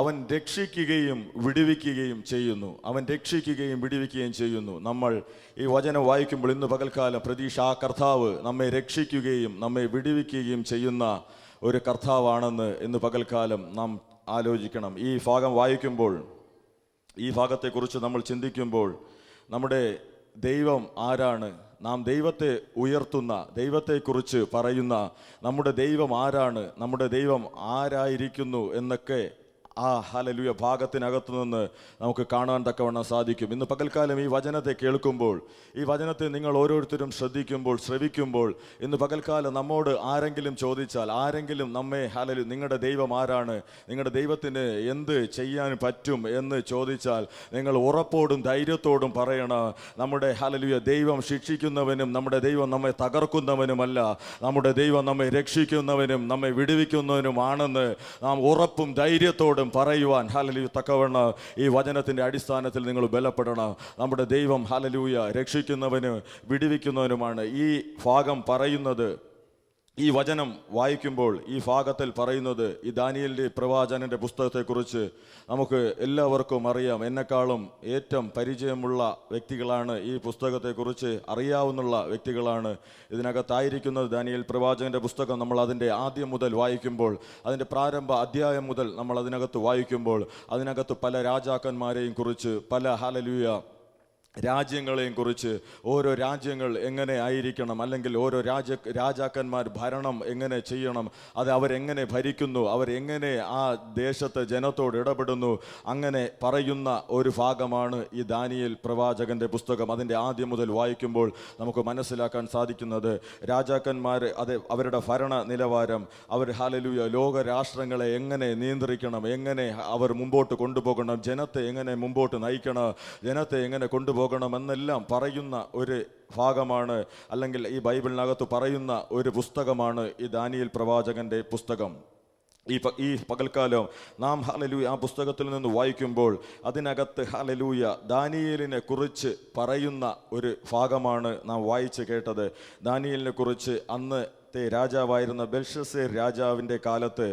അവൻ രക്ഷിക്കുകയും വിടുവിക്കുകയും ചെയ്യുന്നു. അവൻ രക്ഷിക്കുകയും വിടുവിക്കുകയും ചെയ്യുന്നു. നമ്മൾ ഈ വചനം വായിക്കുമ്പോൾ ഇന്ന് പകൽക്കാലം പ്രതീക്ഷ ആ കർത്താവ് നമ്മെ രക്ഷിക്കുകയും നമ്മെ വിടുവിക്കുകയും ചെയ്യുന്ന ഒരു കർത്താവാണെന്ന് ഇന്ന് പകൽക്കാലം നാം ആലോചിക്കണം. ഈ ഭാഗം വായിക്കുമ്പോൾ, ഈ ഭാഗത്തെക്കുറിച്ച് നമ്മൾ ചിന്തിക്കുമ്പോൾ നമ്മുടെ ദൈവം ആരാണ്, നാം ദൈവത്തെ ഉയർത്തുന്ന, ദൈവത്തെക്കുറിച്ച് പറയുന്ന നമ്മുടെ ദൈവം ആരാണ്, നമ്മുടെ ദൈവം ആരായിരിക്കുന്നു എന്നൊക്കെ ആ ഹല്ലേലൂയ ഭാഗത്തിനകത്തു നിന്ന് നമുക്ക് കാണാൻ തക്കവണ്ണം സാധിക്കും. ഇന്ന് പകൽക്കാലം ഈ വചനത്തെ കേൾക്കുമ്പോൾ, ഈ വചനത്തെ നിങ്ങൾ ഓരോരുത്തരും ശ്രവിക്കുമ്പോൾ ഇന്ന് പകൽക്കാലം നമ്മോട് ആരെങ്കിലും ചോദിച്ചാൽ, ആരെങ്കിലും നമ്മെ ഹല്ലേലൂയ നിങ്ങളുടെ ദൈവം ആരാണ്, നിങ്ങളുടെ ദൈവത്തിന് എന്ത് ചെയ്യാൻ പറ്റും എന്ന് ചോദിച്ചാൽ നിങ്ങൾ ഉറപ്പോടും ധൈര്യത്തോടും പറയണം, നമ്മുടെ ഹല്ലേലൂയ ദൈവം ശിക്ഷിക്കുന്നവനും നമ്മുടെ ദൈവം നമ്മെ തകർക്കുന്നവനുമല്ല, നമ്മുടെ ദൈവം നമ്മെ രക്ഷിക്കുന്നവനും നമ്മെ വിടുവിക്കുന്നവനുമാണെന്ന് നാം ഉറപ്പും ധൈര്യത്തോടും പറയുവാൻ ഹല്ലേലൂയ തക്കവണ്ണം ഈ വചനത്തിന്റെ അടിസ്ഥാനത്തിൽ നിങ്ങൾ ബലപ്പെടണം. നമ്മുടെ ദൈവം ഹല്ലേലൂയ രക്ഷിക്കുന്നവനും വിടുവിക്കുന്നവനുമാണ്. ഈ ഭാഗം പറയുന്നത്, ഈ വചനം വായിക്കുമ്പോൾ ഈ ഭാഗത്തിൽ പറയുന്നത് ഈ ദാനിയേലിന്റെ പ്രവാചകന്റെ പുസ്തകത്തെക്കുറിച്ച് നമുക്ക് എല്ലാവർക്കും അറിയാം. എന്നെക്കാളും ഏറ്റവും പരിചയമുള്ള വ്യക്തികളാണ്, ഈ പുസ്തകത്തെക്കുറിച്ച് അറിയാവുന്ന വ്യക്തികളാണ് ഇതിനകത്തായിരിക്കുന്നത്. ദാനിയേൽ പ്രവാചകന്റെ പുസ്തകം നമ്മൾ അതിൻ്റെ ആദ്യം മുതൽ വായിക്കുമ്പോൾ, അതിൻ്റെ പ്രാരംഭ അധ്യായം മുതൽ നമ്മൾ അതിനകത്ത് വായിക്കുമ്പോൾ, അതിനകത്ത് പല രാജാക്കന്മാരെയും കുറിച്ച്, പല ഹല്ലേലൂയ രാജ്യങ്ങളെയും കുറിച്ച്, ഓരോ രാജ്യങ്ങൾ എങ്ങനെ ആയിരിക്കണം, അല്ലെങ്കിൽ ഓരോ രാജാക്കന്മാർ ഭരണം എങ്ങനെ ചെയ്യണം, അത് അവരെങ്ങനെ ഭരിക്കുന്നു, അവരെങ്ങനെ ആ ദേശത്തെ ജനത്തോട് ഇടപെടുന്നു, അങ്ങനെ പറയുന്ന ഒരു ഭാഗമാണ് ഈ ദാനിയേൽ പ്രവാചകന്റെ പുസ്തകം. അതിൻ്റെ ആദ്യം മുതൽ വായിക്കുമ്പോൾ നമുക്ക് മനസ്സിലാക്കാൻ സാധിക്കുന്നത്, രാജാക്കന്മാർ അത് അവരുടെ ഭരണ നിലവാരം, അവർ ഹല്ലേലൂയ ലോകരാഷ്ട്രങ്ങളെ എങ്ങനെ നിയന്ത്രിക്കണം, എങ്ങനെ അവർ മുമ്പോട്ട് കൊണ്ടുപോകണം, ജനത്തെ എങ്ങനെ മുമ്പോട്ട് നയിക്കണം, ജനത്തെ എങ്ങനെ കൊണ്ടുപോകണമെന്നെല്ലാം പറയുന്ന ഒരു ഭാഗമാണ്, അല്ലെങ്കിൽ ഈ ബൈബിളിനകത്ത് പറയുന്ന ഒരു പുസ്തകമാണ് ഈ ദാനിയേൽ പ്രവാചകന്റെ പുസ്തകം. ഈ പകൽക്കാലം നാം ഹല്ലേലൂയ ആ പുസ്തകത്തിൽ നിന്ന് വായിക്കുമ്പോൾ അതിനകത്ത് ഹല്ലേലൂയ ദാനിയേലിനെ കുറിച്ച് പറയുന്ന ഒരു ഭാഗമാണ് നാം വായിച്ച് കേട്ടത്. ദാനിയേലിനെ കുറിച്ച് അന്നത്തെ രാജാവായിരുന്ന ബെൽഷസ്സർ രാജാവിൻ്റെ കാലത്ത്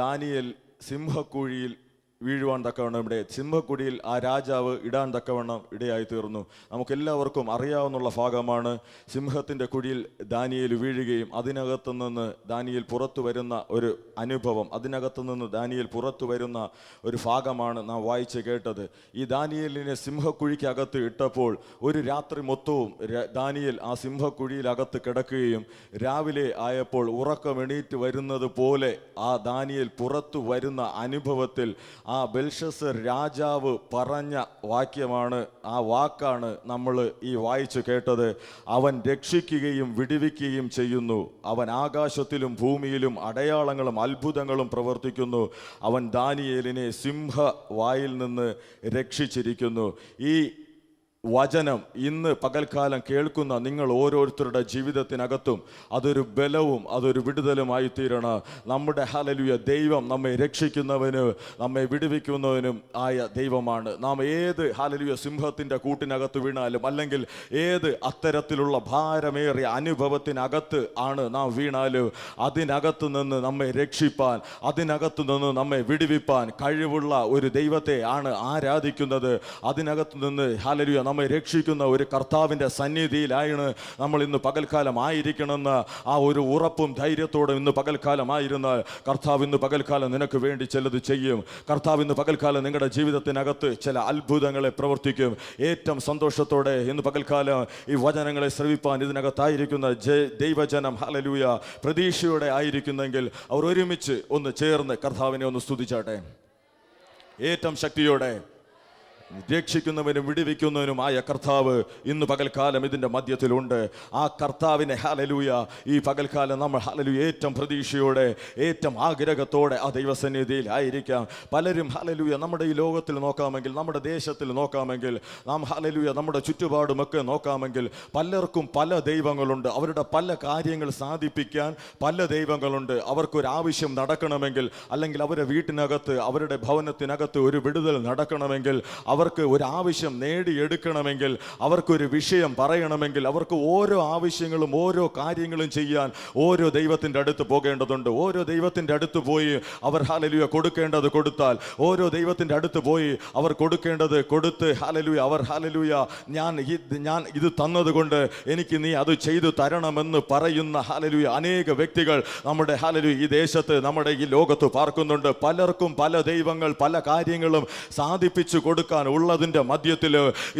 ദാനിയേൽ സിംഹക്കുഴിയിൽ വീഴുവാൻ തക്കവണ്ണം, ഇവിടെ സിംഹക്കുഴിയിൽ ആ രാജാവ് ഇടാൻ തക്കവണ്ണം ഇടയായി തീർന്നു. നമുക്കെല്ലാവർക്കും അറിയാവുന്ന ഭാഗമാണ്. സിംഹത്തിൻ്റെ കുഴിയിൽ ദാനിയേൽ വീഴുകയും അതിനകത്തു നിന്ന് ദാനിയേൽ പുറത്തു വരുന്ന ഒരു അനുഭവം, അതിനകത്തു നിന്ന് ദാനിയേൽ പുറത്തു വരുന്ന ഒരു ഭാഗമാണ് നാം വായിച്ച് കേട്ടത്. ഈ ദാനിയേലിനെ സിംഹക്കുഴിക്കകത്ത് ഇട്ടപ്പോൾ ഒരു രാത്രി മൊത്തവും ദാനിയേൽ ആ സിംഹക്കുഴിയിലകത്ത് കിടക്കുകയും രാവിലെ ആയപ്പോൾ ഉറക്കമെണീറ്റ് വരുന്നത് പോലെ ആ ദാനിയേൽ പുറത്തു വരുന്ന അനുഭവത്തിൽ ആ ബെൽഷസ്സർ രാജാവ് പറഞ്ഞ വാക്യമാണ്, ആ വാക്കാണ് നമ്മൾ ഈ വായിച്ചു കേട്ടത്. അവൻ രക്ഷിക്കുകയും വിടുവിക്കുകയും ചെയ്യുന്നു, അവൻ ആകാശത്തിലും ഭൂമിയിലും അടയാളങ്ങളും അത്ഭുതങ്ങളും പ്രവർത്തിക്കുന്നു, അവൻ ദാനിയേലിനെ സിംഹ വായിൽ നിന്ന് രക്ഷിച്ചിരിക്കുന്നു. ഈ വചനം ഇന്ന് പകൽക്കാലം കേൾക്കുന്ന നിങ്ങൾ ഓരോരുത്തരുടെ ജീവിതത്തിനകത്തും അതൊരു ബലവും അതൊരു വിടുതലുമായി തീരണം. നമ്മുടെ ഹല്ലേലൂയ ദൈവം നമ്മെ രക്ഷിക്കുന്നവന് നമ്മെ വിടുവിക്കുന്നവനും ആയ ദൈവമാണ്. നാം ഏത് ഹല്ലേലൂയ സിംഹത്തിൻ്റെ കൂട്ടിനകത്ത് വീണാലും, അല്ലെങ്കിൽ ഏത് അത്തരത്തിലുള്ള ഭാരമേറിയ അനുഭവത്തിനകത്ത് ആണ് നാം വീണാലും, അതിനകത്ത് നിന്ന് നമ്മെ രക്ഷിപ്പാൻ, അതിനകത്ത് നിന്ന് നമ്മെ വിടുവിപ്പാൻ കഴിവുള്ള ഒരു ദൈവത്തെ ആണ് ആരാധിക്കുന്നത്. അതിനകത്ത് നിന്ന് ഹല്ലേലൂയ നമ്മെ രക്ഷിക്കുന്ന ഒരു കർത്താവിൻ്റെ സന്നിധിയിലാണ് നമ്മൾ ഇന്ന് പകൽക്കാലം ആയിരിക്കണമെന്ന് ആ ഒരു ഉറപ്പും ധൈര്യത്തോടും ഇന്ന് പകൽക്കാലമായിരുന്നാൽ, കർത്താവ് ഇന്ന് പകൽക്കാലം നിനക്ക് വേണ്ടി ചിലത് ചെയ്യും. കർത്താവ് ഇന്ന് പകൽക്കാലം നിങ്ങളുടെ ജീവിതത്തിനകത്ത് ചില അത്ഭുതങ്ങളെ പ്രവർത്തിക്കും. ഏറ്റവും സന്തോഷത്തോടെ ഇന്ന് പകൽക്കാലം ഈ വചനങ്ങളെ ശ്രവിപ്പാൻ ഇതിനകത്തായിരിക്കുന്ന ദൈവജനം ഹല്ലേലൂയ പ്രതീക്ഷയോടെ ആയിരിക്കുന്നെങ്കിൽ അവർ ഒരുമിച്ച് ഒന്ന് ചേർന്ന് കർത്താവിനെ ഒന്ന് സ്തുതിച്ചാട്ടെ. ഏറ്റവും ശക്തിയോടെ രക്ഷിക്കുന്നവനും വിടുവിക്കുന്നവനുമായ കർത്താവ് ഇന്ന് പകൽക്കാലം ഇതിൻ്റെ മധ്യത്തിലുണ്ട്. ആ കർത്താവിനെ ഹല്ലേലൂയ ഈ പകൽക്കാലം നമ്മൾ ഹല്ലേലൂയ ഏറ്റവും പ്രതീക്ഷയോടെ, ഏറ്റവും ആഗ്രഹത്തോടെ ആ ദൈവസന്നിധിയിൽ ആയിരിക്കാം. പലരും ഹല്ലേലൂയ നമ്മുടെ ഈ ലോകത്തിൽ നോക്കാമെങ്കിൽ, നമ്മുടെ ദേശത്തിൽ നോക്കാമെങ്കിൽ, നാം ഹല്ലേലൂയ നമ്മുടെ ചുറ്റുപാടുമൊക്കെ നോക്കാമെങ്കിൽ, പലർക്കും പല ദൈവങ്ങളുണ്ട്. അവരുടെ പല കാര്യങ്ങൾ സാധിപ്പിക്കാൻ പല ദൈവങ്ങളുണ്ട്. അവർക്കൊരാവശ്യം നടക്കണമെങ്കിൽ, അല്ലെങ്കിൽ അവരുടെ വീട്ടിനകത്ത് അവരുടെ ഭവനത്തിനകത്ത് ഒരു വിടുതൽ നടക്കണമെങ്കിൽ, അവർക്ക് ഒരു ആവശ്യം നേടിയെടുക്കണമെങ്കിൽ, അവർക്കൊരു വിഷയം പറയണമെങ്കിൽ, അവർക്ക് ഓരോ ആവശ്യങ്ങളും ഓരോ കാര്യങ്ങളും ചെയ്യാൻ ഓരോ ദൈവത്തിൻ്റെ അടുത്ത് പോകേണ്ടതുണ്ട്. ഓരോ ദൈവത്തിൻ്റെ അടുത്ത് പോയി അവർ ഹല്ലേലൂയ കൊടുക്കേണ്ടത് കൊടുത്താൽ, ഓരോ ദൈവത്തിൻ്റെ അടുത്ത് പോയി അവർ കൊടുക്കേണ്ടത് കൊടുത്ത് ഹല്ലേലൂയ അവർ ഹല്ലേലൂയ ഞാൻ ഇത് തന്നതുകൊണ്ട് എനിക്ക് നീ അത് ചെയ്തു തരണമെന്ന് പറയുന്ന ഹല്ലേലൂയ അനേക വ്യക്തികൾ നമ്മുടെ ഹല്ലേലൂയ ഈ ദേശത്ത്, നമ്മുടെ ഈ ലോകത്ത് പാർക്കുന്നുണ്ട്. പലർക്കും പല ദൈവങ്ങൾ, പല കാര്യങ്ങളും സാധിപ്പിച്ചു കൊടുക്കാൻ ഉള്ളതിൻ്റെ മധ്യത്തിൽ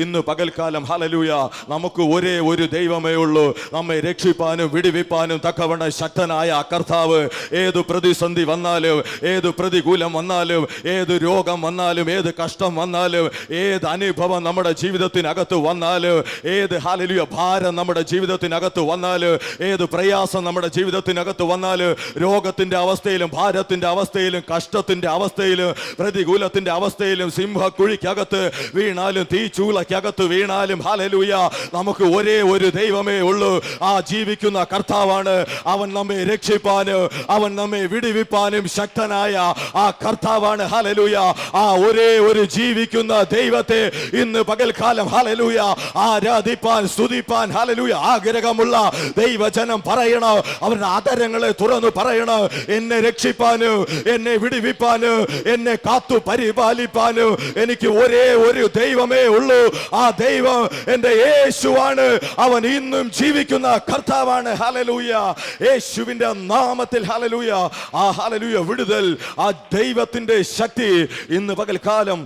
ഇന്ന് പകൽക്കാലം ഹല്ലേലൂയ നമുക്ക് ഒരേ ഒരു ദൈവമേ ഉള്ളൂ, നമ്മെ രക്ഷിപ്പാനും വിടുവിപ്പാനും തക്കവണ്ണം ശക്തനായ കർത്താവ്. ഏത് പ്രതിസന്ധി വന്നാലും, ഏത് പ്രതികൂലം വന്നാലും, ഏത് രോഗം വന്നാലും, ഏത് കഷ്ടം വന്നാലും, ഏത് അനുഭവം നമ്മുടെ ജീവിതത്തിനകത്ത് വന്നാലും, ഏത് ഹല്ലേലൂയ ഭാരം നമ്മുടെ ജീവിതത്തിനകത്ത് വന്നാലും, ഏത് പ്രയാസം നമ്മുടെ ജീവിതത്തിനകത്ത് വന്നാലും, രോഗത്തിന്റെ അവസ്ഥയിലും ഭാരത്തിന്റെ അവസ്ഥയിലും കഷ്ടത്തിന്റെ അവസ്ഥയിലും പ്രതികൂലത്തിന്റെ അവസ്ഥയിലും സിംഹക്കുഴിക്കകത്ത് വീണാലും തീച്ചൂളക്കകത്ത് വീണാലും ഹല്ലേലൂയ നമുക്ക് ഒരേ ഒരു ദൈവമേ ഉള്ളൂ. ആ ജീവിക്കുന്ന കർത്താവാണ്. അവൻ നമ്മെ രക്ഷിപ്പാനും അവൻ നമ്മെ വിടുവിപ്പാനും ശക്തനായ ആ കർത്താവാണ്. ഹല്ലേലൂയ ആ ഒരേ ഒരു ജീവിക്കുന്ന ദൈവത്തെ ഇന്ന് പകൽക്കാലം ഹല്ലേലൂയ ആരാധിപ്പാൻ സ്തുതിപ്പാൻ ഹല്ലേലൂയ ആഗ്രഹമുള്ള ദൈവജനം പറയണം. അവരുടെ ആദരങ്ങളെ തുറന്നു പറയണം. എന്നെ രക്ഷിപ്പാനും എന്നെ വിടുവിപ്പാനും എന്നെ കാത്തു പരിപാലിപ്പാനും എനിക്ക് ഒരേ ഒരു ദൈവമേ ഉള്ളൂ. ആ ദൈവം എൻ്റെ യേശുവാണ്. അവൻ ഇന്നും ജീവിക്കുന്ന കർത്താവാണ്. ഹല്ലേലൂയ യേശുവിന്റെ നാമത്തിൽ ഹല്ലേലൂയ ആ ഹല്ലേലൂയ വിടുതൽ, ആ ദൈവത്തിന്റെ ശക്തി ഇന്ന് പകൽക്കാലം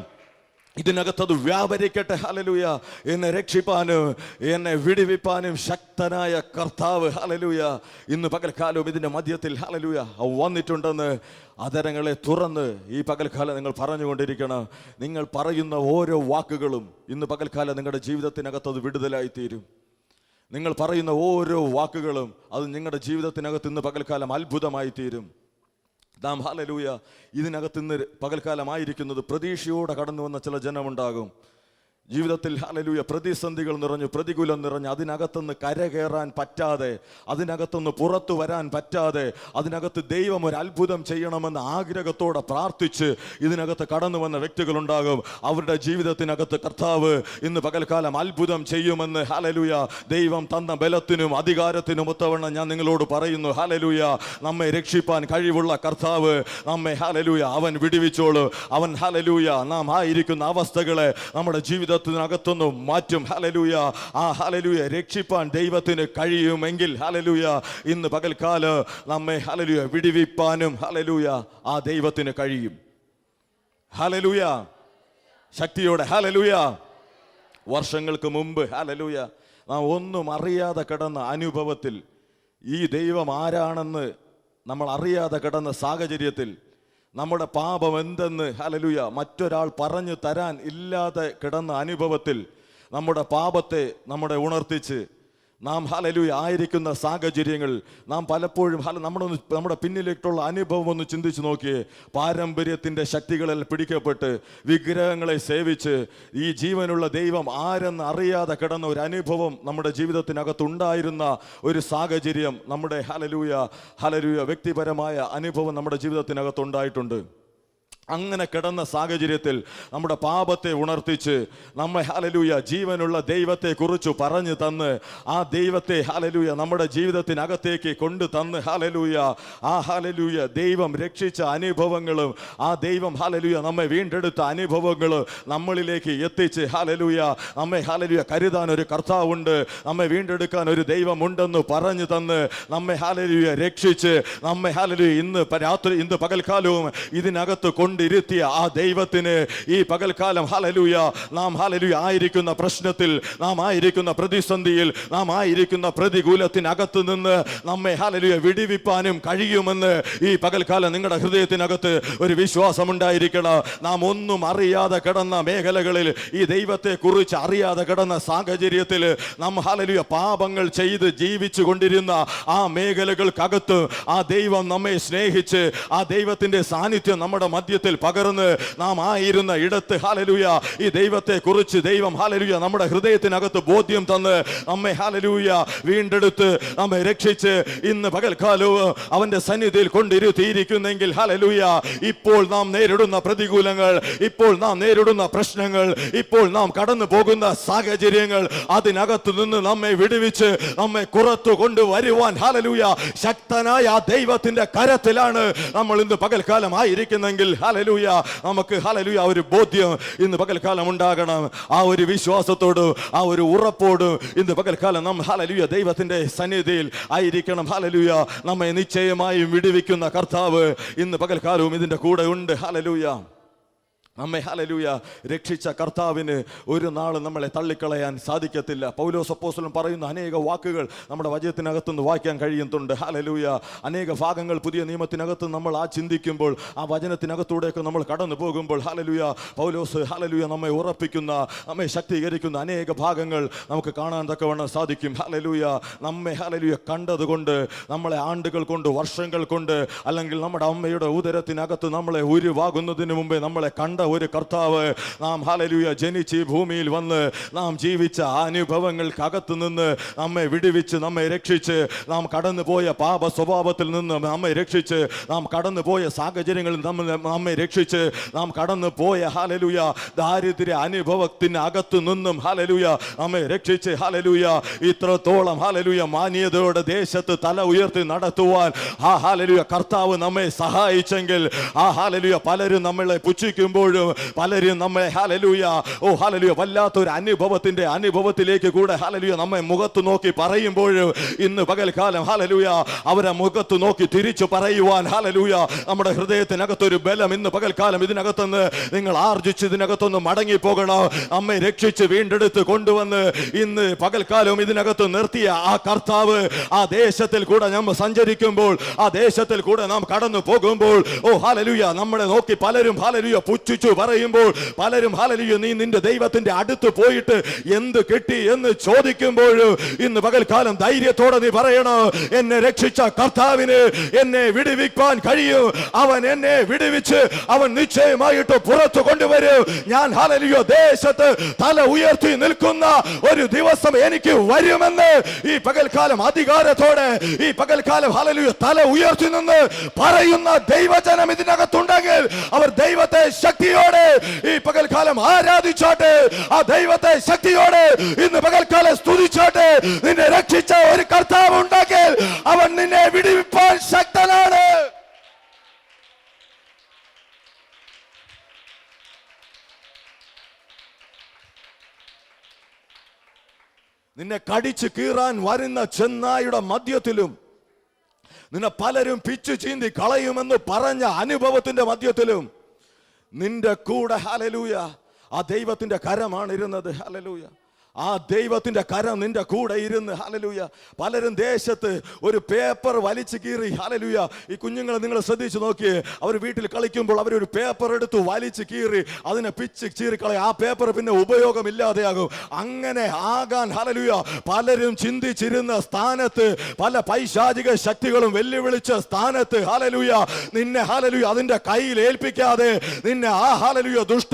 ഇതിനകത്തത് വ്യാപരിക്കട്ടെ. ഹല്ലേലൂയ എന്നെ രക്ഷിപ്പാനും എന്നെ വിടുവിപ്പാനും ശക്തനായ കർത്താവ് ഹല്ലേലൂയ ഇന്ന് പകൽക്കാലവും ഇതിൻ്റെ മധ്യത്തിൽ ഹല്ലേലൂയ വന്നിട്ടുണ്ടെന്ന് അതരങ്ങളെ തുറന്ന് ഈ പകൽക്കാലം നിങ്ങൾ പറഞ്ഞുകൊണ്ടിരിക്കണം. നിങ്ങൾ പറയുന്ന ഓരോ വാക്കുകളും ഇന്ന് പകൽക്കാലം നിങ്ങളുടെ ജീവിതത്തിനകത്തത് വിടുതലായിത്തീരും. നിങ്ങൾ പറയുന്ന ഓരോ വാക്കുകളും അത് നിങ്ങളുടെ ജീവിതത്തിനകത്ത് ഇന്ന് പകൽക്കാലം അത്ഭുതമായി തീരും. നാം ഹല്ലേലൂയ ഇതിനകത്ത് ഇന്ന് പകൽക്കാലമായിരിക്കുന്നത് പ്രതീക്ഷയോടെ കടന്നു വന്ന ചില ജനമുണ്ടാകും. ജീവിതത്തിൽ ഹല്ലേലൂയ പ്രതിസന്ധികൾ നിറഞ്ഞു, പ്രതികൂലം നിറഞ്ഞു, അതിനകത്തുനിന്ന് കരകയറാൻ പറ്റാതെ, അതിനകത്തുനിന്ന് പുറത്തു വരാൻ പറ്റാതെ, അതിനകത്ത് ദൈവം ഒരു അത്ഭുതം ചെയ്യണമെന്ന് ആഗ്രഹത്തോടെ പ്രാർത്ഥിച്ച് ഇതിനകത്ത് കടന്നു വന്ന വ്യക്തികളുണ്ടാകും. അവരുടെ ജീവിതത്തിനകത്ത് കർത്താവ് ഇന്ന് പകൽക്കാലം അത്ഭുതം ചെയ്യുമെന്ന് ഹല്ലേലൂയ ദൈവം തന്ന ബലത്തിനും അധികാരത്തിനും ഒത്തവണ്ണം ഞാൻ നിങ്ങളോട് പറയുന്നു. ഹല്ലേലൂയ നമ്മെ രക്ഷിപ്പാൻ കഴിവുള്ള കർത്താവ് നമ്മെ ഹല്ലേലൂയ അവൻ വിടുവിച്ചോളൂ. അവൻ ഹല്ലേലൂയ നാം ആയിരിക്കുന്ന അവസ്ഥകളെ നമ്മുടെ ജീവിതത്തിനകത്തുനിന്ന് മാറ്റും. ഹല്ലേലൂയ ആ ഹല്ലേലൂയ രക്ഷിപ്പാൻ ദൈവത്തിന് കഴിയുമെങ്കിൽ ഹല്ലേലൂയ ഇന്ന് പകൽക്കാലം നമ്മെ ഹല്ലേലൂയ വിടുവിപ്പാനും ഹല്ലേലൂയ ആ ദൈവത്തിന് കഴിയും. ഹല്ലേലൂയ ശക്തിയോടെ ഹല്ലേലൂയ. വർഷങ്ങൾക്ക് മുമ്പ് ഹല്ലേലൂയ നാം ഒന്നും അറിയാതെ കിടന്ന അനുഭവത്തിൽ, ഈ ദൈവം ആരാണെന്ന് നമ്മൾ അറിയാതെ കിടന്ന സാഹചര്യത്തിൽ, നമ്മുടെ പാപം എന്തെന്ന് ഹല്ലേലൂയ മറ്റൊരാൾ പറഞ്ഞു തരാൻ ഇല്ലാതെ കിടന്ന അനുഭവത്തിൽ നമ്മുടെ പാപത്തെ ഉണർത്തിച്ച് നാം ഹല്ലേലൂയ ആയിരിക്കുന്ന സാഹചര്യങ്ങൾ നാം പലപ്പോഴും നമ്മുടെ പിന്നിലേക്കുള്ള അനുഭവം ഒന്ന് ചിന്തിച്ച് നോക്കിയേ. പാരമ്പര്യത്തിൻ്റെ ശക്തികളിൽ പിടിക്കപ്പെട്ട് വിഗ്രഹങ്ങളെ സേവിച്ച് ഈ ജീവനുള്ള ദൈവം ആരെന്ന് അറിയാതെ കിടന്ന ഒരു അനുഭവം നമ്മുടെ ജീവിതത്തിനകത്തുണ്ടായിരുന്ന ഒരു സാഹചര്യം നമ്മുടെ ഹല്ലേലൂയ വ്യക്തിപരമായ അനുഭവം നമ്മുടെ ജീവിതത്തിനകത്തുണ്ടായിട്ടുണ്ട്. അങ്ങനെ കിടന്ന സാഹചര്യത്തിൽ നമ്മുടെ പാപത്തെ ഉണർത്തിച്ച് നമ്മെ ഹല്ലേലൂയ ജീവനുള്ള ദൈവത്തെ കുറിച്ച് പറഞ്ഞു തന്ന് ആ ദൈവത്തെ ഹല്ലേലൂയ നമ്മുടെ ജീവിതത്തിനകത്തേക്ക് കൊണ്ടു തന്ന് ഹല്ലേലൂയ ആ ഹല്ലേലൂയ ദൈവം രക്ഷിച്ച അനുഭവങ്ങളും ആ ദൈവം ഹല്ലേലൂയ നമ്മെ വീണ്ടെടുത്ത അനുഭവങ്ങളും നമ്മളിലേക്ക് എത്തിച്ച് ഹല്ലേലൂയ നമ്മെ ഹല്ലേലൂയ കരുതാൻ ഒരു കർത്താവുണ്ട്, നമ്മെ വീണ്ടെടുക്കാൻ ഒരു ദൈവമുണ്ടെന്ന് പറഞ്ഞു തന്ന് നമ്മെ ഹല്ലേലൂയ രക്ഷിച്ച് നമ്മെ ഹല്ലേലൂയ ഇന്ന് പകൽക്കാലവും ഇതിനകത്ത് ഇരുത്തിയ ആ ദൈവത്തിന് ഈ പകൽക്കാലം ഹല്ലേലൂയ നാം ഹല്ലേലൂയ ആയിരിക്കുന്ന പ്രശ്നത്തിൽ, നാം ആയിരിക്കുന്ന പ്രതിസന്ധിയിൽ, നാം ആയിരിക്കുന്ന പ്രതികൂലത്തിനകത്ത് നിന്ന് നമ്മെ ഹല്ലേലൂയ വിടുവിപ്പാനും കഴിയുമെന്ന് ഈ പകൽക്കാലം നിങ്ങളുടെ ഹൃദയത്തിനകത്ത് ഒരു വിശ്വാസമുണ്ടായിരിക്കണം. നാം ഒന്നും അറിയാതെ കിടന്ന മേഖലകളിൽ, ഈ ദൈവത്തെ കുറിച്ച് അറിയാതെ കിടന്ന സാഹചര്യത്തിൽ നാം ഹല്ലേലൂയ പാപങ്ങൾ ചെയ്ത് ജീവിച്ചു കൊണ്ടിരുന്ന ആ മേഖലകൾക്കകത്ത് ആ ദൈവം നമ്മെ സ്നേഹിച്ച് ആ ദൈവത്തിന്റെ സാന്നിധ്യം നമ്മുടെ മധ്യത്തിൽ ഹൃദയത്തിൽ പകർന്ന് നാം ആയിരുന്ന ഇടത്ത് ഹല്ലേലൂയ ഈ ദൈവത്തെ കുറിച്ച് ദൈവം ഹല്ലേലൂയ നമ്മുടെ ഹൃദയത്തിനകത്ത് ബോധ്യം തന്ന് നമ്മെ ഹല്ലേലൂയ വീണ്ടെടുത്ത് നമ്മെ രക്ഷിച്ച് ഇന്ന് പകൽക്കാലവും അവന്റെ സന്നിധിയിൽ കൊണ്ടിരുത്തിയിരിക്കുന്നെങ്കിൽ ഹല്ലേലൂയ ഇപ്പോൾ നാം നേരിടുന്ന പ്രതികൂലങ്ങൾ, ഇപ്പോൾ നാം നേരിടുന്ന പ്രശ്നങ്ങൾ, ഇപ്പോൾ നാം കടന്നു പോകുന്ന സാഹചര്യങ്ങൾ, അതിനകത്ത് നിന്ന് നമ്മെ വിടുവിച്ച് നമ്മെ പുറത്തു കൊണ്ടുവരുവാൻ ഹല്ലേലൂയ ശക്തനായ ആ ദൈവത്തിന്റെ കരത്തിലാണ് നമ്മൾ ഇന്ന് പകൽക്കാലം ആയിരിക്കുന്നെങ്കിൽ ഹല്ലേലൂയ നമുക്ക് ഹല്ലേലൂയ ഒരു ബോധ്യം ഇന്ന് പകൽക്കാലം ഉണ്ടാകണം. ആ ഒരു വിശ്വാസത്തോട് ആ ഒരു ഉറപ്പോട് ഇന്ന് പകൽക്കാലം നാം ഹല്ലേലൂയ ദൈവത്തിന്റെ സന്നിധിയിൽ ആയിരിക്കണം. ഹല്ലേലൂയ നമ്മെ നിശ്ചയമായും വിടുവിക്കുന്ന കർത്താവ് ഇന്ന് പകൽക്കാലവും ഇതിന്റെ കൂടെ ഉണ്ട്. ഹല്ലേലൂയ നമ്മെ ഹല്ലേലൂയ രക്ഷിച്ച കർത്താവിന് ഒരു നാളും നമ്മളെ തള്ളിക്കളയാൻ സാധിക്കത്തില്ല. പൗലോസ് അപ്പോസ്തലൻ പറയുന്ന അനേക വാക്കുകൾ നമ്മുടെ വചനത്തിനകത്തുനിന്ന് വായിക്കാൻ കഴിയുന്നുണ്ട്. ഹല്ലേലൂയ അനേക ഭാഗങ്ങൾ പുതിയ നിയമത്തിനകത്ത് നമ്മൾ ചിന്തിക്കുമ്പോൾ ആ വചനത്തിനകത്തൂടെയൊക്കെ നമ്മൾ കടന്നു പോകുമ്പോൾ ഹല്ലേലൂയ പൗലോസ് ഹല്ലേലൂയ നമ്മെ ഉറപ്പിക്കുന്ന, നമ്മെ ശക്തീകരിക്കുന്ന അനേക ഭാഗങ്ങൾ നമുക്ക് കാണാൻ തക്കവണ്ണം സാധിക്കും. ഹല്ലേലൂയ നമ്മെ ഹല്ലേലൂയ കണ്ടതുകൊണ്ട്, നമ്മളെ ആണ്ടുകൾ കൊണ്ട്, വർഷങ്ങൾ കൊണ്ട്, അല്ലെങ്കിൽ നമ്മുടെ അമ്മയുടെ ഉദരത്തിനകത്ത് നമ്മളെ ഉരുവാകുന്നതിന് മുമ്പേ നമ്മളെ കണ്ട ഒരു കർത്താവ്, നാം ഹല്ലേലൂയ ജനിച്ച് ഈ ഭൂമിയിൽ വന്ന് നാം ജീവിച്ച അനുഭവങ്ങൾക്കകത്ത് നിന്ന് നമ്മെ വിടുവിച്ച് നമ്മെ രക്ഷിച്ച്, നാം കടന്നുപോയ പാപ സ്വഭാവത്തിൽ നിന്ന് നമ്മെ രക്ഷിച്ച്, നാം കടന്നുപോയ സാഹചര്യങ്ങളിൽ നമ്മെ രക്ഷിച്ച്, നാം കടന്നുപോയ ഹല്ലേലൂയ ദാരിദ്ര്യ അനുഭവത്തിന് അകത്തു നിന്നും ഹല്ലേലൂയ നമ്മെ രക്ഷിച്ച് ഹല്ലേലൂയ ഇത്രത്തോളം ഹല്ലേലൂയ മാന്യതയോടെ ദേശത്ത് തല ഉയർത്തി നടത്തുവാൻ ആ ഹല്ലേലൂയ കർത്താവ് നമ്മെ സഹായിച്ചെങ്കിൽ ആ ഹല്ലേലൂയ പലരും നമ്മളെ പുച്ഛിക്കുമ്പോഴും പലരും നമ്മെ ഹല്ലേലൂയ ഹല്ലേലൂയ വല്ലാത്തൊരു അനുഭവത്തിലേക്ക് കൂടെ ഹല്ലേലൂയ നമ്മെ മുഖത്ത് നോക്കി പറയുമ്പോഴും ഇന്ന് പകൽക്കാലം ഹല്ലേലൂയ അവരെ മുഖത്ത് നോക്കി തിരിച്ചു പറയുവാൻ ഹല്ലേലൂയ നമ്മുടെ ഹൃദയത്തിനകത്തൊരു ബലം ഇന്ന് പകൽക്കാലം ഇതിനകത്തുനിന്ന് നിങ്ങൾ ആർജിച്ച് ഇതിനകത്തൊന്ന് മടങ്ങിപ്പോകണം. നമ്മെ രക്ഷിച്ച് വീണ്ടെടുത്ത് കൊണ്ടുവന്ന് ഇന്ന് പകൽക്കാലവും ഇതിനകത്ത് നിർത്തിയ ആ കർത്താവ് ആ ദേശത്തിൽ കൂടെ നമ്മൾ സഞ്ചരിക്കുമ്പോൾ, ആ ദേശത്തിൽ കൂടെ നാം കടന്നു പോകുമ്പോൾ ഹല്ലേലൂയ നമ്മളെ നോക്കി പലരും ഹല്ലേലൂയ പുച്ഛിച്ചു പറയുമ്പോൾ, പലരും ഹല്ലേലൂയ നീ നിന്റെ ദൈവത്തിന്റെ അടുത്ത് പോയിട്ട് എന്ത് കിട്ടി എന്ന് ചോദിക്കുമ്പോൾ ഇന്ന് പകൽക്കാലം ധൈര്യത്തോടെ നീ പറയണം, എന്നെ രക്ഷിച്ച കർത്താവിന് എന്നെ വിടുവിക്കാൻ കഴിയും. അവൻ എന്നെ വിടുവിച്ച് അവൻ നിശ്ചയമായിട്ട് പുറത്തു കൊണ്ടുവരും. ഞാൻ ഹല്ലേലൂയ ദേശത്ത് തല ഉയർത്തി നിൽക്കുന്ന ഒരു ദിവസം എനിക്ക് വരുമെന്ന് ഈ പകൽക്കാലം അധികാരത്തോടെ ഈ പകൽക്കാലം ഹല്ലേലൂയ തല ഉയർത്തി നിന്ന് പറയുന്ന ദൈവജനം ഇതിനകത്തുണ്ടെങ്കിൽ അവർ ദൈവത്തെ ശക്തിയോടെ ഈ പകൽക്കാലം ആരാധിച്ചാട്ടെ, ആ ദൈവത്തെ ശക്തിയോടെ ഇന്ന് പകൽക്കാലം സ്തുതിച്ചാട്ടെ. നിന്നെ രക്ഷിച്ച ഒരു കർത്താവ് ഉണ്ടെങ്കിൽ അവൻ നിന്നെ വിടുവിപ്പാൻ ശക്തനാണ്. നിന്നെ കടിച്ചു കീറാൻ വരുന്ന ചെന്നായുടെ മധ്യത്തിലും, നിന്നെ പലരും പിച്ചു ചീന്തി കളയുമെന്ന് പറഞ്ഞ അനുഭവത്തിന്റെ മധ്യത്തിലും നിന്റെ കൂടെ ഹല്ലേലൂയ ആ ദൈവത്തിന്റെ കരമാണ് ഇരുന്നത്. ഹല്ലേലൂയ ആ ദൈവത്തിന്റെ കരം നിന്റെ കൂടെ ഇരുന്ന് ഹല്ലേലൂയ. പലരും ദേശത്ത് ഒരു പേപ്പർ വലിച്ചു കീറി ഹല്ലേലൂയ. ഈ കുഞ്ഞുങ്ങളെ നിങ്ങൾ ശ്രദ്ധിച്ചു നോക്കിയേ, അവർ വീട്ടിൽ കളിക്കുമ്പോൾ അവരൊരു പേപ്പർ എടുത്ത് വലിച്ചു കീറി അതിനെ പിച്ച് ചീറിക്കളയും. ആ പേപ്പർ പിന്നെ ഉപയോഗമില്ലാതെയാകും. അങ്ങനെ ആകാൻ ഹല്ലേലൂയ പലരും ചിന്തിച്ചിരുന്ന സ്ഥാനത്ത്, പല പൈശാചിക ശക്തികളും വെല്ലുവിളിച്ച സ്ഥാനത്ത് ഹല്ലേലൂയ നിന്നെ ഹല്ലേലൂയ അതിന്റെ കയ്യിൽ ഏൽപ്പിക്കാതെ, നിന്നെ ആ ഹല്ലേലൂയ ദുഷ്ട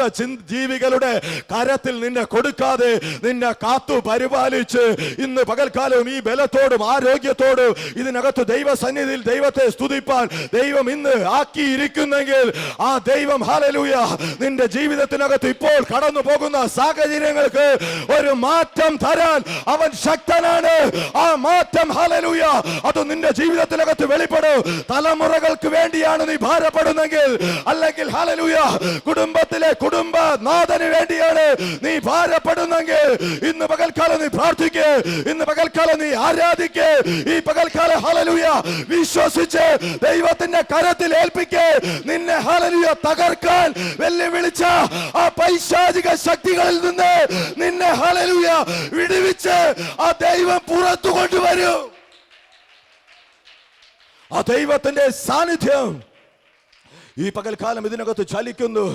ജീവികളുടെ കരത്തിൽ നിന്നെ കൊടുക്കാതെ നിന്നെ കാത്തു പരിപാലിച്ച് ഇന്ന് പകൽക്കാലവും ഈ ബലത്തോടും ആരോഗ്യത്തോടും ഇതിനകത്ത് ദൈവസന്നിധിയിൽ ദൈവത്തെ സ്തുതിപ്പാൻ ദൈവം ഇന്ന് ആക്കിയിരിക്കുന്നെങ്കിൽ ആ ദൈവം ഹല്ലേലൂയ നിന്റെ ജീവിതത്തിനകത്ത് ഇപ്പോൾ കടന്നു പോകുന്ന സാഹചര്യങ്ങൾക്ക് ഒരു മാറ്റം തരാൻ അവൻ ശക്തനാണ്. ആ മാറ്റം ഹല്ലേലൂയ അത് നിന്റെ ജീവിതത്തിനകത്ത് വെളിപ്പെടും. തലമുറകൾക്ക് വേണ്ടിയാണ് നീ ഭാരപ്പെടുന്നെങ്കിൽ, അല്ലെങ്കിൽ ഹല്ലേലൂയ കുടുംബത്തിലെ കുടുംബനാഥന് വേണ്ടിയാണ് നീ ഭാരപ്പെടുന്നെങ്കിൽ ഇന്ന് പകൽക്കാലം നീ പ്രാർത്ഥിക്കേ, ഇന്ന് പകൽക്കാലം നീ ആരാധിക്കേ. ഈ പകൽക്കാലം ഹല്ലേലൂയ വിശ്വസിച്ച് ദൈവത്തിന്റെ കരത്തിൽ ഏൽപ്പിക്കേ. നിന്നെ ഹല്ലേലൂയ തകർക്കാൻ വെല്ലുവിളിച്ച ആ പൈശാചിക ശക്തികളിൽ നിന്ന് നിന്നെ ഹല്ലേലൂയ വിടുവിച്ച് ആ ദൈവം പുറത്തു കൊണ്ടുവരും. ആ ദൈവത്തിന്റെ സാന്നിധ്യം ഈ പകൽക്കാലം ഇതിനകത്ത് ചലിക്കുന്നു.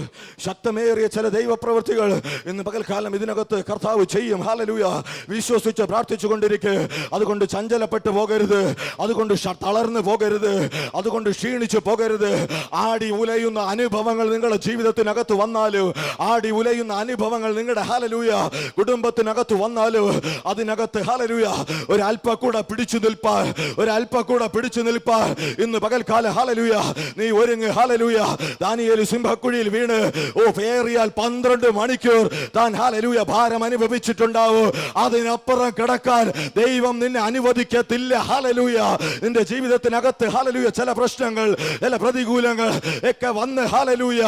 ശക്തമേറിയ ചില ദൈവപ്രവൃത്തികൾ ഇന്ന് പകൽക്കാലം ഇതിനകത്ത് കർത്താവ് ചെയ്യും. ഹല്ലേലൂയ. വിശ്വസിച്ച് പ്രാർത്ഥിച്ചു കൊണ്ടിരിക്കുക. അതുകൊണ്ട് ചഞ്ചലപ്പെട്ടു പോകരുത്, അതുകൊണ്ട് തളർന്നു പോകരുത്, അതുകൊണ്ട് ക്ഷീണിച്ചു പോകരുത്. ആടി ഉലയുന്ന അനുഭവങ്ങൾ നിങ്ങളുടെ ജീവിതത്തിനകത്ത് വന്നാലും, ആടി ഉലയുന്ന അനുഭവങ്ങൾ നിങ്ങളുടെ ഹല്ലേലൂയ കുടുംബത്തിനകത്ത് വന്നാലും, അതിനകത്ത് ഹല്ലേലൂയ ഒരല്പ കൂടെ പിടിച്ചു നിൽപ്പാൻ, ഒരല്പ കൂടെ പിടിച്ചു നിൽപ്പാൻ ഇന്ന് പകൽക്കാലം ഹല്ലേലൂയ നീ ഒരുങ്ങ്. ഹല്ലേലൂയ. ദാനിയേൽ സിംഹക്കുഴിയിൽ വീണ് ഏറിയാൽ 12 മണിക്കൂർ താൻ ഹല്ലേലൂയ ഭാരം അനുഭവിച്ചിട്ടുണ്ടാവും. അതിനപ്പുറം കിടക്കാൻ ദൈവം നിന്നെ അനുവദിക്കത്തില്ല. ഹല്ലേലൂയ. നിന്റെ ജീവിതത്തിനകത്ത് ഹല്ലേലൂയ ചില പ്രശ്നങ്ങൾ, ചില പ്രതികൂലങ്ങൾ ഒക്കെ വന്ന് ഹല്ലേലൂയ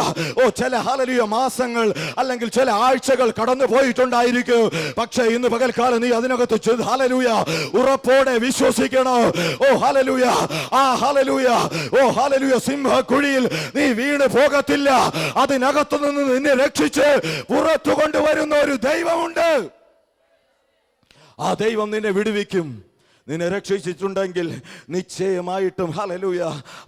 ചില ഹല്ലേലൂയ മാസങ്ങൾ അല്ലെങ്കിൽ ചില ആഴ്ചകൾ കടന്നു പോയിട്ടുണ്ടായിരിക്കും. പക്ഷേ ഇന്ന് പകൽക്കാലം നീ അതിനകത്ത് ഹല്ലേലൂയ ഉറപ്പോടെ വിശ്വസിക്കണം. ഹല്ലേലൂയ. ഹല്ലേലൂയ. ഹല്ലേലൂയ. സിംഹക്കുഴിയിൽ നീ വീണ് പോകത്തില്ല. അതിനകത്തു നിന്ന് നിന്നെ രക്ഷിച്ച് പുറത്തു കൊണ്ടുവരുന്ന ഒരു ദൈവമുണ്ട്. ആ ദൈവം നിന്നെ വിടുവിക്കും. നിന്നെ രക്ഷിച്ചിട്ടുണ്ടെങ്കിൽ നിശ്ചയമായിട്ടും ഹല്ലേലൂയ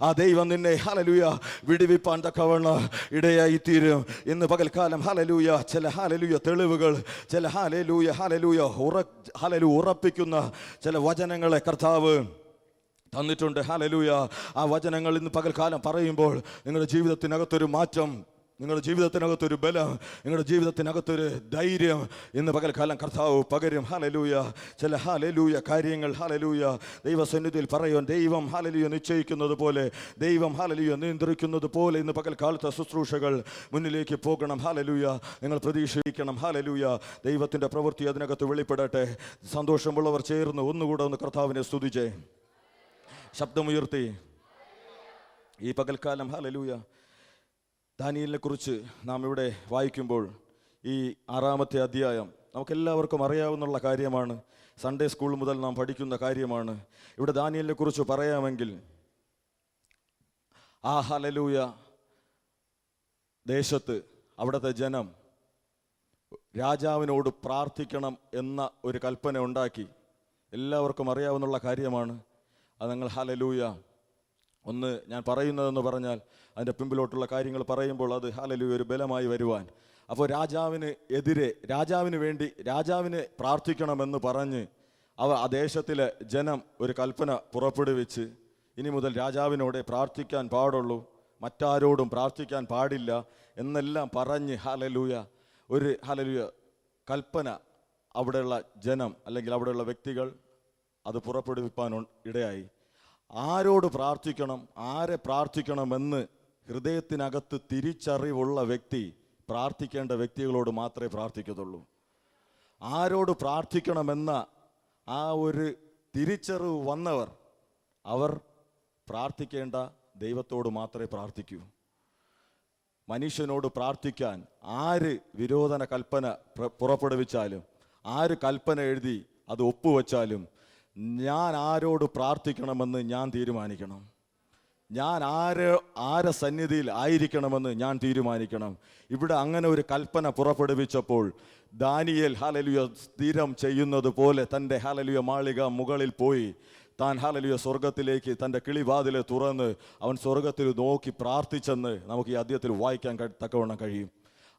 ആ ദൈവം നിന്നെ ഹല്ലേലൂയ വിടുവിപ്പാൻ തക്കവണ്ണം ഇടയായി തീരും. ഇന്ന് പകൽക്കാലം ഹല്ലേലൂയ ചില ഹല്ലേലൂയ തെളിവുകൾ, ചില ഹല്ലേലൂയ ഉറപ്പിക്കുന്ന ചില വചനങ്ങളെ കർത്താവ് തന്നിട്ടുണ്ട്. ഹല്ലേലൂയ. ആ വചനങ്ങൾ ഇന്ന് പകൽക്കാലം പറയുമ്പോൾ നിങ്ങളുടെ ജീവിതത്തിനകത്തൊരു മാറ്റം, നിങ്ങളുടെ ജീവിതത്തിനകത്തൊരു ബലം, നിങ്ങളുടെ ജീവിതത്തിനകത്തൊരു ധൈര്യം ഇന്ന് പകൽക്കാലം കർത്താവ് പകരും. ഹല്ലേലൂയ. ചില ഹല്ലേലൂയ കാര്യങ്ങൾ ഹല്ലേലൂയ ദൈവസന്നിധിയിൽ പറയുവാൻ ദൈവം ഹല്ലേലൂയ നിശ്ചയിക്കുന്നത് പോലെ, ദൈവം ഹല്ലേലൂയ നിയന്ത്രിക്കുന്നത് പോലെ ഇന്ന് പകൽക്കാലത്തെ ശുശ്രൂഷകൾ മുന്നിലേക്ക് പോകണം. ഹല്ലേലൂയ. നിങ്ങൾ പ്രതീക്ഷിക്കണം. ഹല്ലേലൂയ. ദൈവത്തിൻ്റെ പ്രവൃത്തി അതിനകത്ത് വെളിപ്പെടട്ടെ. സന്തോഷമുള്ളവർ ചേർന്ന് ഒന്നുകൂടെ ഒന്ന് കർത്താവിനെ സ്തുതിച്ചേ, ശബ്ദമുയർത്തി ഈ പകൽക്കാലം. ഹല്ലേലൂയ. ദാനിയേലിനെ കുറിച്ച് നാം ഇവിടെ വായിക്കുമ്പോൾ ഈ 6-ാമത്തെ അധ്യായം നമുക്കെല്ലാവർക്കും അറിയാവുന്ന കാര്യമാണ്. സൺഡേ സ്കൂൾ മുതൽ നാം പഠിക്കുന്ന കാര്യമാണ്. ഇവിടെ ദാനിയേലിനെ കുറിച്ച് പറയാമെങ്കിൽ ഹല്ലേലൂയ ദേശത്ത് അവിടുത്തെ ജനം രാജാവിനോട് പ്രാർത്ഥിക്കണം എന്ന ഒരു കൽപ്പന ഉണ്ടാക്കി. എല്ലാവർക്കും അറിയാവുന്ന കാര്യമാണ്. അത് നിങ്ങൾ ഹല്ലേലൂയ ഒന്ന് ഞാൻ പറയുന്നതെന്ന് പറഞ്ഞാൽ അതിൻ്റെ പിമ്പിലോട്ടുള്ള കാര്യങ്ങൾ പറയുമ്പോൾ അത് ഹല്ലേലൂയ ഒരു ബലമായി വരുവാൻ. അപ്പോൾ രാജാവിന് എതിരെ, രാജാവിന് വേണ്ടി രാജാവിനെ പ്രാർത്ഥിക്കണമെന്ന് പറഞ്ഞ് ആ ദേശത്തിലെ ജനം ഒരു കൽപ്പന പുറപ്പെടുവിച്ച് ഇനി മുതൽ രാജാവിനോടെ പ്രാർത്ഥിക്കാൻ പാടുള്ളൂ, മറ്റാരോടും പ്രാർത്ഥിക്കാൻ പാടില്ല എന്നെല്ലാം പറഞ്ഞ് ഹല്ലേലൂയ ഒരു ഹല്ലേലൂയ കൽപ്പന അവിടെയുള്ള ജനം അല്ലെങ്കിൽ അവിടെയുള്ള വ്യക്തികൾ അത് പുറപ്പെടുവിപ്പാൻ ഇടയായി. ആരോട് പ്രാർത്ഥിക്കണം, ആരെ പ്രാർത്ഥിക്കണമെന്ന് ഹൃദയത്തിനകത്ത് തിരിച്ചറിവുള്ള വ്യക്തി പ്രാർത്ഥിക്കേണ്ട വ്യക്തികളോട് മാത്രമേ പ്രാർത്ഥിക്കത്തുള്ളൂ. ആരോട് പ്രാർത്ഥിക്കണമെന്ന ആ ഒരു തിരിച്ചറിവ് വന്നവർ അവർ പ്രാർത്ഥിക്കേണ്ട ദൈവത്തോട് മാത്രമേ പ്രാർത്ഥിക്കൂ. മനുഷ്യനോട് പ്രാർത്ഥിക്കാൻ ആര് വിരോധന കൽപ്പന പുറപ്പെടുവിച്ചാലും, ആര് കൽപ്പന എഴുതി അത് ഒപ്പുവെച്ചാലും ഞാൻ ആരോട് പ്രാർത്ഥിക്കണമെന്ന് ഞാൻ തീരുമാനിക്കണം. ഞാൻ ആരെ സന്നിധിയിൽ ആയിരിക്കണമെന്ന് ഞാൻ തീരുമാനിക്കണം. ഇവിടെ അങ്ങനെ ഒരു കൽപ്പന പുറപ്പെടുവിച്ചപ്പോൾ ദാനിയേൽ ഹല്ലേലൂയ സ്ഥിരം ചെയ്യുന്നത് പോലെ തൻ്റെ ഹല്ലേലൂയ മാളിക മുകളിൽ പോയി താൻ ഹല്ലേലൂയ സ്വർഗത്തിലേക്ക് തൻ്റെ കിളിവാതിലെ തുറന്ന് അവൻ സ്വർഗത്തിൽ നോക്കി പ്രാർത്ഥിച്ചെന്ന് നമുക്ക് ഈ അധ്യായത്തിൽ വായിക്കാൻ തക്കവണ്ണം കഴിയും.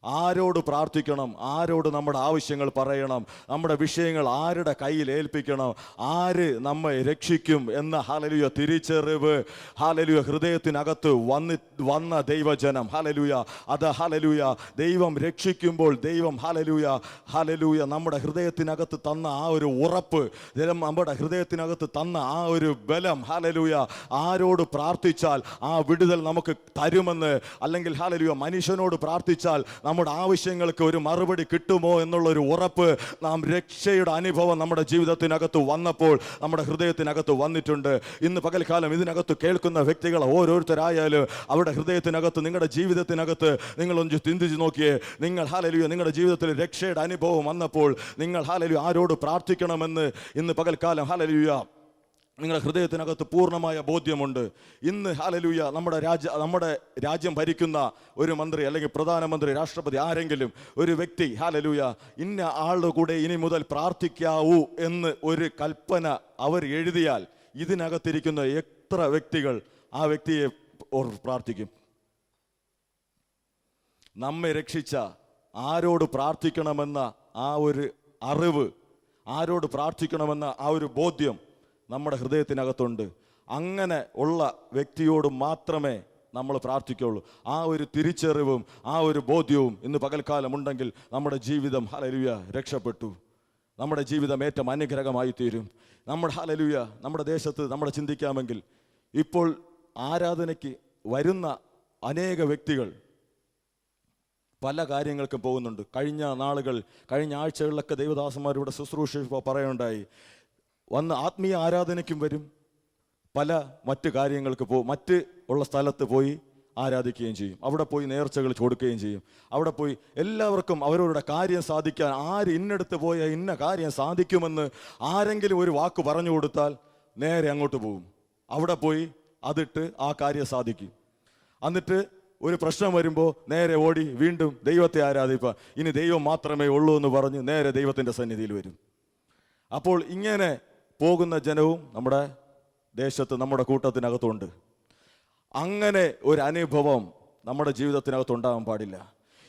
ആരോട് പ്രാർത്ഥിക്കണം, ആരോട് നമ്മുടെ ആവശ്യങ്ങൾ പറയണം, നമ്മുടെ വിഷയങ്ങൾ ആരുടെ കയ്യിൽ ഏൽപ്പിക്കണം, ആര് നമ്മെ രക്ഷിക്കും എന്ന ഹല്ലേലൂയ തിരിച്ചറിവ് ഹല്ലേലൂയ ഹൃദയത്തിനകത്ത് വന്ന ദൈവജനം ഹല്ലേലൂയ അത് ഹല്ലേലൂയ ദൈവം രക്ഷിക്കുമ്പോൾ ദൈവം ഹല്ലേലൂയ നമ്മുടെ ഹൃദയത്തിനകത്ത് തന്ന ആ ഒരു ഉറപ്പ്, നമ്മുടെ ഹൃദയത്തിനകത്ത് തന്ന ആ ഒരു ബലം ഹല്ലേലൂയ ആരോട് പ്രാർത്ഥിച്ചാൽ ആ വിടുതൽ നമുക്ക് തരുമെന്ന്, അല്ലെങ്കിൽ ഹല്ലേലൂയ മനുഷ്യനോട് പ്രാർത്ഥിച്ചാൽ നമ്മുടെ ആവശ്യങ്ങൾക്ക് ഒരു മറുപടി കിട്ടുമോ എന്നുള്ളൊരു ഉറപ്പ് നാം രക്ഷയുടെ അനുഭവം നമ്മുടെ ജീവിതത്തിനകത്ത് വന്നപ്പോൾ നമ്മുടെ ഹൃദയത്തിനകത്ത് വന്നിട്ടുണ്ട്. ഇന്ന് പകൽക്കാലം ഇതിനകത്ത് കേൾക്കുന്ന വ്യക്തികൾ ഓരോരുത്തരായാലും അവരുടെ ഹൃദയത്തിനകത്ത് നിങ്ങളുടെ ജീവിതത്തിനകത്ത് നിങ്ങളൊന്ന് ചിന്തിച്ച് നോക്കിയേ. നിങ്ങൾ ഹല്ലേലൂയ നിങ്ങളുടെ ജീവിതത്തിൽ രക്ഷയുടെ അനുഭവം വന്നപ്പോൾ നിങ്ങൾ ഹല്ലേലൂയ ആരോട് പ്രാർത്ഥിക്കണമെന്ന് ഇന്ന് പകൽക്കാലം ഹല്ലേലൂയ നിങ്ങളുടെ ഹൃദയത്തിനകത്ത് പൂർണ്ണമായ ബോധ്യമുണ്ട്. ഇന്ന് ഹല്ലേലൂയ നമ്മുടെ രാജ്യം ഭരിക്കുന്ന ഒരു മന്ത്രി അല്ലെങ്കിൽ പ്രധാനമന്ത്രി, രാഷ്ട്രപതി, ആരെങ്കിലും ഒരു വ്യക്തി ഹല്ലേലൂയ ഇന്ന ആളുടെ കൂടെ ഇനി മുതൽ പ്രാർത്ഥിക്കാവൂ എന്ന് ഒരു കൽപ്പന അവർ എഴുതിയാൽ ഇതിനകത്തിരിക്കുന്ന എത്ര വ്യക്തികൾ ആ വ്യക്തിയെ പ്രാർത്ഥിക്കും? നമ്മെ രക്ഷിച്ച, ആരോട് പ്രാർത്ഥിക്കണമെന്ന ആ ഒരു അറിവ്, ആരോട് പ്രാർത്ഥിക്കണമെന്ന ആ ഒരു ബോധ്യം നമ്മുടെ ഹൃദയത്തിനകത്തുണ്ട്. അങ്ങനെ ഉള്ള വ്യക്തിയോട് മാത്രമേ നമ്മൾ പ്രാർത്ഥിക്കുകയുള്ളൂ. ആ ഒരു തിരിച്ചറിവും ആ ഒരു ബോധ്യവും ഇന്ന് പകൽക്കാലം ഉണ്ടെങ്കിൽ നമ്മുടെ ജീവിതം ഹല്ലേലൂയ രക്ഷപ്പെട്ടു. നമ്മുടെ ജീവിതം ഏറ്റവും അനുഗ്രഹമായി തീരും. ഹല്ലേലൂയ നമ്മുടെ ദേശത്ത് നമ്മൾ ചിന്തിക്കാമെങ്കിൽ ഇപ്പോൾ ആരാധനയ്ക്ക് വരുന്ന അനേക വ്യക്തികൾ പല കാര്യങ്ങൾക്കും പോകുന്നുണ്ട്. കഴിഞ്ഞ ആഴ്ചകളിലൊക്കെ ദൈവദാസന്മാരുടെ ശുശ്രൂഷ പറയുണ്ടായി. വന്ന് ആത്മീയ ആരാധനയ്ക്കും വരും, പല മറ്റ് കാര്യങ്ങൾക്ക് മറ്റ് ഉള്ള സ്ഥലത്ത് പോയി ആരാധിക്കുകയും ചെയ്യും. അവിടെ പോയി നേർച്ചകൾ കൊടുക്കുകയും ചെയ്യും. അവിടെ പോയി എല്ലാവർക്കും അവരവരുടെ കാര്യം സാധിക്കാൻ, ഇന്നടുത്ത് പോയ ഇന്ന കാര്യം സാധിക്കുമെന്ന് ആരെങ്കിലും ഒരു വാക്ക് പറഞ്ഞു കൊടുത്താൽ നേരെ അങ്ങോട്ട് പോകും. അവിടെ പോയി അതിട്ട് ആ കാര്യം സാധിക്കും. എന്നിട്ട് ഒരു പ്രശ്നം വരുമ്പോൾ നേരെ ഓടി വീണ്ടും ദൈവത്തെ ആരാധിക്കുക, ഇനി ദൈവം മാത്രമേ ഉള്ളൂ എന്ന് പറഞ്ഞ് നേരെ ദൈവത്തിൻ്റെ സന്നിധിയിൽ വരും. അപ്പോൾ ഇങ്ങനെ പോകുന്ന ജനവും നമ്മുടെ ദേശത്ത്, നമ്മുടെ കൂട്ടത്തിനകത്തുണ്ട്. അങ്ങനെ ഒരു അനുഭവം നമ്മുടെ ജീവിതത്തിനകത്തുണ്ടാകാൻ പാടില്ല.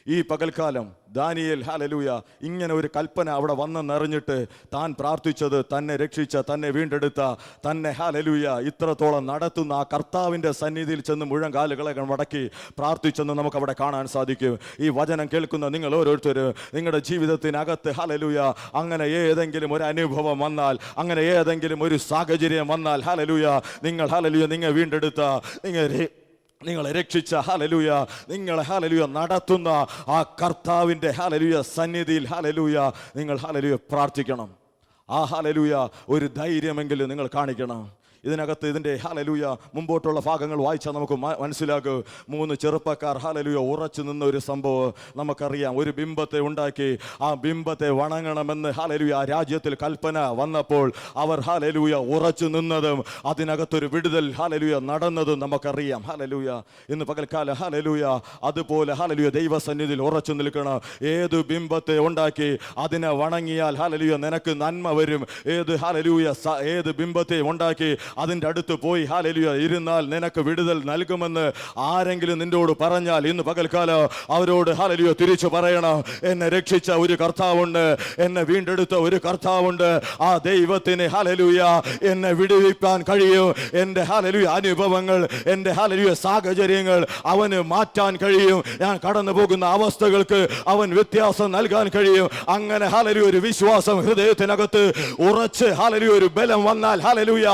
ഈ പകൽക്കാലം ദാനിയേൽ ഹല്ലേലൂയ ഇങ്ങനെ ഒരു കൽപ്പന അവിടെ വന്നെന്നറിഞ്ഞിട്ട് താൻ പ്രാർത്ഥിച്ചത്, തന്നെ രക്ഷിച്ച, തന്നെ വീണ്ടെടുത്ത, തന്നെ ഹല്ലേലൂയ ഇത്രത്തോളം നടത്തുന്ന ആ കർത്താവിൻ്റെ സന്നിധിയിൽ ചെന്ന് മുഴുവൻ കാലുകളെ മടക്കി പ്രാർത്ഥിച്ചെന്ന് നമുക്ക് അവിടെ കാണാൻ സാധിക്കും. ഈ വചനം കേൾക്കുന്ന നിങ്ങൾ ഓരോരുത്തരും നിങ്ങളുടെ ജീവിതത്തിനകത്ത് ഹല്ലേലൂയ അങ്ങനെ ഏതെങ്കിലും ഒരു അനുഭവം വന്നാൽ, അങ്ങനെ ഏതെങ്കിലും ഒരു സാഹചര്യം വന്നാൽ ഹല്ലേലൂയ നിങ്ങൾ വീണ്ടെടുത്ത, നിങ്ങളെ രക്ഷിച്ച ഹല്ലേലൂയ നിങ്ങളെ ഹല്ലേലൂയ നടത്തുന്ന ആ കർത്താവിൻ്റെ ഹല്ലേലൂയ സന്നിധിയിൽ ഹല്ലേലൂയ നിങ്ങൾ ഹല്ലേലൂയ പ്രാർത്ഥിക്കണം. ആ ഹല്ലേലൂയ ഒരു ധൈര്യമെങ്കിലും നിങ്ങൾ കാണിക്കണം. ഇതിൻ്റെ ഹല്ലേലൂയ മുമ്പോട്ടുള്ള ഭാഗങ്ങൾ വായിച്ചാൽ നമുക്ക് മനസ്സിലാക്കും. 3 ചെറുപ്പക്കാർ ഹല്ലേലൂയ ഉറച്ചു നിന്ന ഒരു സംഭവം നമുക്കറിയാം. ഒരു ബിംബത്തെ ഉണ്ടാക്കി ആ ബിംബത്തെ വണങ്ങണമെന്ന് ഹല്ലേലൂയ ആ രാജ്യത്തിൽ കൽപ്പന വന്നപ്പോൾ അവർ ഹല്ലേലൂയ ഉറച്ചു നിന്നതും അതിനകത്തൊരു വിടുതൽ ഹല്ലേലൂയ നടന്നതും നമുക്കറിയാം. ഹല്ലേലൂയ ഇന്ന് പകൽക്കാലം ഹല്ലേലൂയ അതുപോലെ ഹല്ലേലൂയ ദൈവസന്നിധിയിൽ ഉറച്ചു നിൽക്കണം. ഏത് ബിംബത്തെ ഉണ്ടാക്കി അതിനെ വണങ്ങിയാൽ ഹല്ലേലൂയ നിനക്ക് നന്മ വരും. ഏത് ബിംബത്തെ ഉണ്ടാക്കി അതിൻ്റെ അടുത്ത് പോയി ഹല്ലേലൂയ ഇരുന്നാൽ നിനക്ക് വിടുതൽ നൽകുമെന്ന് ആരെങ്കിലും നിന്നോട് പറഞ്ഞാൽ ഇന്ന് പകൽക്കാലം അവരോട് ഹല്ലേലൂയ തിരിച്ചു പറയണം, എന്നെ രക്ഷിച്ച ഒരു കർത്താവുണ്ട്, എന്നെ വീണ്ടെടുത്ത ഒരു കർത്താവുണ്ട്. ആ ദൈവത്തിന് ഹല്ലേലൂയ എന്നെ വിടുവിക്കാൻ കഴിയും. എൻ്റെ ഹല്ലേലൂയ അനുഭവങ്ങൾ, എൻ്റെ ഹല്ലേലൂയ സാഹചര്യങ്ങൾ അവന് മാറ്റാൻ കഴിയും. ഞാൻ കടന്നു പോകുന്ന അവസ്ഥകൾക്ക് അവൻ വ്യത്യാസം നൽകാൻ കഴിയും. അങ്ങനെ ഹല്ലേലൂയ ഒരു വിശ്വാസം ഹൃദയത്തിനകത്ത് ഉറച്ച് ഹല്ലേലൂയ ഒരു ബലം വന്നാൽ ഹല്ലേലൂയ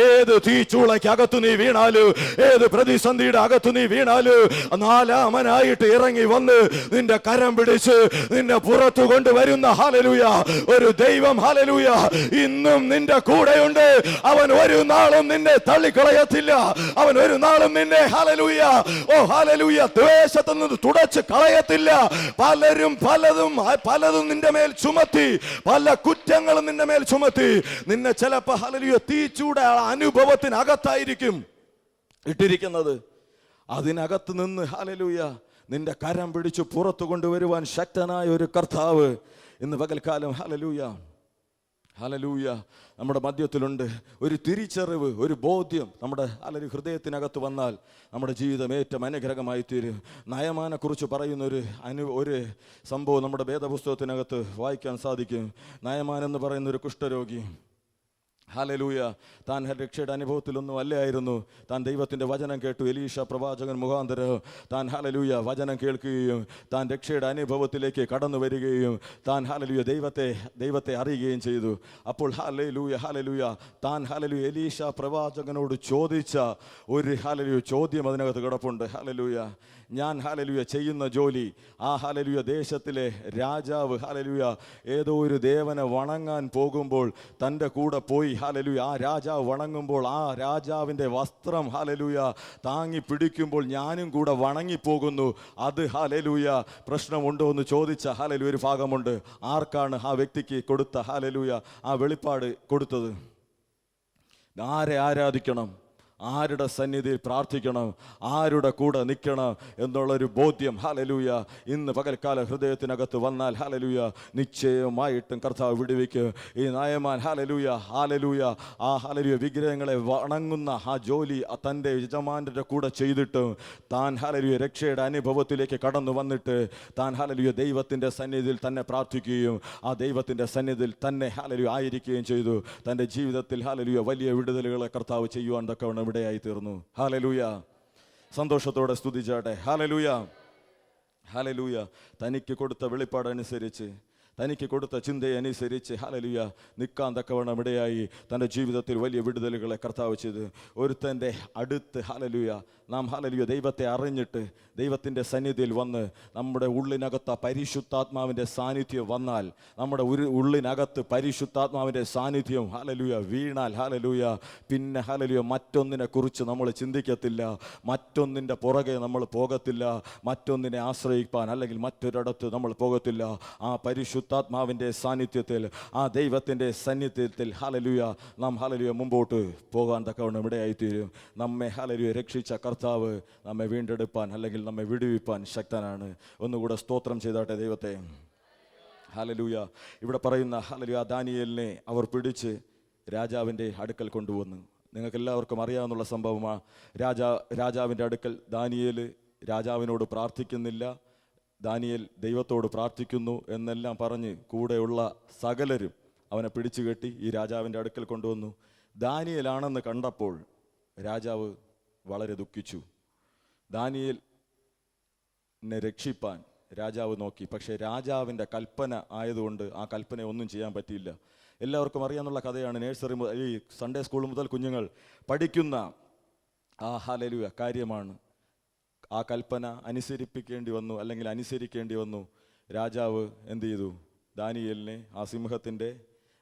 ഏത് തീച്ചൂളയ്ക്കകത്തു നീ വീണാലു, ഏത് പ്രതിസന്ധിയുടെ അകത്തു നീ വീണാലു, നാലാമനായിട്ട് ഇറങ്ങി വന്ന് നിന്റെ കരം പിടിച്ച് നിന്നെ പുറത്തു കൊണ്ടുവരുന്ന ഹല്ലേലൂയ ഒരു ദൈവം ഹല്ലേലൂയ ഇന്നും നിന്റെ കൂടെയുണ്ട്. അവൻ ഒരു നാളും നിന്നെ തള്ളിക്കളയത്തില്ല. അവൻ ഒരു നാളും നിന്നെ ഹല്ലേലൂയ ഹല്ലേലൂയ ദ്വേഷത്തിൽ നിന്ന് തുടച്ച് കളയത്തില്ല. പലതും നിന്റെ മേൽ ചുമത്തി, പല കുറ്റങ്ങളും നിന്റെ മേൽ ചുമത്തി നിന്നെ ചിലപ്പോൾ ഹല്ലേലൂയ തീച്ചൂട അനുഭവത്തിനകത്തായിരിക്കും ഇട്ടിരിക്കുന്നത്. അതിനകത്ത് നിന്ന് ഹല്ലേലൂയ നിന്റെ കരം പിടിച്ച് പുറത്തു കൊണ്ടുവരുവാൻ ശക്തനായ ഒരു കർത്താവ് ഇന്ന് പകൽക്കാലം ഹല്ലേലൂയ ഹല്ലേലൂയ നമ്മുടെ മധ്യത്തിലുണ്ട്. ഒരു തിരിച്ചറിവ്, ഒരു ബോധ്യം നമ്മുടെ ഹൃദയത്തിനകത്ത് വന്നാൽ നമ്മുടെ ജീവിതം ഏറ്റവും അനുഗ്രഹമായി തീരും. നയമാനെക്കുറിച്ച് പറയുന്ന ഒരു സംഭവം നമ്മുടെ വേദപുസ്തകത്തിനകത്ത് വായിക്കാൻ സാധിക്കും. നയമാൻ എന്ന് പറയുന്ന ഒരു കുഷ്ഠരോഗി ഹല്ലേലൂയ താൻ രക്ഷയുടെ അനുഭവത്തിലൊന്നും അല്ലായിരുന്നു. താൻ ദൈവത്തിൻ്റെ വചനം കേട്ടു. എലീശ പ്രവാചകൻ മുഖാന്തരം താൻ ഹല്ലേലൂയ വചനം കേൾക്കുകയും താൻ രക്ഷയുടെ അനുഭവത്തിലേക്ക് കടന്നു വരികയും താൻ ഹല്ലേലൂയ ദൈവത്തെ അറിയുകയും ചെയ്തു. അപ്പോൾ ഹല്ലേലൂയ താൻ ഹല്ലേലൂയ എലീശ പ്രവാചകനോട് ചോദിച്ച ഒരു ഹല്ലേലൂയ ചോദ്യം അതിനകത്ത് കിടപ്പുണ്ട്. ഹല്ലേലൂയ ഞാൻ ഹല്ലേലൂയ ചെയ്യുന്ന ജോലി, ആ ഹല്ലേലൂയ ദേശത്തിലെ രാജാവ് ഹല്ലേലൂയ ഏതോ ഒരു ദേവനെ വണങ്ങാൻ പോകുമ്പോൾ തൻ്റെ കൂടെ പോയി ഹല്ലേലൂയ ആ രാജാവ് വണങ്ങുമ്പോൾ ആ രാജാവിൻ്റെ വസ്ത്രം ഹല്ലേലൂയ താങ്ങി പിടിക്കുമ്പോൾ ഞാനും കൂടെ വണങ്ങിപ്പോകുന്നു. അത് ഹല്ലേലൂയ പ്രശ്നമുണ്ടോ എന്ന് ചോദിച്ച ഹല്ലേലൂയ ഒരു ഭാഗമുണ്ട്. ആർക്കാണ് ആ വ്യക്തിക്ക് കൊടുത്ത ഹല്ലേലൂയ ആ വെളിപ്പാട് കൊടുത്തത്? ആരെ ആരാധിക്കണം, ആരുടെ സന്നിധിയിൽ പ്രാർത്ഥിക്കണം, ആരുടെ കൂടെ നിൽക്കണം എന്നുള്ളൊരു ബോധ്യം ഹല്ലേലൂയ ഇന്ന് പകൽക്കാല ഹൃദയത്തിനകത്ത് വന്നാൽ ഹല്ലേലൂയ നിശ്ചയമായിട്ടും കർത്താവ് വിടുവിക്ക്. ഈ നായമാൻ ഹല്ലേലൂയ ഹല്ലേലൂയ ആ ഹല്ലേലൂയ വിഗ്രഹങ്ങളെ വണങ്ങുന്ന ആ ജോലി തൻ്റെ യജമാനൻ്റെ കൂടെ ചെയ്തിട്ട് താൻ ഹല്ലേലൂയ രക്ഷയുടെ അനുഭവത്തിലേക്ക് കടന്നു വന്നിട്ട് താൻ ഹല്ലേലൂയ ദൈവത്തിൻ്റെ സന്നിധിയിൽ തന്നെ പ്രാർത്ഥിക്കുകയും ആ ദൈവത്തിൻ്റെ സന്നിധിയിൽ തന്നെ ഹല്ലേലൂയ ആയിരിക്കുകയും ചെയ്തു. തൻ്റെ ജീവിതത്തിൽ ഹല്ലേലൂയ വലിയ വിടുതലുകളെ കർത്താവ് ചെയ്യുവാൻ തക്കവണ്ണം ഇവിടെയായി തീർന്നു. ഹല്ലേലൂയ. സന്തോഷത്തോടെ സ്തുതിച്ചാട്ടെ. Hallelujah hallelujah. തനിക്ക് കൊടുത്ത വെളിപ്പാടനുസരിച്ച്, തനിക്ക് കൊടുത്ത ചിന്തയനുസരിച്ച് ഹല്ലേലൂയ നിൽക്കാൻ തക്കവണ്ണം ഇടയായി തൻ്റെ ജീവിതത്തിൽ വലിയ വിടുതലുകളെ കർത്താവ് ചെയ്ത്. ഒരുത്തൻ്റെ അടുത്ത് ഹല്ലേലൂയ നാം ഹല്ലേലൂയ ദൈവത്തെ അറിഞ്ഞിട്ട് ദൈവത്തിൻ്റെ സന്നിധിയിൽ വന്ന് നമ്മുടെ ഉള്ളിനകത്ത് പരിശുദ്ധാത്മാവിൻ്റെ സാന്നിധ്യം വന്നാൽ, നമ്മുടെ ഉള്ളിനകത്ത് പരിശുദ്ധാത്മാവിൻ്റെ സാന്നിധ്യം ഹല്ലേലൂയ വീണാൽ ഹല്ലേലൂയ പിന്നെ ഹല്ലേലൂയ മറ്റൊന്നിനെ കുറിച്ച് നമ്മൾ ചിന്തിക്കത്തില്ല, മറ്റൊന്നിൻ്റെ പുറകെ നമ്മൾ പോകത്തില്ല, മറ്റൊന്നിനെ ആശ്രയിപ്പാൻ അല്ലെങ്കിൽ മറ്റൊരിടത്ത് നമ്മൾ പോകത്തില്ല. ആ പരിശുദ്ധാത്മാവിൻ്റെ സാന്നിധ്യത്തിൽ, ആ ദൈവത്തിൻ്റെ സാന്നിധ്യത്തിൽ ഹല്ലേലൂയ നാം ഹല്ലേലൂയ മുമ്പോട്ട് പോകാൻ തക്കവണ്ണം ഇടയായിത്തീരും. നമ്മെ ഹല്ലേലൂയ രക്ഷിച്ച കർത്താവ് നമ്മെ വീണ്ടെടുപ്പാൻ അല്ലെങ്കിൽ നമ്മെ വിടുവിപ്പാൻ ശക്തനാണ്. ഒന്നുകൂടെ സ്തോത്രം ചെയ്താട്ടെ ദൈവത്തെ. ഹല്ലേലൂയ. ഇവിടെ പറയുന്ന ഹല്ലേലൂയ ദാനിയേലിനെ അവർ പിടിച്ച് രാജാവിൻ്റെ അടുക്കൽ കൊണ്ടുവന്നു. നിങ്ങൾക്ക് എല്ലാവർക്കും അറിയാവുന്ന സംഭവമാണ്. രാജാവിൻ്റെ അടുക്കൽ ദാനിയേൽ രാജാവിനോട് പ്രാർത്ഥിക്കുന്നില്ല, ദാനിയേൽ ദൈവത്തോട് പ്രാർത്ഥിക്കുന്നു എന്നെല്ലാം പറഞ്ഞ് കൂടെയുള്ള സകലരും അവനെ പിടിച്ചു കെട്ടി ഈ രാജാവിൻ്റെ അടുക്കൽ കൊണ്ടുവന്നു. ദാനിയേലാണെന്ന് കണ്ടപ്പോൾ രാജാവ് വളരെ ദുഃഖിച്ചു. ദാനിയേലിനെ രക്ഷിപ്പാൻ രാജാവ് നോക്കി. പക്ഷേ രാജാവിൻ്റെ കൽപ്പന ആയതുകൊണ്ട് ആ കൽപ്പന ഒന്നും ചെയ്യാൻ പറ്റിയില്ല. എല്ലാവർക്കും അറിയാവുന്ന കഥയാണ്. നേഴ്സറി ഈ സൺഡേ സ്കൂൾ മുതൽ കുഞ്ഞുങ്ങൾ പഠിക്കുന്ന ആ ഹല്ലേലൂയ കാര്യമാണ്. ആ കൽപ്പന അനുസരിപ്പിക്കേണ്ടി വന്നു അല്ലെങ്കിൽ അനുസരിക്കേണ്ടി വന്നു. രാജാവ് എന്ത് ചെയ്തു? ദാനിയേലിനെ ആ സിംഹത്തിൻ്റെ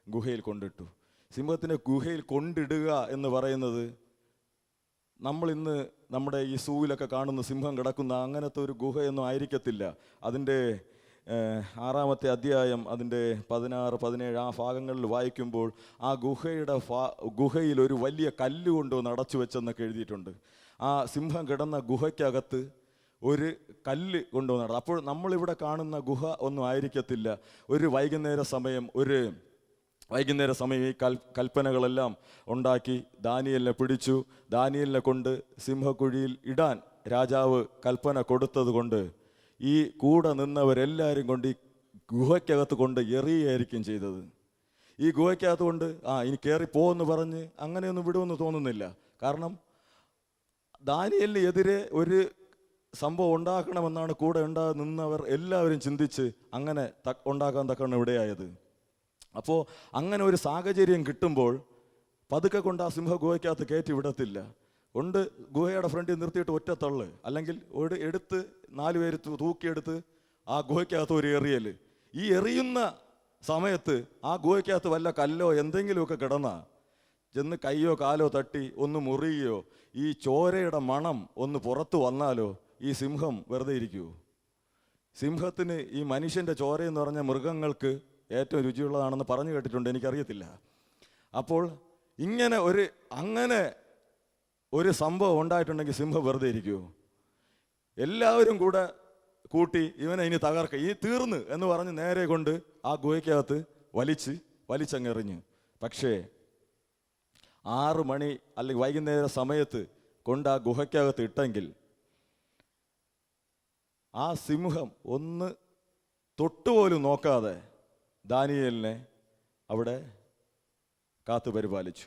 ഗുഹയിൽ കൊണ്ടിട്ടു. സിംഹത്തിൻ്റെ ഗുഹയിൽ കൊണ്ടിടുക എന്ന് പറയുന്നത് നമ്മളിന്ന് നമ്മുടെ ഈ സൂവിലൊക്കെ കാണുന്ന സിംഹം കിടക്കുന്ന അങ്ങനത്തെ ഒരു ഗുഹയൊന്നും ആയിരിക്കത്തില്ല. അതിൻ്റെ 6-ാമത്തെ അധ്യായം അതിൻ്റെ 16, 17 ആ ഭാഗങ്ങളിൽ വായിക്കുമ്പോൾ ആ ഗുഹയിൽ ഒരു വലിയ കല്ലുകൊണ്ട് അടച്ചു വെച്ചെന്നൊക്കെ എഴുതിയിട്ടുണ്ട്. ആ സിംഹം കിടന്ന ഗുഹയ്ക്കകത്ത് ഒരു കല്ല് കൊണ്ടുവന്നത്. അപ്പോൾ നമ്മളിവിടെ കാണുന്ന ഗുഹ ഒന്നും ആയിരിക്കത്തില്ല. ഒരു വൈകുന്നേര സമയം ഈ കൽപ്പനകളെല്ലാം ഉണ്ടാക്കി ദാനിയേലിനെ പിടിച്ചു. ദാനിയേലിനെ കൊണ്ട് സിംഹക്കുഴിയിൽ ഇടാൻ രാജാവ് കൽപ്പന കൊടുത്തത് കൊണ്ട് ഈ കൂടെ നിന്നവരെല്ലാവരും കൊണ്ട് ഈ ഗുഹയ്ക്കകത്ത് കൊണ്ട് എറിയായിരിക്കും ചെയ്തത്. ഈ ഗുഹയ്ക്കകത്ത് കൊണ്ട് ഇനി കയറിപ്പോന്ന് പറഞ്ഞ് അങ്ങനെയൊന്നും വിടുമെന്ന് തോന്നുന്നില്ല. കാരണം ദാനിയേലിന് എതിരെ ഒരു സംഭവം ഉണ്ടാക്കണമെന്നാണ് കൂടെ നിന്നവർ എല്ലാവരും ചിന്തിച്ച് അങ്ങനെ ഉണ്ടാക്കാൻ തക്കവണ്ണം ഇവിടെയായത്. അപ്പോൾ അങ്ങനെ ഒരു സാഹചര്യം കിട്ടുമ്പോൾ പതുക്കെ കൊണ്ട് ആ സിംഹ ഗുഹയ്ക്കകത്ത് കയറ്റി വിടത്തില്ല. കൊണ്ട് ഗുഹയുടെ ഫ്രണ്ടിൽ നിർത്തിയിട്ട് ഒറ്റ തള്ള്, അല്ലെങ്കിൽ എടുത്ത് 4 പേര് തൂക്കിയെടുത്ത് ആ ഗുഹയ്ക്കകത്ത് ഒരു എറിയൽ. ഈ എറിയുന്ന സമയത്ത് ആ ഗുഹയ്ക്കകത്ത് വല്ല കല്ലോ എന്തെങ്കിലുമൊക്കെ കിടന്നാ ചെന്ന് കയ്യോ കാലോ തട്ടി ഒന്ന് മുറിയുകയോ ഈ ചോരയുടെ മണം ഒന്ന് പുറത്തു വന്നാലോ ഈ സിംഹം വെറുതെ ഇരിക്കുമോ? സിംഹത്തിന് ഈ മനുഷ്യൻ്റെ ചോരയെന്ന് പറഞ്ഞ മൃഗങ്ങൾക്ക് ഏറ്റവും രുചിയുള്ളതാണെന്ന് പറഞ്ഞു കേട്ടിട്ടുണ്ട്, എനിക്കറിയത്തില്ല. അപ്പോൾ അങ്ങനെ ഒരു സംഭവം ഉണ്ടായിട്ടുണ്ടെങ്കിൽ സിംഹം വെറുതെ ഇരിക്കുമോ? എല്ലാവരും കൂടെ കൂട്ടി ഇവനെ ഇനി തകർക്ക, ഈ തീർന്ന് എന്ന് പറഞ്ഞ് നേരെ കൊണ്ട് ആ ഗുഹയ്ക്കകത്ത് വലിച്ചങ്ങെറിഞ്ഞു. പക്ഷേ 6 മണി അല്ലെങ്കിൽ വൈകുന്നേര സമയത്ത് കൊണ്ട് ആ ഗുഹയ്ക്കകത്ത് ഇട്ടെങ്കിൽ ആ സിംഹം ഒന്ന് തൊട്ടുപോലും നോക്കാതെ ദാനിയേലിനെ അവിടെ കാത്തു പരിപാലിച്ചു.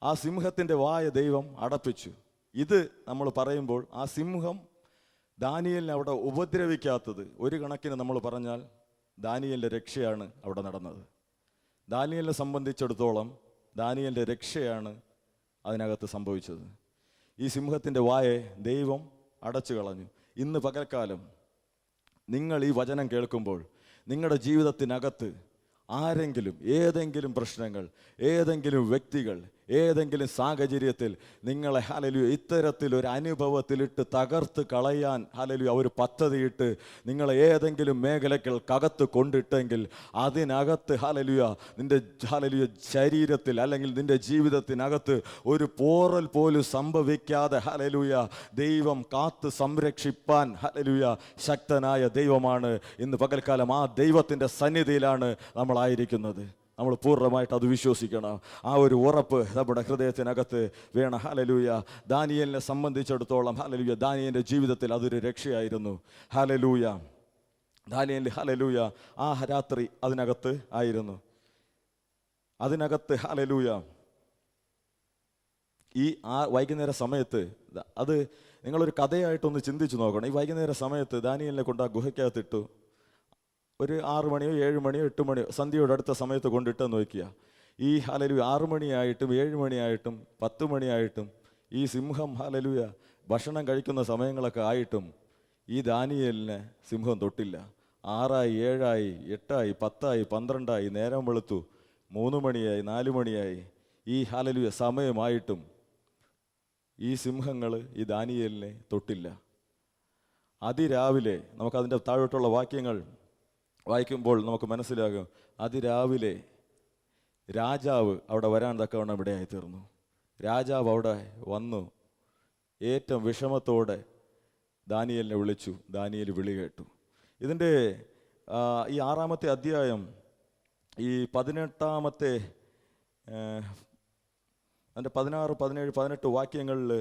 ആ സിംഹത്തിൻ്റെ വായ ദൈവം അടപ്പിച്ചു. ഇത് നമ്മൾ പറയുമ്പോൾ ആ സിംഹം ദാനിയേലിനെ അവിടെ ഉപദ്രവിക്കാത്തത് ഒരു കണക്കിന് നമ്മൾ പറഞ്ഞാൽ ദാനിയേലിൻ്റെ രക്ഷയാണ് അവിടെ നടന്നത്. ദാനിയേലിനെ സംബന്ധിച്ചിടത്തോളം ദാനിയേലിൻ്റെ രക്ഷയാണ് അതിനകത്ത് സംഭവിച്ചത്. ഈ സിംഹത്തിൻ്റെ വായെ ദൈവം അടച്ചു കളഞ്ഞു. ഇന്ന് പകൽക്കാലം നിങ്ങൾ ഈ വചനം കേൾക്കുമ്പോൾ നിങ്ങളുടെ ജീവിതത്തിനകത്ത് ആരെങ്കിലും ഏതെങ്കിലും പ്രശ്നങ്ങൾ, ഏതെങ്കിലും വ്യക്തികൾ, ഏതെങ്കിലും സാഹചര്യത്തിൽ നിങ്ങളെ ഹല്ലേലൂയ ഇത്തരത്തിലൊരു അനുഭവത്തിലിട്ട് തകർത്ത് കളയാൻ ഹല്ലേലൂയ ഒരു പദ്ധതിയിട്ട് നിങ്ങളെ ഏതെങ്കിലും മേഖലകൾക്കകത്ത് കൊണ്ടിട്ടെങ്കിൽ അതിനകത്ത് ഹല്ലേലൂയ നിൻ്റെ ഹല്ലേലൂയ ശരീരത്തിൽ അല്ലെങ്കിൽ നിൻ്റെ ജീവിതത്തിനകത്ത് ഒരു പോറൽ പോലും സംഭവിക്കാതെ ഹല്ലേലൂയ ദൈവം കാത്ത് സംരക്ഷിപ്പാൻ ഹല്ലേലൂയ ശക്തനായ ദൈവമാണ്. ഇന്ന് പകൽക്കാലം ആ ദൈവത്തിൻ്റെ സന്നിധിയിലാണ് നമ്മളായിരിക്കുന്നത്. നമ്മൾ പൂർണ്ണമായിട്ട് അത് വിശ്വസിക്കണം. ആ ഒരു ഉറപ്പ് നമ്മുടെ ഹൃദയത്തിനകത്ത് വേണം. ഹല്ലേലൂയ. ദാനിയേലിനെ സംബന്ധിച്ചിടത്തോളം ഹല്ലേലൂയ ദാനിയേലിൻ്റെ ജീവിതത്തിൽ അതൊരു രക്ഷയായിരുന്നു. ഹല്ലേലൂയ. ദാനിയേൽ ഹല്ലേലൂയ ആ രാത്രി അതിനകത്ത് ആയിരുന്നു. അതിനകത്ത് ഹല്ലേലൂയ ഈ വൈകുന്നേര സമയത്ത് അത് നിങ്ങളൊരു കഥയായിട്ടൊന്ന് ചിന്തിച്ച് നോക്കണം. ഈ വൈകുന്നേര സമയത്ത് ദാനിയേലിനെ കൊണ്ട് ആ ഗുഹയ്ക്കകത്തിട്ടു. ഒരു 6 മണിയോ 7 മണിയോ 8 മണിയോ സന്ധ്യയോട് അടുത്ത സമയത്ത് കൊണ്ടിട്ട് നോക്കിയ ഈ ഹല്ലേലൂയ 6 മണിയായിട്ടും 7 മണിയായിട്ടും 10 മണിയായിട്ടും ഈ സിംഹം ഹല്ലേലൂയ ഭക്ഷണം കഴിക്കുന്ന സമയങ്ങളൊക്കെ ആയിട്ടും ഈ ദാനിയേലിനെ സിംഹം തൊട്ടില്ല. 6ആയി 7ആയി 8ആയി 10ആയി 12ആയി നേരം വെളുത്തു 3 മണിയായി 4 മണിയായി ഈ ഹല്ലേലൂയ സമയമായിട്ടും ഈ സിംഹങ്ങൾ ഈ ദാനിയേലിനെ തൊട്ടില്ല. അതിരാവിലെ നമുക്കതിൻ്റെ താഴോട്ടുള്ള വാക്യങ്ങൾ വായിക്കുമ്പോൾ നമുക്ക് മനസ്സിലാകും. അതിരാവിലെ രാജാവ് അവിടെ വരാൻ തക്കവണ്ണം ഇവിടെയായി തീർന്നു. രാജാവ് അവിടെ വന്നു ഏറ്റവും വിഷമത്തോടെ ദാനിയേലിനെ വിളിച്ചു. ദാനിയേൽ വിളി കേട്ടു. ഇതിൻ്റെ ഈ 6-ാമത്തെ അധ്യായം ഈ 18-ാമത്തെ അതിൻ്റെ 16, 17, 18 വാക്യങ്ങളിൽ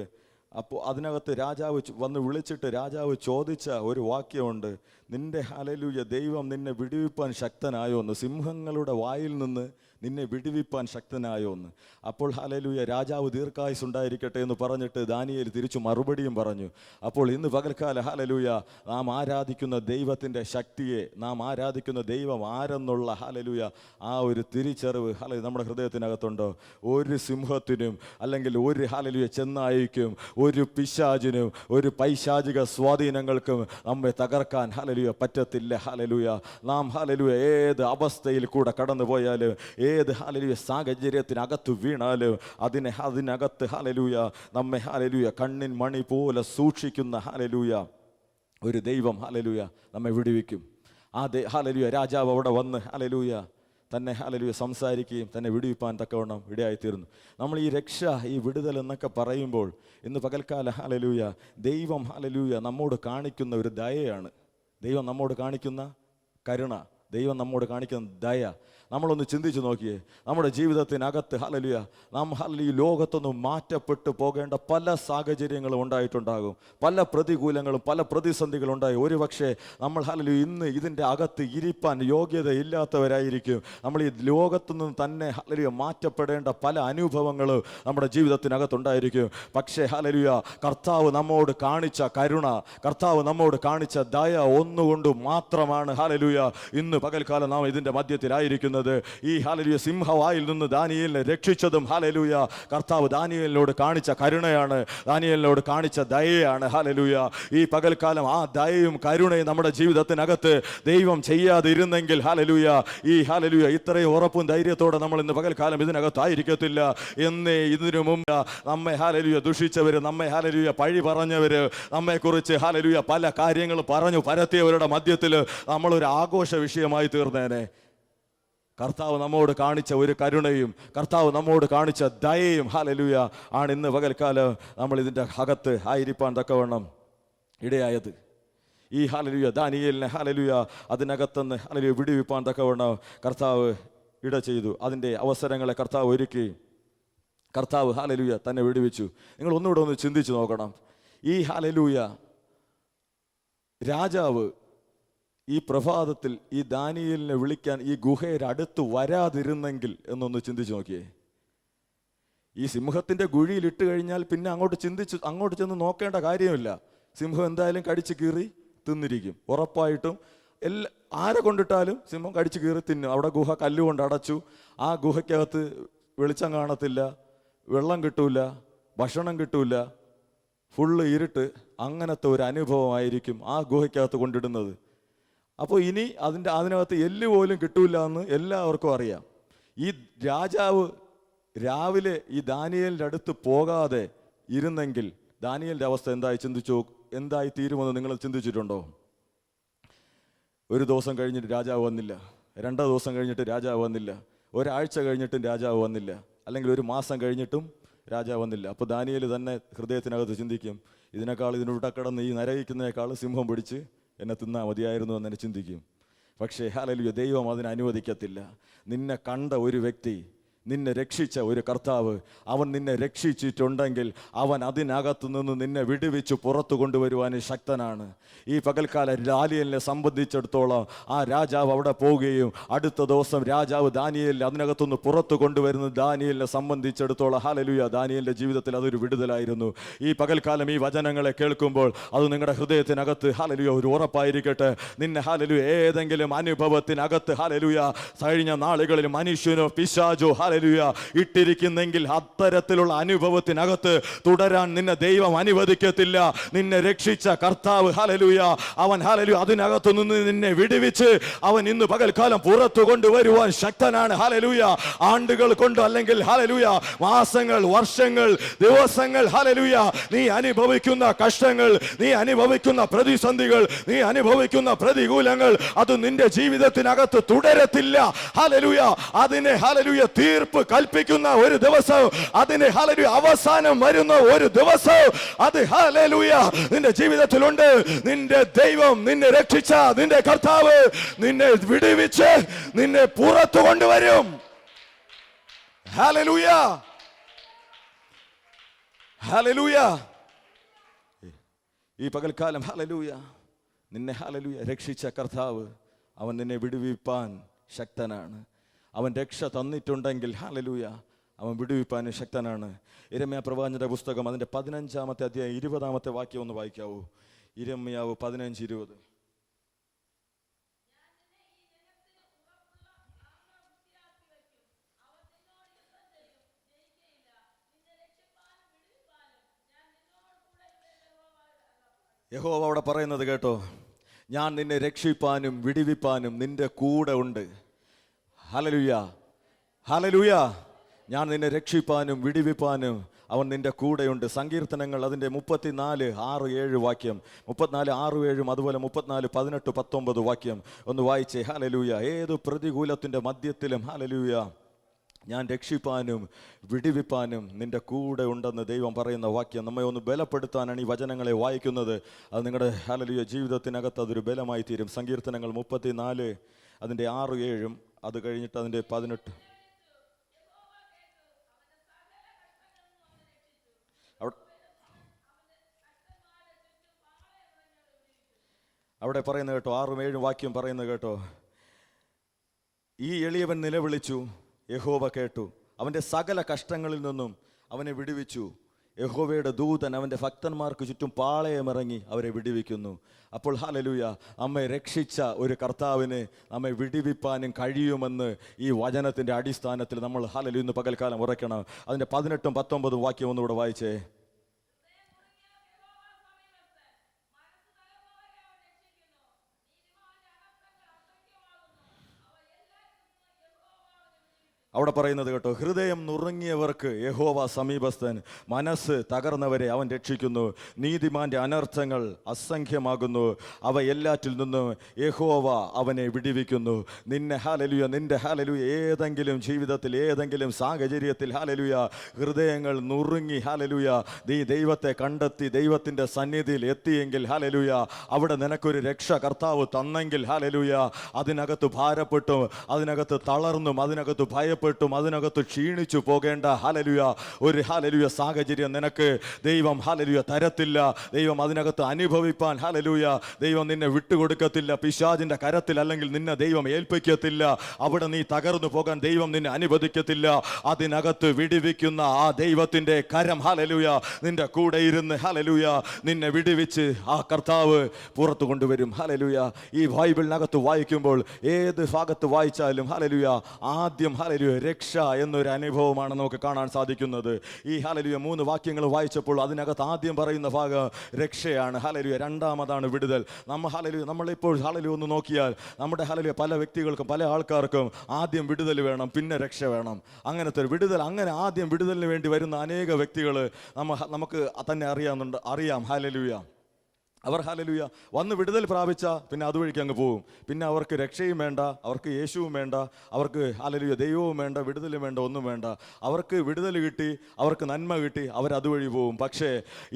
അപ്പോൾ അതിനകത്ത് രാജാവ് വന്ന് വിളിച്ചിട്ട് രാജാവ് ചോദിച്ച ഒരു വാക്യമുണ്ട്. നിന്റെ ഹല്ലേലൂയ ദൈവം നിന്നെ വിടുവിപ്പാൻ ശക്തനായോ എന്ന്, സിംഹങ്ങളുടെ വായിൽ നിന്ന് നിന്നെ വിടുവിപ്പാൻ ശക്തനായോ എന്ന്. അപ്പോൾ ഹല്ലേലൂയ രാജാവ് ദീർഘായുസ് ഉണ്ടായിരിക്കട്ടെ എന്ന് പറഞ്ഞിട്ട് ദാനിയേൽ തിരിച്ചു മറുപടിയും പറഞ്ഞു. അപ്പോൾ ഇന്ന് പകൽക്കാല ഹല്ലേലൂയ നാം ആരാധിക്കുന്ന ദൈവത്തിൻ്റെ ശക്തിയെ, നാം ആരാധിക്കുന്ന ദൈവം ആരെന്നുള്ള ഹല്ലേലൂയ ആ ഒരു തിരിച്ചറിവ് ഹല്ലേലൂയ നമ്മുടെ ഹൃദയത്തിനകത്തുണ്ടോ? ഒരു സിംഹത്തിനും അല്ലെങ്കിൽ ഒരു ഹല്ലേലൂയ ചെന്നായിക്കും ഒരു പിശാചിനും ഒരു പൈശാചിക സ്വാധീനങ്ങൾക്കും നമ്മെ തകർക്കാൻ ഹല്ലേലൂയ പറ്റത്തില്ല. ഹല്ലേലൂയ നാം ഹല്ലേലൂയ ഏത് അവസ്ഥയിൽ കൂടെ കടന്നു പോയാലും ഏത് ഹല്ലേലൂയ സാഹചര്യത്തിനകത്ത് വീണാലും അതിനകത്ത് ഹല്ലേലൂയ നമ്മെ ഹല്ലേലൂയ കണ്ണിൻ മണി പോലെ സൂക്ഷിക്കുന്ന ഹല്ലേലൂയ ഒരു ദൈവം ഹല്ലേലൂയ നമ്മെ വിടുവിക്കും. ഹല്ലേലൂയ രാജാവ് അവിടെ വന്ന് ഹല്ലേലൂയ തന്നെ ഹല്ലേലൂയ സംസാരിക്കുകയും തന്നെ വിടുവിപ്പാൻ തക്കവണ്ണം ഇടയായിത്തീർന്നു. നമ്മൾ ഈ രക്ഷ, ഈ വിടുതൽ എന്നൊക്കെ പറയുമ്പോൾ ഇന്ന് പകൽക്കാല ഹല്ലേലൂയ ദൈവം ഹല്ലേലൂയ നമ്മോട് കാണിക്കുന്ന ഒരു ദയയാണ്. ദൈവം നമ്മോട് കാണിക്കുന്ന കരുണ, ദൈവം നമ്മോട് കാണിക്കുന്ന ദയ. നമ്മളൊന്ന് ചിന്തിച്ച് നോക്കിയേ. നമ്മുടെ ജീവിതത്തിനകത്ത് ഹല്ലേലൂയ നാം ഹല്ലേലൂയ ലോകത്തൊന്ന് മാറ്റപ്പെട്ടു പോകേണ്ട പല സാഹചര്യങ്ങളും ഉണ്ടായിട്ടുണ്ടാകും. പല പ്രതികൂലങ്ങളും പല പ്രതിസന്ധികളും ഉണ്ടായി. ഒരുപക്ഷെ നമ്മൾ ഹല്ലേലൂയ ഇന്ന് ഇതിൻ്റെ അകത്ത് ഇരിപ്പാൻ യോഗ്യതയില്ലാത്തവരായിരിക്കും. നമ്മൾ ഈ ലോകത്തുനിന്ന് തന്നെ ഹല്ലേലൂയ മാറ്റപ്പെടേണ്ട പല അനുഭവങ്ങളും നമ്മുടെ ജീവിതത്തിനകത്തുണ്ടായിരിക്കും. പക്ഷേ ഹല്ലേലൂയ കർത്താവ് നമ്മോട് കാണിച്ച കരുണ, കർത്താവ് നമ്മോട് കാണിച്ച ദയ ഒന്നുകൊണ്ട് മാത്രമാണ് ഹല്ലേലൂയ ഇന്ന് പകൽക്കാലം നാം ഇതിൻ്റെ മധ്യത്തിലായിരിക്കുന്നത്. ഈ ഹല്ലേലൂയ സിംഹവായിൽ നിന്ന് ദാനിയേലിനെ രക്ഷിച്ചതും ഹല്ലേലൂയ കർത്താവ് ദാനിയേലിനോട് കാണിച്ച കരുണയാണ്, ദാനിയേലിനോട് കാണിച്ച ദയയാണ്. ഹല്ലേലൂയ ഈ പകൽക്കാലം ആ ദയയും കരുണയും നമ്മുടെ ജീവിതത്തിനകത്ത് ദൈവം ചെയ്യാതിരുന്നെങ്കിൽ ഹല്ലേലൂയ ഈ ഹല്ലേലൂയ ഇത്രയും ഉറപ്പും ധൈര്യത്തോടെ നമ്മൾ ഇന്ന് പകൽക്കാലം ഇതിനകത്തായിരിക്കത്തില്ല. എന്നേ ഇതിനു മുമ്പ് നമ്മെ ഹല്ലേലൂയ ദുഷിച്ചവർ, നമ്മെ ഹല്ലേലൂയ പഴി പറഞ്ഞവർ, നമ്മെക്കുറിച്ച് ഹല്ലേലൂയ പല കാര്യങ്ങൾ പറഞ്ഞു പരത്തിയവരുടെ മധ്യത്തിൽ നമ്മളൊരു ആഘോഷ വിഷയമായി തീർന്നേനെ. കർത്താവ് നമ്മോട് കാണിച്ച ഒരു കരുണയും കർത്താവ് നമ്മോട് കാണിച്ച ദയയും ഹല്ലേലൂയ ആണ് ഇന്ന് പകൽക്കാലം നമ്മൾ ഇതിൻ്റെ അകത്ത് ആയിരിക്കാൻ തക്കവണ്ണം ഇടയായത്. ഈ ഹല്ലേലൂയ ദാനിയേലിനെ ഹല്ലേലൂയ അതിനകത്തുനിന്ന് ഹല്ലേലൂയ വിടുവിപ്പാൻ തക്കവണ്ണം കർത്താവ് ഇട ചെയ്തു. അതിൻ്റെ അവസരങ്ങളെ കർത്താവ് ഒരുക്കി. കർത്താവ് ഹല്ലേലൂയ തന്നെ വിടുവിച്ചു. നിങ്ങൾ ഒന്നുകൂടെ ഒന്ന് ചിന്തിച്ച് നോക്കണം. ഈ ഹല്ലേലൂയ രാജാവ് ഈ പ്രഭാതത്തിൽ ഈ ദാനിയേലിനെ വിളിക്കാൻ ഈ ഗുഹയുടെ അടുത്ത് വരാതിരുന്നെങ്കിൽ എന്നൊന്ന് ചിന്തിച്ച് നോക്കിയേ. ഈ സിംഹത്തിൻ്റെ കുഴിയിൽ ഇട്ട് കഴിഞ്ഞാൽ പിന്നെ അങ്ങോട്ട് ചെന്ന് നോക്കേണ്ട കാര്യമില്ല. സിംഹം എന്തായാലും കടിച്ച് കീറി തിന്നിരിക്കും ഉറപ്പായിട്ടും. ആരെ കൊണ്ടിട്ടാലും സിംഹം കടിച്ച് കീറി തിന്നും. അവിടെ ഗുഹ കല്ലുകൊണ്ട് അടച്ചു. ആ ഗുഹയ്ക്കകത്ത് വെളിച്ചം കാണത്തില്ല, വെള്ളം കിട്ടൂല, ഭക്ഷണം കിട്ടൂല, ഫുള്ള് ഇരുട്ട്. അങ്ങനത്തെ ഒരു അനുഭവമായിരിക്കും ആ ഗുഹയ്ക്കകത്ത് കൊണ്ടിടുന്നത്. അപ്പോൾ ഇനി അതിനകത്ത് എല്ല് പോലും കിട്ടൂല എന്ന് എല്ലാവർക്കും അറിയാം. ഈ രാജാവ് രാവിലെ ഈ ദാനിയേലിൻ്റെ അടുത്ത് പോകാതെ ഇരുന്നെങ്കിൽ ദാനിയേലിൻ്റെ അവസ്ഥ എന്തായി തീരുമെന്ന് നിങ്ങൾ ചിന്തിച്ചിട്ടുണ്ടോ? ഒരു ദിവസം കഴിഞ്ഞിട്ട് രാജാവ് വന്നില്ല, 2 ദിവസം കഴിഞ്ഞിട്ട് രാജാവ് വന്നില്ല, ഒരാഴ്ച കഴിഞ്ഞിട്ടും രാജാവ് വന്നില്ല, അല്ലെങ്കിൽ ഒരു മാസം കഴിഞ്ഞിട്ടും രാജാവ് വന്നില്ല. അപ്പോൾ ദാനിയേൽ തന്നെ ഹൃദയത്തിനകത്ത് ചിന്തിക്കും, ഇതിനോട് കിടന്ന് ഈ നരകിക്കുന്നതിനേക്കാൾ സിംഹം പിടിച്ച് എന്നെ തിന്നാൻ മതിയായിരുന്നു എന്നെ ചിന്തിക്കും. പക്ഷേ ഹല്ലേലൂയ, ദൈവം അതിനെ അനുവദിക്കത്തില്ല. നിന്നെ കണ്ട ഒരു വ്യക്തി, നിന്നെ രക്ഷിച്ച ഒരു കർത്താവ്, അവൻ നിന്നെ രക്ഷിച്ചിട്ടുണ്ടെങ്കിൽ അവൻ അതിനകത്തു നിന്ന് നിന്നെ വിടുവിച്ച് പുറത്തു കൊണ്ടുവരുവാൻ ശക്തനാണ്. ഈ പകൽക്കാല ദാനിയേലിനെ സംബന്ധിച്ചിടത്തോളം ആ രാജാവ് അവിടെ പോവുകയും അടുത്ത ദിവസം രാജാവ് ദാനിയേലിനെ അതിനകത്തുനിന്ന് പുറത്തു കൊണ്ടുവരുന്ന ദാനിയേലിനെ സംബന്ധിച്ചിടത്തോളം ഹല്ലേലൂയ, ദാനിയേലിൻ്റെ ജീവിതത്തിൽ അതൊരു വിടുതലായിരുന്നു. ഈ പകൽക്കാലം ഈ വചനങ്ങളെ കേൾക്കുമ്പോൾ അത് നിങ്ങളുടെ ഹൃദയത്തിനകത്ത് ഹല്ലേലൂയ ഒരു ഉറപ്പായിരിക്കട്ടെ. നിന്നെ ഹല്ലേലൂയ ഏതെങ്കിലും അനുഭവത്തിനകത്ത് ഹല്ലേലൂയ കഴിഞ്ഞ നാളുകളിൽ മനുഷ്യനോ പിശാചോ ഹല്ലേലൂയ ഇട്ടിരിക്കുന്നെങ്കിൽ അത്തരത്തിലുള്ള അനുഭവത്തിനകത്ത് തുടരാൻ നിന്നെ ദൈവം അനുവദിക്കത്തില്ല. നിന്നെ രക്ഷിച്ച കർത്താവ് ഹല്ലേലൂയ, അവൻ ഹല്ലേലൂയ അതിനകത്തു നിന്ന് നിന്നെ വിടുവിച്ച് അവൻ ഇന്ന് പകൽക്കാലം പുറത്തു കൊണ്ടുവരുവാൻ ശക്തനാണ്. ഹല്ലേലൂയ, ആണ്ടുകൾ കൊണ്ട് അല്ലെങ്കിൽ ഹല്ലേലൂയ മാസങ്ങൾ, വർഷങ്ങൾ, ദിവസങ്ങൾ ഹല്ലേലൂയ നീ അനുഭവിക്കുന്ന കഷ്ടങ്ങൾ, നീ അനുഭവിക്കുന്ന പ്രതിസന്ധികൾ, നീ അനുഭവിക്കുന്ന പ്രതികൂലങ്ങൾ അത് നിന്റെ ജീവിതത്തിനകത്ത് തുടരത്തില്ല. ഹല്ലേലൂയ, അതിനെ ഹല്ലേലൂയ തീർപ്പ് കൽപ്പിക്കുന്ന ഒരു ദിവസം, അതിന് ഹല്ലേലൂയ അവസാനം വരുന്ന ഒരു ദിവസം അത് ഹല്ലേലൂയ നിന്റെ ജീവിതത്തിലുണ്ട്. നിന്റെ ദൈവം, നിന്നെ രക്ഷിച്ച നിന്റെ കർത്താവ് നിന്നെ വിടുവിച്ച് നിന്നെ പുറത്തു കൊണ്ടുവരും. Hallelujah, hallelujah. ഈ പകൽക്കാലം ഹല്ലേലൂയ നിന്നെ ഹല്ലേലൂയ രക്ഷിച്ച കർത്താവ് അവൻ നിന്നെ വിടുവിപ്പാൻ ശക്തനാണ്. അവൻ രക്ഷ തന്നിട്ടുണ്ടെങ്കിൽ ഹല്ലേലൂയ അവൻ വിടുവിപ്പാൻ ശക്തനാണ്. യിരെമ്യാ പ്രവാചകന്റെ പുസ്തകം അതിൻ്റെ 15-ാമത്തെ അധ്യായം 20-ാമത്തെ വാക്യം ഒന്ന് വായിക്കാവൂ. യിരെമ്യാവ് 15:20. യഹോവ അവിടെ പറയുന്നത് കേട്ടോ, ഞാൻ നിന്നെ രക്ഷിപ്പാനും വിടുവിപ്പാനും നിന്റെ കൂടെ ഉണ്ട്. Hallelujah, hallelujah. ഞാൻ നിന്നെ രക്ഷിപ്പാനും വിടുവിപ്പാനും അവൻ നിന്റെ കൂടെയുണ്ട്. സങ്കീർത്തനങ്ങൾ അതിൻ്റെ 34:6-7 വാക്യം, 34:6-7, അതുപോലെ 34:18-19 വാക്യം ഒന്ന് വായിച്ചേ. ഹല്ലേലൂയ. ഏതു പ്രതികൂലത്തിൻ്റെ മധ്യത്തിലും ഹല്ലേലൂയ ഞാൻ രക്ഷിപ്പാനും വിടുവിപ്പാനും നിന്റെ കൂടെ ഉണ്ടെന്ന് ദൈവം പറയുന്ന വാക്യം നമ്മെ ഒന്ന് ബലപ്പെടുത്താനാണ് ഈ വചനങ്ങളെ വായിക്കുന്നത്. അത് നിങ്ങളുടെ ഹല്ലേലൂയ ജീവിതത്തിനകത്ത് അതൊരു ബലമായി തീരും. സങ്കീർത്തനങ്ങൾ 34 അതിൻ്റെ 6-7, അത് കഴിഞ്ഞിട്ട് അതിൻ്റെ 18. അവിടെ പറയുന്നത് കേട്ടോ, 6-7 വാക്യം പറയുന്നത് കേട്ടോ, ഈ എളിയവൻ നിലവിളിച്ചു, യഹോവ കേട്ടു, അവൻ്റെ സകല കഷ്ടങ്ങളിൽ നിന്നും അവനെ വിടുവിച്ചു. യഹോവയുടെ ദൂതൻ അവൻ്റെ ഭക്തന്മാർക്ക് ചുറ്റും പാളയമിറങ്ങി അവരെ വിടുവിക്കുന്നു. അപ്പോൾ ഹല്ലേലൂയ, നമ്മെ രക്ഷിച്ച ഒരു കർത്താവിന് നമ്മെ വിടുവിപ്പാനും കഴിയുമെന്ന് ഈ വചനത്തിൻ്റെ അടിസ്ഥാനത്തിൽ നമ്മൾ ഹല്ലേലൂയ ഇന്ന് പകൽക്കാലം ഉറക്കണം. അതിൻ്റെ 18-19 വാക്യം ഒന്നുകൂടെ വായിച്ചേ. അവിടെ പറയുന്നത് കേട്ടോ, ഹൃദയം നുറുങ്ങിയവർക്ക് യഹോവ സമീപസ്ഥൻ, മനസ്സ് തകർന്നവരെ അവൻ രക്ഷിക്കുന്നു. നീതിമാന്റെ അനർത്ഥങ്ങൾ അസംഖ്യമാകുന്നു, അവ എല്ലാറ്റിൽ നിന്നും യഹോവ അവനെ വിടുവിക്കുന്നു. നിന്റെ ഹല്ലേലൂയ ഏതെങ്കിലും ജീവിതത്തിൽ, ഏതെങ്കിലും സാഹചര്യത്തിൽ ഹല്ലേലൂയ ഹൃദയങ്ങൾ നുറുങ്ങി ഹല്ലേലൂയ നീ ദൈവത്തെ കണ്ടെത്തി ദൈവത്തിൻ്റെ സന്നിധിയിൽ എത്തിയെങ്കിൽ ഹല്ലേലൂയ അവിടെ നിനക്കൊരു രക്ഷ കർത്താവ് തന്നെങ്കിൽ ഹല്ലേലൂയ അതിനകത്ത് ഭാരപ്പെട്ടും അതിനകത്ത് തളർന്നും അതിനകത്ത് ഭയപ്പെട്ടും അതിനകത്ത് ക്ഷീണിച്ചു പോകേണ്ട ഹല്ലേലൂയ ഒരു ഹല്ലേലൂയ സാഹചര്യം നിനക്ക് ദൈവം ഹല്ലേലൂയ തരത്തില്ല. ദൈവം അതിനകത്ത് അനുഭവിപ്പാൻ ഹല്ലേലൂയ ദൈവം നിന്നെ വിട്ടുകൊടുക്കത്തില്ല. പിശാചിന്റെ കരത്തിൽ അല്ലെങ്കിൽ നിന്നെ ദൈവം ഏൽപ്പിക്കത്തില്ല. അവിടെ നീ തകർന്നു പോകാൻ ദൈവം നിന്നെ അനുവദിക്കത്തില്ല. അതിനകത്ത് വിടുവിക്കുന്ന ആ ദൈവത്തിന്റെ കരം ഹല്ലേലൂയ നിന്റെ കൂടെ ഇരുന്ന് ഹല്ലേലൂയ നിന്നെ വിടുവിച്ച് ആ കർത്താവ് പുറത്തു കൊണ്ടുവരും. ഹല്ലേലൂയ ഈ ബൈബിളിനകത്ത് വായിക്കുമ്പോൾ ഏത് ഭാഗത്ത് വായിച്ചാലും ഹല്ലേലൂയ ആദ്യം ഹല്ലേലൂയ രക്ഷ എന്നൊരു അനുഭവമാണ് നമുക്ക് കാണാൻ സാധിക്കുന്നത്. ഈ ഹല്ലേലൂയ 3 വാക്യങ്ങൾ വായിച്ചപ്പോൾ അതിനകത്ത് ആദ്യം പറയുന്ന ഭാഗം രക്ഷയാണ്. ഹല്ലേലൂയ രണ്ടാമതാണ് വിടുതൽ. നമ്മളിപ്പോൾ ഹല്ലേലൂയ ഒന്ന് നോക്കിയാൽ നമ്മുടെ ഹല്ലേലൂയ പല വ്യക്തികൾക്കും പല ആൾക്കാർക്കും ആദ്യം വിടുതൽ വേണം, പിന്നെ രക്ഷ വേണം. അങ്ങനത്തെ ഒരു വിടുതൽ, അങ്ങനെ ആദ്യം വിടുതലിന് വേണ്ടി വരുന്ന അനേക വ്യക്തികൾ നമുക്ക് തന്നെ അറിയാം. ഹല്ലേലൂയ അവർ ഹല്ലേലൂയ വന്ന് വിടുതൽ പ്രാപിച്ച പിന്നെ അതുവഴിക്ക് അങ്ങ് പോകും. പിന്നെ അവർക്ക് രക്ഷയും വേണ്ട, അവർക്ക് യേശുവും വേണ്ട, അവർക്ക് ഹല്ലേലൂയ ദൈവവും വേണ്ട, വിടുതലും വേണ്ട, ഒന്നും വേണ്ട. അവർക്ക് വിടുതൽ കിട്ടി, അവർക്ക് നന്മ കിട്ടി, അവരതുവഴി പോകും. പക്ഷേ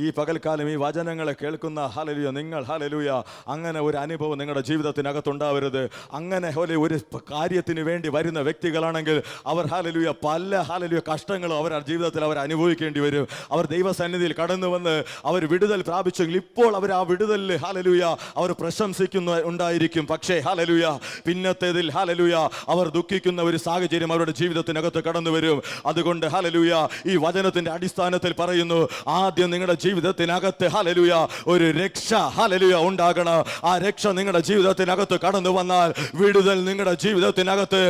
ഈ പകൽക്കാലം ഈ വചനങ്ങളെ കേൾക്കുന്ന ഹല്ലേലൂയ നിങ്ങൾ ഹല്ലേലൂയ അങ്ങനെ ഒരു അനുഭവം നിങ്ങളുടെ ജീവിതത്തിനകത്തുണ്ടാവരുത്. അങ്ങനെ ഒരു കാര്യത്തിന് വേണ്ടി വരുന്ന വ്യക്തികളാണെങ്കിൽ അവർ ഹല്ലേലൂയ പല ഹല്ലേലൂയ കഷ്ടങ്ങളും അവരുടെ ജീവിതത്തിൽ അവർ അനുഭവിക്കേണ്ടി വരും. അവർ ദൈവസന്നിധിയിൽ കടന്നു വന്ന് അവർ വിടുതൽ പ്രാപിച്ചെങ്കിൽ ഇപ്പോൾ അവർ ആ വിടുതലിൽ ഹല്ലേലൂയ അവർ ഉണ്ടായിരിക്കും. പക്ഷേ ഹല്ലേലൂയ പിന്നത്തേതിൽ ഹല്ലേലൂയ അവർ ദുഃഖിക്കുന്ന ഒരു സാഹചര്യം അവരുടെ ജീവിതത്തിനകത്ത് കടന്നു വരും. അതുകൊണ്ട് ഹല്ലേലൂയ ഈ വചനത്തിന്റെ അടിസ്ഥാനത്തിൽ പറയുന്നു, ആദ്യം നിങ്ങളുടെ ജീവിതത്തിനകത്ത് ഹല്ലേലൂയ ഒരു രക്ഷ ഹല്ലേലൂയ ഉണ്ടാകണം. ആ രക്ഷ നിങ്ങളുടെ ജീവിതത്തിനകത്ത് കടന്നു വന്നാൽ വിടുതൽ നിങ്ങളുടെ ജീവിതത്തിനകത്ത്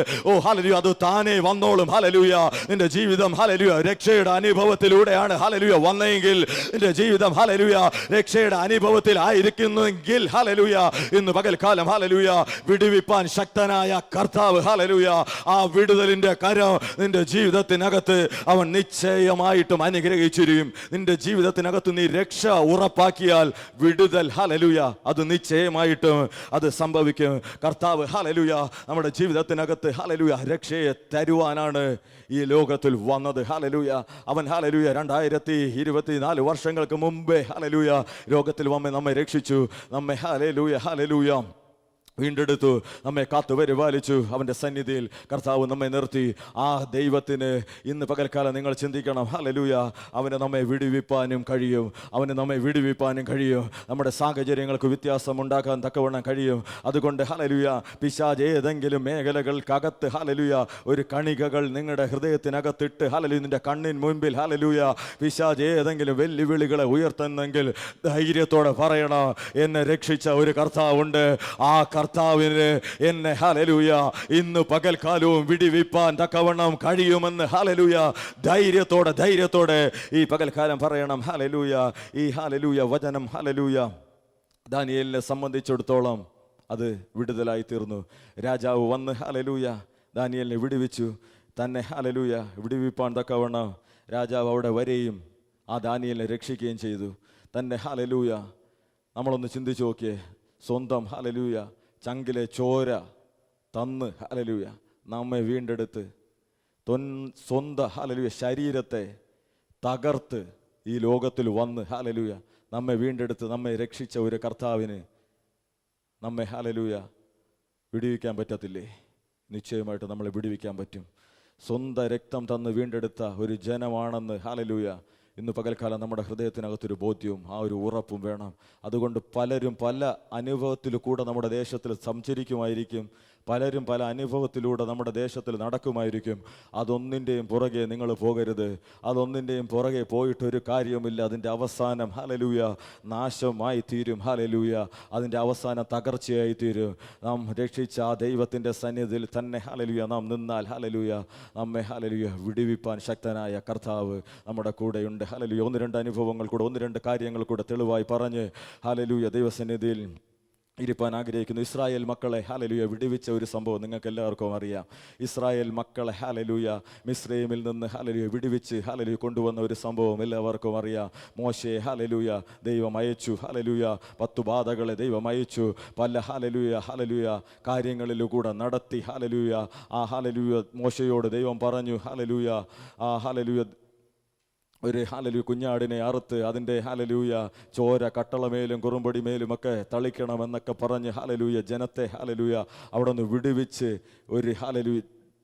ഹല്ലേലൂയ അത് താനേ വന്നോളും. ഹല്ലേലൂയ നിന്റെ ജീവിതം ഹല്ലേലൂയ രക്ഷയുടെ അനുഭവത്തിലൂടെയാണ് ഹല്ലേലൂയ വന്നെങ്കിൽ, നിന്റെ ജീവിതം ഹല്ലേലൂയ രക്ഷയുടെ അനുഭവത്തിൽ ആയിരിക്കുന്നുവെങ്കിൽ ഹല്ലേലൂയ ഇന്ന് പകൽക്കാലം ഹല്ലേലൂയ വിടുവിപ്പാൻ ശക്തനായ കർത്താവ് ഹല്ലേലൂയ ആ വിടുതലിന്റെ കരം നിന്റെ ജീവിതത്തിനകത്ത് അവൻ നിശ്ചയമായിട്ടും അനുഗ്രഹിച്ചിരിക്കും. നിന്റെ ജീവിതത്തിനകത്ത് നീ രക്ഷ ഉറപ്പാക്കിയാൽ വിടുതൽ ഹല്ലേലൂയ അത് നിശ്ചയമായിട്ടും അത് സംഭവിക്കും. കർത്താവ് ഹല്ലേലൂയ നമ്മുടെ ജീവിതത്തിനകത്ത് ഹല്ലേലൂയ രക്ഷയെ തരുവാനാണ് ഈ ലോകത്തിൽ വന്നത്. ഹല്ലേലൂയ അവൻ ഹല്ലേലൂയ 2024 വർഷങ്ങൾക്ക് മുമ്പേ ഹല്ലേലൂയ ലോകത്തിൽ നമ്മെ രക്ഷിച്ചു, നമ്മെ ഹല്ലേലൂയ വീണ്ടെടുത്തു, നമ്മെ കാത്തു പരിപാലിച്ചു. അവൻ്റെ സന്നിധിയിൽ കർത്താവ് നമ്മെ നിർത്തി. ആ ദൈവത്തിന് ഇന്ന് പകൽക്കാലം നിങ്ങൾ ചിന്തിക്കണം, ഹല്ലേലൂയ അവന് നമ്മെ വിടുവിപ്പാനും കഴിയും, നമ്മുടെ സാഹചര്യങ്ങൾക്ക് വ്യത്യാസം ഉണ്ടാക്കാൻ തക്കവണ്ണം കഴിയും. അതുകൊണ്ട് ഹല്ലേലൂയ പിശാച് ഏതെങ്കിലും മേഖലകൾക്കകത്ത് ഹല്ലേലൂയ ഒരു കണികകൾ നിങ്ങളുടെ ഹൃദയത്തിനകത്തിട്ട് ഹല്ലേലൂയ നിന്റെ കണ്ണിൻ മുൻപിൽ ഹല്ലേലൂയ പിശാച് ഏതെങ്കിലും വെല്ലുവിളികളെ ഉയർത്തുന്നെങ്കിൽ ധൈര്യത്തോടെ പറയണം, എന്നെ രക്ഷിച്ച ഒരു കർത്താവുണ്ട്. ആ കർത്താവിന് എന്നെ ഹല്ലേലൂയ ഇന്ന് പകൽക്കാലവും വിടുവിപ്പാൻ തക്കവണ്ണം കഴിയുമെന്ന് ഹല്ലേലൂയ ധൈര്യത്തോടെ ഈ പകൽക്കാലം പറയണം. ഹല്ലേലൂയ ഈ ഹല്ലേലൂയ വചനം ഹല്ലേലൂയ ദാനിയേലിനെ സംബന്ധിച്ചിടത്തോളം അത് വിടുതലായി തീർന്നു. രാജാവ് വന്ന് ഹല്ലേലൂയ ദാനിയേലിനെ വിടുവിച്ചു. തന്നെ ഹല്ലേലൂയ വിടുവിപ്പാൻ തക്കവണ്ണം രാജാവ് അവിടെ വരെയും ആ ദാനിയേലിനെ രക്ഷിക്കുകയും ചെയ്തു. തന്നെ ഹല്ലേലൂയ നമ്മളൊന്ന് ചിന്തിച്ചു നോക്കിയേ, സ്വന്തം ഹല്ലേലൂയ ചങ്കിലെ ചോര തന്ന് ഹല്ലേലൂയ നമ്മെ വീണ്ടെടുത്ത് സ്വന്തം ഹല്ലേലൂയ ശരീരത്തെ തകർത്ത് ഈ ലോകത്തിൽ വന്ന് ഹല്ലേലൂയ നമ്മെ വീണ്ടെടുത്ത് നമ്മെ രക്ഷിച്ച ഒരു കർത്താവിന് നമ്മെ ഹല്ലേലൂയ വിടുവിക്കാൻ പറ്റത്തില്ലേ? നിശ്ചയമായിട്ട് നമ്മളെ വിടുവിക്കാൻ പറ്റും. സ്വന്തം രക്തം തന്ന് വീണ്ടെടുത്ത ഒരു ജനമാണെന്ന് ഹല്ലേലൂയ ഇന്ന് പകൽക്കാലം നമ്മുടെ ഹൃദയത്തിനകത്തൊരു ബോധ്യവും ആ ഒരു ഉറപ്പും വേണം. അതുകൊണ്ട് പലരും പല അനുഭവത്തിൽ കൂടെ നമ്മുടെ ദേശത്തിൽ സഞ്ചരിക്കുമായിരിക്കും, പലരും പല അനുഭവത്തിലൂടെ നമ്മുടെ ദേശത്തിൽ നടക്കുമായിരിക്കും. അതൊന്നിൻ്റെയും പുറകെ നിങ്ങൾ പോകരുത്. അതൊന്നിൻ്റെയും പുറകെ പോയിട്ടൊരു കാര്യമില്ല. അതിൻ്റെ അവസാനം ഹല്ലേലൂയ നാശമായി തീരും. ഹല്ലേലൂയ അതിൻ്റെ അവസാനം തകർച്ചയായി തീരും. നാം രക്ഷിച്ച ആ ദൈവത്തിൻ്റെ സന്നിധിയിൽ തന്നെ ഹല്ലേലൂയ നാം നിന്നാൽ ഹല്ലേലൂയ നമ്മെ ഹല്ലേലൂയ വിടുവിപ്പാൻ ശക്തനായ കർത്താവ് നമ്മുടെ കൂടെയുണ്ട്. ഹല്ലേലൂയ 1-2 അനുഭവങ്ങൾ കൂടെ 1-2 കാര്യങ്ങൾ കൂടെ തെളിവായി പറഞ്ഞ് ഹല്ലേലൂയ ദൈവസന്നിധിയിൽ ഇരിപ്പാൻ ആഗ്രഹിക്കുന്നു. ഇസ്രായേൽ മക്കളെ ഹല്ലേലൂയ വിടുവിച്ച ഒരു സംഭവം നിങ്ങൾക്ക് എല്ലാവർക്കും അറിയാം. ഇസ്രായേൽ മക്കളെ ഹല്ലേലൂയ മിസ്രയീമിൽ നിന്ന് ഹല്ലേലൂയ വിടുവിച്ച് ഹല്ലേലൂയ കൊണ്ടുവന്ന ഒരു സംഭവം എല്ലാവർക്കും അറിയാം. മോശയെ ഹല്ലേലൂയ ദൈവം അയച്ചു. ഹല്ലേലൂയ 10 ബാധകളെ ദൈവം അയച്ചു. പല ഹല്ലേലൂയ കാര്യങ്ങളിലൂടെ നടത്തി. ഹല്ലേലൂയ ആ ഹല്ലേലൂയ മോശയോട് ദൈവം പറഞ്ഞു, ഹല്ലേലൂയ ഒരു ഹല്ലേലൂയ കുഞ്ഞാടിനെ അറുത്ത് അതിൻ്റെ ഹല്ലേലൂയ ചോര കട്ടളമേലും കുറുമ്പടിമേലുമൊക്കെ തളിക്കണമെന്നൊക്കെ പറഞ്ഞ് ഹല്ലേലൂയ ജനത്തെ ഹല്ലേലൂയ അവിടെ നിന്ന് വിടുവിച്ച് ഒരു ഹല്ലേലൂയ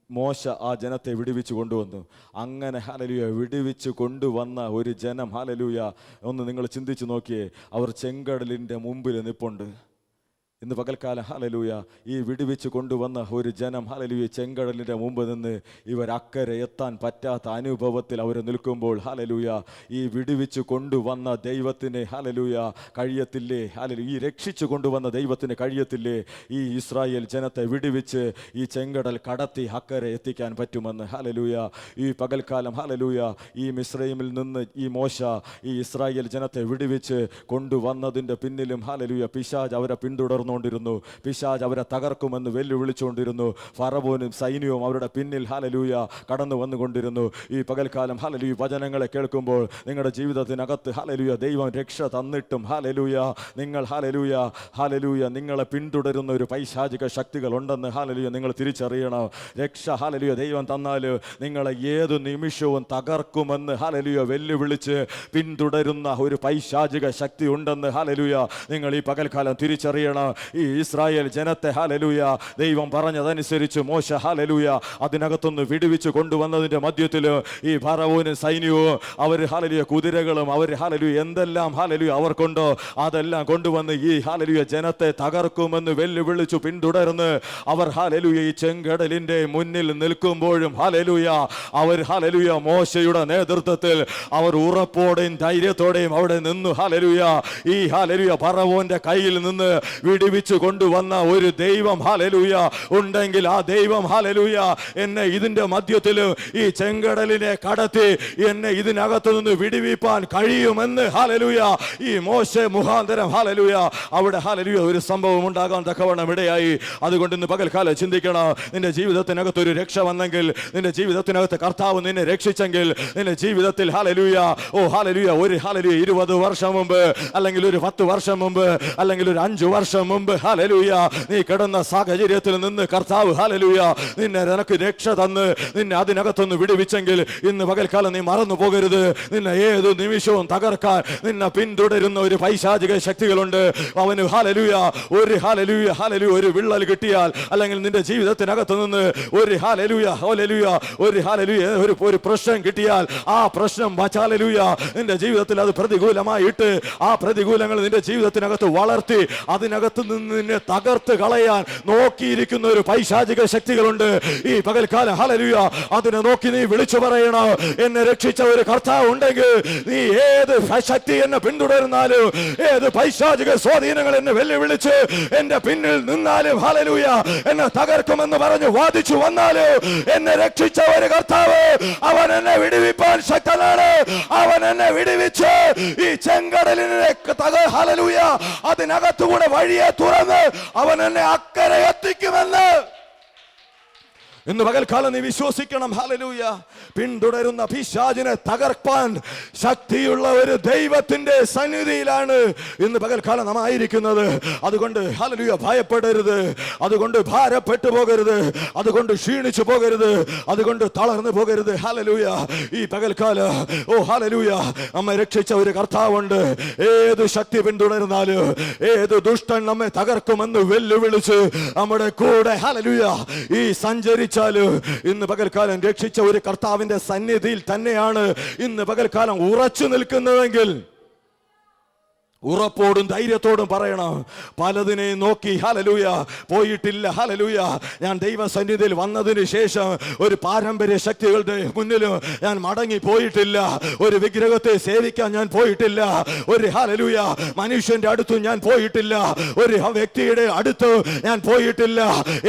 മോശ ആ ജനത്തെ വിടുവിച്ച് കൊണ്ടുവന്നു. അങ്ങനെ ഹല്ലേലൂയ വിടുവിച്ച് കൊണ്ടുവന്ന ഒരു ജനം ഹല്ലേലൂയ ഒന്ന് നിങ്ങൾ ചിന്തിച്ച് നോക്കിയേ, അവർ ചെങ്കടലിൻ്റെ മുമ്പിൽ നിൽപ്പുണ്ട്. ഇന്ന് പകൽക്കാലം ഹല്ലേലൂയ ഈ വിടുവിച്ച് കൊണ്ടുവന്ന ഒരു ജനം ഹല്ലേലൂയ ചെങ്കടലിൻ്റെ മുമ്പ് നിന്ന് ഇവർ അക്കരെ എത്താൻ പറ്റാത്ത അനുഭവത്തിൽ അവർ നിൽക്കുമ്പോൾ ഹല്ലേലൂയ ഈ വിടുവിച്ച് കൊണ്ടുവന്ന ദൈവത്തിന് ഹല്ലേലൂയ കഴിയത്തില്ലേ? ഹല്ലേലൂയ ഈ രക്ഷിച്ചു കൊണ്ടുവന്ന ദൈവത്തിന് കഴിയത്തില്ലേ ഈ ഇസ്രായേൽ ജനത്തെ വിടുവിച്ച് ഈ ചെങ്കടൽ കടത്തി അക്കരെ എത്തിക്കാൻ പറ്റുമെന്ന്? ഹല്ലേലൂയ ഈ പകൽക്കാലം ഹല്ലേലൂയ ഈ മിസ്രൈമിൽ നിന്ന് ഈ മോശ ഈ ഇസ്രായേൽ ജനത്തെ വിടുവിച്ച് കൊണ്ടുവന്നതിൻ്റെ പിന്നിലും ഹല്ലേലൂയ പിശാച് അവരെ പിന്തുടർന്നുകൊണ്ടിരുന്നു. പിശാച് അവരെ തകർക്കുമെന്ന് വെല്ലുവിളിച്ചുകൊണ്ടിരുന്നു. ഫറവോനും സൈന്യവും അവരുടെ പിന്നിൽ ഹല്ലേലൂയ കടന്നു വന്നുകൊണ്ടിരുന്നു. ഈ പകൽക്കാലം ഹല്ലേലൂയ വചനങ്ങളെ കേൾക്കുമ്പോൾ നിങ്ങളുടെ ജീവിതത്തിനകത്ത് ഹല്ലേലൂയ ദൈവം രക്ഷ തന്നിട്ടും ഹല്ലേലൂയ നിങ്ങൾ ഹല്ലേലൂയ ഹല്ലേലൂയ നിങ്ങളെ പിന്തുടരുന്ന ഒരു പൈശാചിക ശക്തികൾ ഉണ്ടെന്ന് ഹല്ലേലൂയ നിങ്ങൾ തിരിച്ചറിയണം. രക്ഷ ഹല്ലേലൂയ ദൈവം തന്നാൽ നിങ്ങളെ ഏതു നിമിഷവും തകർക്കുമെന്ന് ഹല്ലേലൂയ വെല്ലുവിളിച്ച് പിന്തുടരുന്ന ഒരു പൈശാചിക ശക്തി ഉണ്ടെന്ന് ഹല്ലേലൂയ നിങ്ങൾ ഈ പകൽക്കാലം തിരിച്ചറിയണം. ഈ ഇസ്രായേൽ ജനത്തെ ഹല്ലേലൂയ ദൈവം പറഞ്ഞതനുസരിച്ച് മോശ ഹല്ലേലൂയ അതിനകത്തുനിന്ന് വിടുവിച്ച് കൊണ്ടുവന്നതിൻ്റെ മധ്യത്തിൽ ഈ ഫറവോനും സൈന്യവും അവർ ഹല്ലേലൂയ കുതിരകളും അവർ ഹല്ലേലൂയ എന്തെല്ലാം ഹല്ലേലൂയ അവർക്കുണ്ടോ അതെല്ലാം കൊണ്ടുവന്ന് ഈ ഹല്ലേലൂയ ജനത്തെ തകർക്കുമെന്ന് വെല്ലുവിളിച്ചു പിന്തുടർന്ന് അവർ ഹല്ലേലൂയ ഈ ചെങ്കടലിൻ്റെ മുന്നിൽ നിൽക്കുമ്പോഴും ഹല്ലേലൂയ അവർ ഹല്ലേലൂയ മോശയുടെ നേതൃത്വത്തിൽ അവർ ഉറപ്പോടെയും ധൈര്യത്തോടെയും അവിടെ നിന്നു. ഹല്ലേലൂയ ഈ ഹല്ലേലൂയ ഫറവോന്റെ കയ്യിൽ നിന്ന് വിടുവിച്ചു കൊണ്ടുവന്ന ഒരു ദൈവം ഹല്ലേലൂയ ഉണ്ടെങ്കിൽ ആ ദൈവം ഹല്ലേലൂയ എന്നെ ഇതിന്റെ മധ്യത്തിൽ ഈ ചെങ്കടലിനെ കടത്തി എന്നെ ഇതിനകത്തു നിന്ന് വിടുവിപ്പാൻ കഴിയുമെന്ന് ഹല്ലേലൂയ ഈ മോശെ മുഖാന്തരം ഹല്ലേലൂയ അവിടെ ഹല്ലേലൂയ ഒരു സംഭവം ഉണ്ടാകാൻ തക്കവണ്ണം ഇടയായി. അതുകൊണ്ട് ഇന്ന് പകൽക്കാലം ചിന്തിക്കണം, നിന്റെ ജീവിതത്തിനകത്ത് ഒരു രക്ഷ വന്നെങ്കിൽ, നിന്റെ ജീവിതത്തിനകത്ത് കർത്താവ് നിന്നെ രക്ഷിച്ചെങ്കിൽ, നിന്റെ ജീവിതത്തിൽ ഹല്ലേലൂയ ഓ ഹല്ലേലൂയ ഒരു ഹല്ലേലൂയ 20 വർഷം മുമ്പ് അല്ലെങ്കിൽ ഒരു 10 വർഷം മുമ്പ് അല്ലെങ്കിൽ ഒരു 5 വർഷം മുമ്പ് ഹല്ലേലൂയ നീ കിടന്ന സാഹചര്യത്തിൽ നിന്ന് കർത്താവ് ഹല്ലേലൂയ നിനക്ക് രക്ഷ തന്ന് നിന്നെ അതിനകത്തൊന്ന് വിടുവിച്ചെങ്കിൽ ഇന്ന് പകൽക്കാലം നീ മറന്നു പോകരുത്. നിന്നെ ഏത് നിമിഷവും തകർക്കാൻ നിന്നെ പിന്തുടരുന്ന ഒരു പൈശാചിക ശക്തികളുണ്ട്. അവന് ഹല്ലേലൂയ ഒരു ഹല്ലേലൂയ ഹല്ലേലൂയ ഒരു വിള്ളൽ കിട്ടിയാൽ അല്ലെങ്കിൽ നിന്റെ ജീവിതത്തിനകത്ത് നിന്ന് ഒരു ഹല്ലേലൂയ ഹല്ലേലൂയ ഒരു ഹല്ലേലൂയ ഒരു പ്രശ്നം കിട്ടിയാൽ ആ പ്രശ്നം ഹല്ലേലൂയ നിന്റെ ജീവിതത്തിൽ അത് പ്രതികൂലമായിട്ട് ആ പ്രതികൂലങ്ങൾ നിന്റെ ജീവിതത്തിനകത്ത് വളർത്തി അതിനകത്ത് നിന്ന് നിന്നെ തകർത്ത് കളയാൻ നോക്കിയിരിക്കുന്ന ഒരു പൈശാചിക ശക്തികളുണ്ട്. ഈ പകൽക്കാലം ഹല്ലേലൂയ അതിനെ നോക്കി നീ വിളിച്ചു പറയണം, എന്നെ രക്ഷിച്ച ഒരു കർത്താവ് ഉണ്ടെങ്കിൽ നീ ഏത് ശക്തി എന്നെ പിന്തുടരുന്നാലും ഏത് പൈശാചിക സ്വാധീനങ്ങൾ എന്നെ വെല്ലുവിളിച്ച് എന്റെ പിന്നിൽ നിന്നാലും ഹല്ലേലൂയ എന്നെ തകർക്കുമെന്ന് പറഞ്ഞു വാദിച്ചു വന്നാലും എന്നെ രക്ഷിച്ച ഒരു കർത്താവ് അവൻ എന്നെ വിടുവിപ്പാൻ ശക്തനാണ്. അവൻ എന്നെ വിടുവിച്ച് ഈ ചെങ്കടലിനെ ഹല്ലേലൂയ അതിനകത്തുകൂടെ വഴിയെ തുറന്ന് അവൻ എന്നെ അക്കരെ എത്തിക്കുമെന്ന് ഇന്ന് പകൽക്കാലം നീ വിശ്വസിക്കണം. ഹല്ലേലൂയ പിന്തുടരുന്ന പിശാചിനെ തകർപ്പാൻ ശക്തിയുള്ള ഒരു ദൈവത്തിന്റെ സന്നിധിയിലാണ് ഇന്ന് പകൽക്കാലം നാം ആയിരിക്കുന്നത്. അതുകൊണ്ട് ഹല്ലേലൂയ ഭയപ്പെടരുത്, അതുകൊണ്ട് ഭാരപ്പെട്ടു പോകരുത്, അതുകൊണ്ട് ക്ഷീണിച്ചു പോകരുത്, അതുകൊണ്ട് തളർന്നു പോകരുത്. ഹല്ലേലൂയ ഈ പകൽക്കാലം ഓ ഹല്ലേലൂയ നമ്മെ രക്ഷിച്ച ഒരു കർത്താവുണ്ട്. ഏത് ശക്തി പിന്തുടരുന്നാലും ഏത് ദുഷ്ടൻ നമ്മെ തകർക്കുമെന്ന് വെല്ലുവിളിച്ച് നമ്മുടെ കൂടെ ഹല്ലേലൂയ ഈ സഞ്ചരിച്ച ഇന്ന് പകൽക്കാലം രക്ഷിച്ച ഒരു കർത്താവിന്റെ സന്നിധിയിൽ തന്നെയാണ് ഇന്ന് പകൽക്കാലം ഉറച്ചു നിൽക്കുന്നതെങ്കിൽ ഉറപ്പോടും ധൈര്യത്തോടും പറയണം, പലതിനെ നോക്കി ഹല്ലേലൂയ പോയിട്ടില്ല. ഹല്ലേലൂയ ഞാൻ ദൈവസന്നിധിയിൽ വന്നതിന് ശേഷം ഒരു പാരമ്പര്യ ശക്തികളുടെ മുന്നിലും ഞാൻ മടങ്ങി പോയിട്ടില്ല, ഒരു വിഗ്രഹത്തെ സേവിക്കാൻ ഞാൻ പോയിട്ടില്ല, ഒരു ഹല്ലേലൂയ മനുഷ്യന്റെ അടുത്തും ഞാൻ പോയിട്ടില്ല, ഒരു വ്യക്തിയുടെ അടുത്ത് ഞാൻ പോയിട്ടില്ല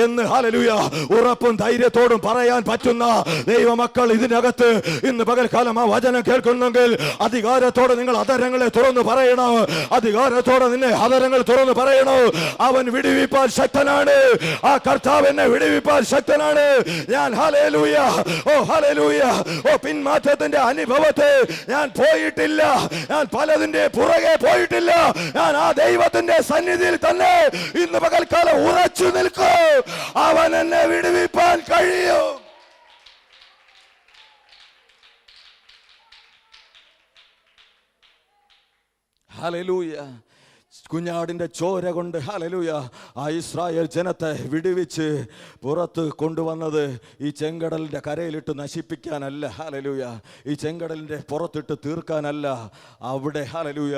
എന്ന് ഹല്ലേലൂയ ഉറപ്പും ധൈര്യത്തോടും പറയാൻ പറ്റുന്ന ദൈവമക്കൾ ഇതിനകത്ത് ഇന്ന് പകൽക്കാലം ആ വചനം കേൾക്കുന്നെങ്കിൽ അധികാരത്തോടെ നിങ്ങൾ അധരങ്ങളെ തുറന്നു പറയണം. അധികാരത്തോടെ നിന്നെ ഹദരങ്ങൾ തുറന്ന് പറയണോ, അവൻ വിടുവിപ്പാൻ ശക്തനാണ്. ആ കർത്താവ് എന്നെ വിടുവിപ്പാൻ ശക്തനാണ്. ഞാൻ ഹല്ലേലൂയ ഓ ഹല്ലേലൂയ ഓ പിന്മാറ്റത്തിന്റെ അനുഭവത്തെ ഞാൻ പോയിട്ടില്ല, ഞാൻ പലതിന്റെ പുറകെ പോയിട്ടില്ല. ഞാൻ ആ ദൈവത്തിന്റെ സന്നിധിയിൽ തന്നെ ഇന്ന് പകൽക്കാലം ഉറച്ചു നിൽക്കും. അവൻ എന്നെ വിടുവിപ്പാൻ കഴിയും. ഹല്ലേലൂയ കുഞ്ഞാടിൻ്റെ ചോര കൊണ്ട് ഹല്ലേലൂയ ആ ഇസ്രായേൽ ജനത്തെ വിടുവിച്ച് പുറത്ത് കൊണ്ടുവന്നത് ഈ ചെങ്കടലിൻ്റെ കരയിലിട്ട് നശിപ്പിക്കാനല്ല. ഹല്ലേലൂയ ഈ ചെങ്കടലിൻ്റെ പുറത്തിട്ട് തീർക്കാനല്ല. അവിടെ ഹല്ലേലൂയ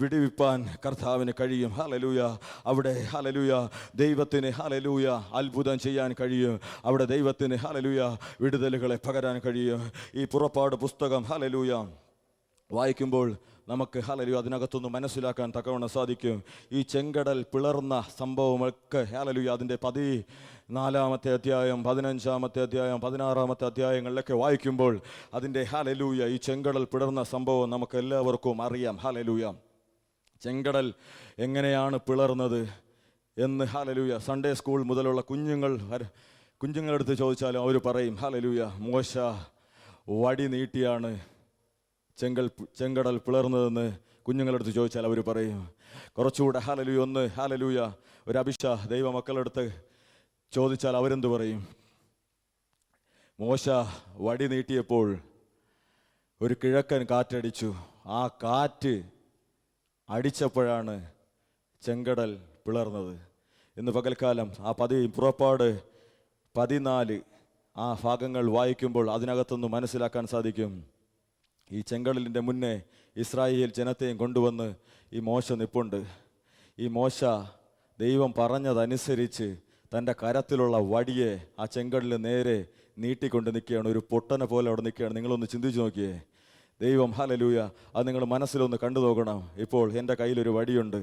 വിടുവിപ്പാൻ കർത്താവിന് കഴിയും. ഹല്ലേലൂയ അവിടെ ഹല്ലേലൂയ ദൈവത്തിന് ഹല്ലേലൂയ അത്ഭുതം ചെയ്യാൻ കഴിയും. അവിടെ ദൈവത്തിന് ഹല്ലേലൂയ വിടുതലുകളെ പകരാൻ കഴിയും. ഈ പുറപ്പാട് പുസ്തകം ഹല്ലേലൂയ വായിക്കുമ്പോൾ നമുക്ക് ഹല്ലേലൂയ അതിനകത്തൊന്ന് മനസ്സിലാക്കാൻ തക്കവണ്ണം സാധിക്കും. ഈ ചെങ്കടൽ പിളർന്ന സംഭവമൊക്കെ ഹല്ലേലൂയ അതിൻ്റെ 14-ാമത്തെ അധ്യായം, 15-ാമത്തെ അധ്യായം, 16-ാമത്തെ അധ്യായങ്ങളിലൊക്കെ വായിക്കുമ്പോൾ അതിൻ്റെ ഹല്ലേലൂയ ഈ ചെങ്കടൽ പിളർന്ന സംഭവം നമുക്ക് എല്ലാവർക്കും അറിയാം. ഹല്ലേലൂയ ചെങ്കടൽ എങ്ങനെയാണ് പിളർന്നത് എന്ന് ഹല്ലേലൂയ സൺഡേ സ്കൂൾ മുതലുള്ള കുഞ്ഞുങ്ങളെടുത്ത് ചോദിച്ചാലും അവർ പറയും ഹല്ലേലൂയ മോശ വടി നീട്ടിയാണ് ചെങ്കടൽ പിളർന്നതെന്ന് കുഞ്ഞുങ്ങളെടുത്ത് ചോദിച്ചാൽ അവർ പറയും. കുറച്ചുകൂടെ ഹല്ലേലൂയ ഒരു ദൈവമക്കളെടുത്ത് ചോദിച്ചാൽ അവരെന്ത് പറയും? മോശ വടി നീട്ടിയപ്പോൾ ഒരു കിഴക്കൻ കാറ്റടിച്ചു. ആ കാറ്റ് അടിച്ചപ്പോഴാണ് ചെങ്കടൽ പിളർന്നത്. ഇന്ന് പകൽക്കാലം ആ പുറപ്പാട് 14 ആ ഭാഗങ്ങൾ വായിക്കുമ്പോൾ അതിനകത്തൊന്ന് മനസ്സിലാക്കാൻ സാധിക്കും. ഈ ചെങ്കടലിൻ്റെ മുന്നേ ഇസ്രായേൽ ജനത്തെയും കൊണ്ടുവന്ന് ഈ മോശ നിപ്പുണ്ട്. ഈ മോശ ദൈവം പറഞ്ഞതനുസരിച്ച് തൻ്റെ കരത്തിലുള്ള വടിയെ ആ ചെങ്കടലിന് നേരെ നീട്ടിക്കൊണ്ട് നിൽക്കുകയാണ്. ഒരു പൊട്ടനെ പോലെ അവിടെ നിൽക്കുകയാണ്. നിങ്ങളൊന്ന് ചിന്തിച്ച് നോക്കിയേ. ദൈവം ഹല്ലേലൂയ അത് നിങ്ങൾ മനസ്സിലൊന്ന് കണ്ടു നോക്കണം. ഇപ്പോൾ എൻ്റെ കയ്യിലൊരു വടിയുണ്ട്.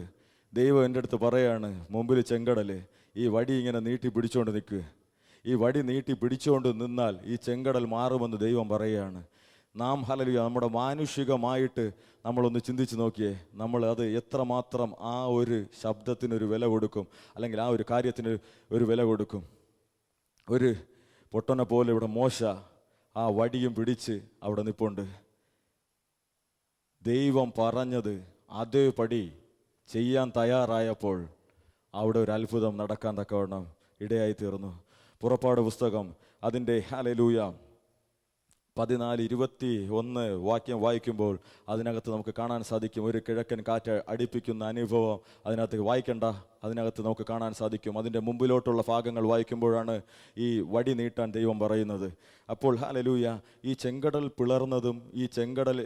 ദൈവം എൻ്റെ അടുത്ത് പറയാണ് മുമ്പിൽ ചെങ്കടൽ, ഈ വടി ഇങ്ങനെ നീട്ടി പിടിച്ചുകൊണ്ട് നിൽക്കുക. ഈ വടി നീട്ടി പിടിച്ചുകൊണ്ട് നിന്നാൽ ഈ ചെങ്കടൽ മാറുമെന്ന് ദൈവം പറയുകയാണ്. നാം ഹല്ലേലൂയ നമ്മുടെ മാനുഷികമായിട്ട് നമ്മളൊന്ന് ചിന്തിച്ച് നോക്കിയേ. നമ്മൾ അത് എത്രമാത്രം ആ ഒരു ശബ്ദത്തിനൊരു വില കൊടുക്കും, അല്ലെങ്കിൽ ആ ഒരു കാര്യത്തിന് ഒരു വില കൊടുക്കും. ഒരു പൊട്ടനെ പോലെ ഇവിടെ മോശ ആ വടിയും പിടിച്ച് അവിടെ നിൽപ്പുണ്ട്. ദൈവം പറഞ്ഞത് അതേപടി ചെയ്യാൻ തയ്യാറായപ്പോൾ അവിടെ ഒരു അത്ഭുതം നടക്കാൻ തക്കവണ്ണം ഇടയായി തീർന്നു. പുറപ്പാട് പുസ്തകം അതിൻ്റെ ഹല്ലേലൂയ 14:21 വാക്യം വായിക്കുമ്പോൾ അതിനകത്ത് നമുക്ക് കാണാൻ സാധിക്കും. ഒരു കിഴക്കൻ കാറ്റ് അടിപ്പിക്കുന്ന അനുഭവം അതിനകത്ത് വായിക്കണ്ട, അതിനകത്ത് നമുക്ക് കാണാൻ സാധിക്കും. അതിൻ്റെ മുമ്പിലോട്ടുള്ള ഭാഗങ്ങൾ വായിക്കുമ്പോഴാണ് ഈ വടി നീട്ടാൻ ദൈവം പറയുന്നത്. അപ്പോൾ ഹല്ലേലൂയ ഈ ചെങ്കടൽ പിളർന്നതും ഈ ചെങ്കടൽ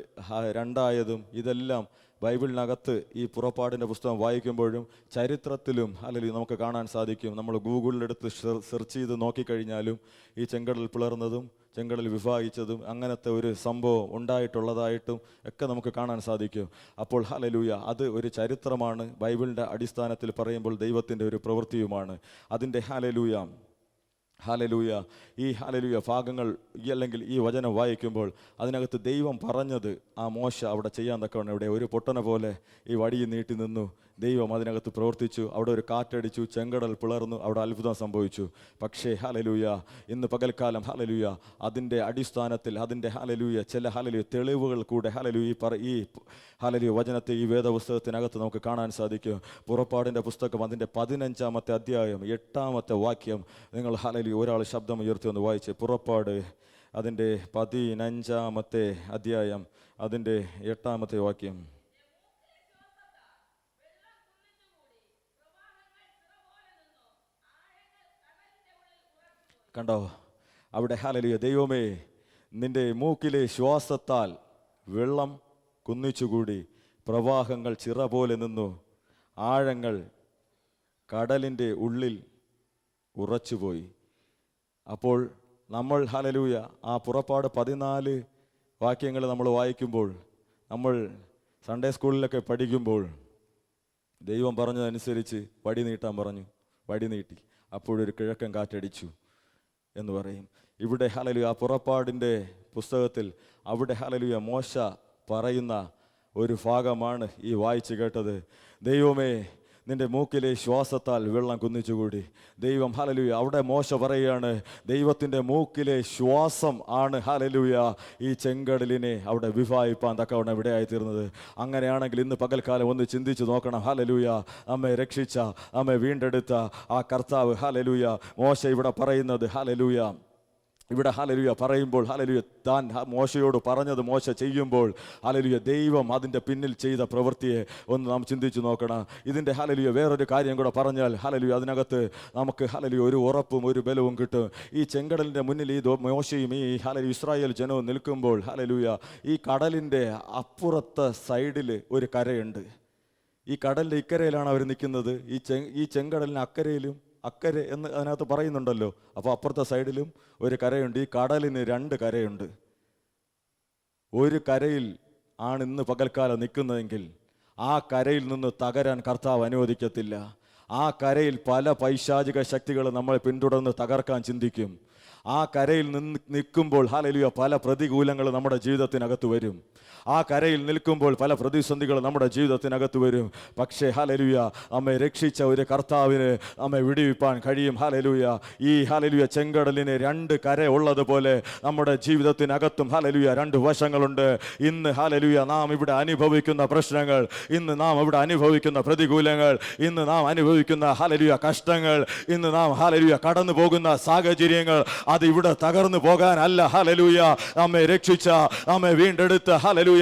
രണ്ടായതും ഇതെല്ലാം ബൈബിളിനകത്ത് ഈ പുറപ്പാടിൻ്റെ പുസ്തകം വായിക്കുമ്പോഴും ചരിത്രത്തിലും ഹല്ലേലൂയ നമുക്ക് കാണാൻ സാധിക്കും. നമ്മൾ ഗൂഗിളിലെടുത്ത് സെർച്ച് ചെയ്ത് നോക്കിക്കഴിഞ്ഞാലും ഈ ചെങ്കടൽ പിളർന്നതും ചെങ്കടൽ വിഭാഗിച്ചതും അങ്ങനത്തെ ഒരു സംഭവം ഉണ്ടായിട്ടുള്ളതായിട്ടും ഒക്കെ നമുക്ക് കാണാൻ സാധിക്കും. അപ്പോൾ ഹല്ലേലൂയ അത് ഒരു ചരിത്രമാണ്. ബൈബിളിൻ്റെ അടിസ്ഥാനത്തിൽ പറയുമ്പോൾ ദൈവത്തിൻ്റെ ഒരു പ്രവൃത്തിയുമാണ്. അതിൻ്റെ ഹല്ലേലൂയ ഈ ഹല്ലേലൂയ ഭാഗങ്ങൾ അല്ലെങ്കിൽ ഈ വചനം വായിക്കുമ്പോൾ അതിനകത്ത് ദൈവം പറഞ്ഞത് ആ മോശ അവിടെ ചെയ്യാൻ തക്കവണ്ണം ഇവിടെ ഒരു പൊട്ടനെ പോലെ ഈ വടി നീട്ടി നിന്നു. ദൈവം അതിനകത്ത് പ്രവർത്തിച്ചു. അവിടെ ഒരു കാറ്റടിച്ചു, ചെങ്കടൽ പിളർന്നു, അവിടെ അത്ഭുതം സംഭവിച്ചു. പക്ഷേ ഹല്ലേലൂയ ഇന്ന് പകൽക്കാലം ഹല്ലേലൂയ അതിൻ്റെ അടിസ്ഥാനത്തിൽ അതിൻ്റെ ഹല്ലേലൂയ ചില ഹല്ലേലൂയ തെളിവുകൾ കൂടെ ഈ ഹല്ലേലൂയ വചനത്തെ ഈ വേദപുസ്തകത്തിനകത്ത് നമുക്ക് കാണാൻ സാധിക്കും. പുറപ്പാടിൻ്റെ പുസ്തകം അതിൻ്റെ 15-ാമത്തെ അധ്യായം 8-ാമത്തെ വാക്യം നിങ്ങൾ ഹല്ലേലൂയ ഒരാൾ ശബ്ദം ഉയർത്തി ഒന്ന് വായിച്ച്. പുറപ്പാട് അതിൻ്റെ 15-ാമത്തെ അധ്യായം അതിൻ്റെ 8-ാമത്തെ വാക്യം. കണ്ടോ അവിടെ ഹല്ലേലൂയ ദൈവമേ നിന്റെ മൂക്കിലെ ശ്വാസത്താൽ വെള്ളം കുന്നിച്ചുകൂടി, പ്രവാഹങ്ങൾ ചിറ പോലെ നിന്നു, ആഴങ്ങൾ കടലിൻ്റെ ഉള്ളിൽ ഉറച്ചുപോയി. അപ്പോൾ നമ്മൾ ഹല്ലേലൂയ ആ പുറപ്പാട് 14 വാക്യങ്ങൾ നമ്മൾ വായിക്കുമ്പോൾ, നമ്മൾ സൺഡേ സ്കൂളിലൊക്കെ പഠിക്കുമ്പോൾ ദൈവം പറഞ്ഞതനുസരിച്ച് വടി നീട്ടാൻ പറഞ്ഞു. വടി നീട്ടി, അപ്പോഴൊരു കിഴക്കൻ കാറ്റടിച്ചു എന്ന് പറയും. ഇവിടെ ഹല്ലേലൂയ ആ പുറപ്പാടിൻ്റെ പുസ്തകത്തിൽ അവിടെ ഹല്ലേലൂയ മോശ പറയുന്ന ഒരു ഭാഗമാണ് ഈ വായിച്ചു കേട്ടത്. ദൈവമേ നിന്റെ മൂക്കിലെ ശ്വാസത്താൽ വെള്ളം കുന്നിച്ചുകൂടി. ദൈവം ഹല്ലേലൂയ അവിടെ മോശ പറയുകയാണ് ദൈവത്തിൻ്റെ മൂക്കിലെ ശ്വാസം ആണ് ഹല്ലേലൂയ ഈ ചെങ്കടലിനെ അവിടെ വിഭാഗിപ്പാൻ തക്കവണ്ണം ഇവിടെയായി തീർന്നത്. അങ്ങനെയാണെങ്കിൽ ഇന്ന് പകൽക്കാലം ഒന്ന് ചിന്തിച്ച് നോക്കണം. ഹല്ലേലൂയ നമ്മെ രക്ഷിച്ച, നമ്മെ വീണ്ടെടുത്ത ആ കർത്താവ് ഹല്ലേലൂയ മോശ ഇവിടെ പറയുന്നത് ഹല്ലേലൂയ ഇവിടെ ഹല്ലേലൂയ പറയുമ്പോൾ ഹല്ലേലൂയ താൻ മോശയോട് പറഞ്ഞത് മോശ ചെയ്യുമ്പോൾ ഹല്ലേലൂയ ദൈവം അതിൻ്റെ പിന്നിൽ ചെയ്ത പ്രവൃത്തിയെ ഒന്ന് നാം ചിന്തിച്ചു നോക്കണം. ഇതിൻ്റെ ഹല്ലേലൂയ വേറൊരു കാര്യം കൂടെ പറഞ്ഞാൽ ഹല്ലേലൂയ അതിനകത്ത് നമുക്ക് ഹല്ലേലൂയ ഒരു ഉറപ്പും ഒരു ബലവും കിട്ടും. ഈ ചെങ്കടലിൻ്റെ മുന്നിൽ ഈ മോശയും ഈ ഹല്ലേലൂയ ഇസ്രായേൽ ജനവും നിൽക്കുമ്പോൾ ഹല്ലേലൂയ ഈ കടലിൻ്റെ അപ്പുറത്തെ സൈഡിൽ ഒരു കരയുണ്ട്. ഈ കടലിൻ്റെ ഇക്കരയിലാണ് അവർ നിൽക്കുന്നത്. ഈ ചെങ്കടലിന് അക്കരെ എന്ന് അതിനകത്ത് പറയുന്നുണ്ടല്ലോ. അപ്പോൾ അപ്പുറത്തെ സൈഡിലും ഒരു കരയുണ്ട്. ഈ കടലിന് 2 കരയുണ്ട്. ഒരു കരയിൽ ആണ് ഇന്ന് പകൽക്കാലം നിൽക്കുന്നതെങ്കിൽ ആ കരയിൽ നിന്ന് തകരാൻ കർത്താവ് അനുവദിക്കത്തില്ല. ആ കരയിൽ പല പൈശാചിക ശക്തികൾ നമ്മളെ പിന്തുടർന്ന് തകർക്കാൻ ചിന്തിക്കും. ആ കരയിൽ നിൽക്കുമ്പോൾ ഹല്ലേലൂയ പല പ്രതികൂലങ്ങൾ നമ്മുടെ ജീവിതത്തിനകത്ത് വരും. ആ കരയിൽ നിൽക്കുമ്പോൾ പല പ്രതിസന്ധികൾ നമ്മുടെ ജീവിതത്തിനകത്ത് വരും. പക്ഷേ ഹല്ലേലൂയ നമ്മെ രക്ഷിച്ച ഒരു കർത്താവിന് നമ്മെ വിടുവിപ്പാൻ കഴിയും. ഹല്ലേലൂയ ഈ ഹല്ലേലൂയ ചെങ്കടലിന് 2 കര ഉള്ളതുപോലെ നമ്മുടെ ജീവിതത്തിനകത്തും ഹല്ലേലൂയ 2 വശങ്ങളുണ്ട്. ഇന്ന് ഹല്ലേലൂയ നാം ഇവിടെ അനുഭവിക്കുന്ന പ്രശ്നങ്ങൾ, ഇന്ന് നാം ഇവിടെ അനുഭവിക്കുന്ന പ്രതികൂലങ്ങൾ, ഇന്ന് നാം അനുഭവിക്കുന്ന ഹല്ലേലൂയ കഷ്ടങ്ങൾ, ഇന്ന് നാം ഹല്ലേലൂയ കടന്നു പോകുന്ന സാഹചര്യങ്ങൾ അത് ഇവിടെ തകർന്നു പോകാനല്ല. ഹല്ലേലൂയ നമ്മെ രക്ഷിച്ച, നമ്മെ വീണ്ടെടുത്ത ഹല്ലേലൂയ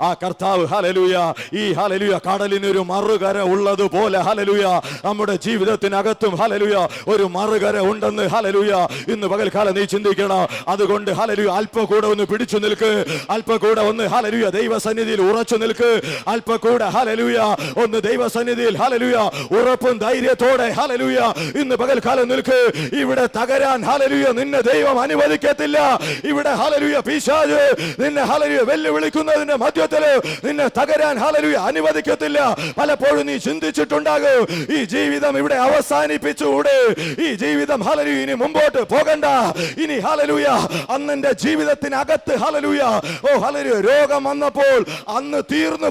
ആ കർത്താവ് ഹല്ലേലൂയ ഈ ഹല്ലേലൂയ കടലിനൊരു മറുകര ഉള്ളതുപോലെ ഹല്ലേലൂയ നമ്മുടെ ജീവിതത്തിനകത്തും ഹല്ലേലൂയ ഒരു മറുകര ഉണ്ടെന്ന് ഹല്ലേലൂയ ഇന്ന് പകൽക്കാലം നീ ചിന്തിക്കണം. അതുകൊണ്ട് ഹല്ലേലൂയ അല്പം കൂടെ ഒന്ന് പിടിച്ചു നിൽക്ക്, അല്പം കൂടെ ഒന്ന് ഹല്ലേലൂയ ദൈവസന്നിധിയിൽ ഉറച്ചു നിൽക്ക്, അല്പം കൂടെ ഹല്ലേലൂയ ഒന്ന് ദൈവസന്നിധിയിൽ ഹല്ലേലൂയ ഉറപ്പും ധൈര്യത്തോടെ ഹല്ലേലൂയ ഇന്ന് പകൽക്കാലം നിൽക്ക്. ഇവിടെ തകരാൻ ഹല്ലേലൂയ നിന്നെ ദൈവം അനുവദിക്കത്തില്ല. ഇവിടെ ഹല്ലേലൂയ പിശാച് നിന്നെ ഹല്ലേലൂയ വെല്ലുവിളിക്കുന്നതിന് മധ്യത്തില് നിന്നെ തകരാൻ ഹല്ലേലൂയ അനുവദിക്കത്തില്ല. പലപ്പോഴും നീ ചിന്തിച്ചിട്ടുണ്ടാകും ഈ ജീവിതം ഇവിടെ അവസാനിപ്പിച്ചുകൂടെ, ഈ ജീവിതം ഹല്ലേലൂയ ഇനി മുമ്പോട്ട് പോകണ്ട, ഇനി ഹല്ലേലൂയ അന്നെന്റെ ജീവിതത്തിനകത്ത് ഹല്ലേലൂയ ഹല്ലേലൂയ രോഗം വന്നപ്പോൾ അന്ന് തീർന്നു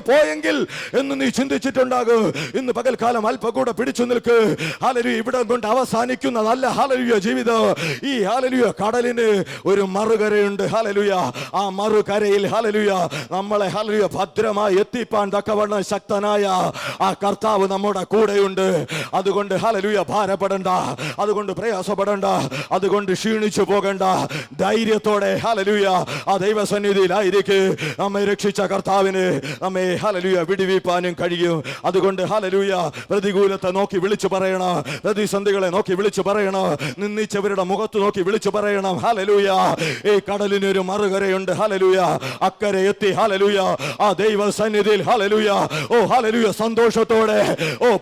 പോയെങ്കിൽ എന്ന് നീ ചിന്തിച്ചിട്ടുണ്ടാകും. ഇന്ന് പകൽക്കാലം അല്പം കൂടെ പിടിച്ചു നിൽക്ക്. ഹല്ലേലൂയ ഇവിടെ കൊണ്ട് അവസാനിക്കുന്നതല്ല ഹല്ലേലൂയ ജീവിതം. ഈ ഹല്ലേലൂയ കടലിന് ഒരു മറുകരയുണ്ട്. ഹല്ലേലൂയ ആ മറുകരയിൽ ഹല്ലേലൂയ നമ്മളെ ഹല്ലേലൂയ ഭദ്രമായി എത്തിപ്പാൻ തക്കവണ്ണം ശക്തനായ ആ കർത്താവ് നമ്മുടെ കൂടെയുണ്ട്. അതുകൊണ്ട് ഹല്ലേലൂയ ഭാരപ്പെടണ്ട, അതുകൊണ്ട് പ്രയാസപ്പെടണ്ട, അതുകൊണ്ട് ക്ഷീണിച്ചു പോകണ്ട. ധൈര്യത്തോടെ ഹല്ലേലൂയ ആ ദൈവസന്നിധിയിലായിരിക്കെ നമ്മെ രക്ഷിച്ച കർത്താവിന് നമ്മെ ഹല്ലേലൂയ വിടുവിപ്പാനും കഴിയും. അതുകൊണ്ട് ഹല്ലേലൂയ പ്രതികൂലത്തെ നോക്കി വിളിച്ചു പറയണം, പ്രതിസന്ധികളെ നോക്കി വിളിച്ചു പറയണം, നിന്ദിച്ചവരുടെ മുഖത്ത് നോക്കി വിളിച്ചു പറയണം ഹല്ലേലൂയ ഈ കടലിനൊരു മറുകരയുണ്ട്. ഹല്ലേലൂയ അക്കരെ എത്തി ഹല്ലേലൂയ ആ ദൈവ സന്നിധിയിൽ ഹല്ലേലൂയ ഹല്ലേലൂയ സന്തോഷത്തോടെ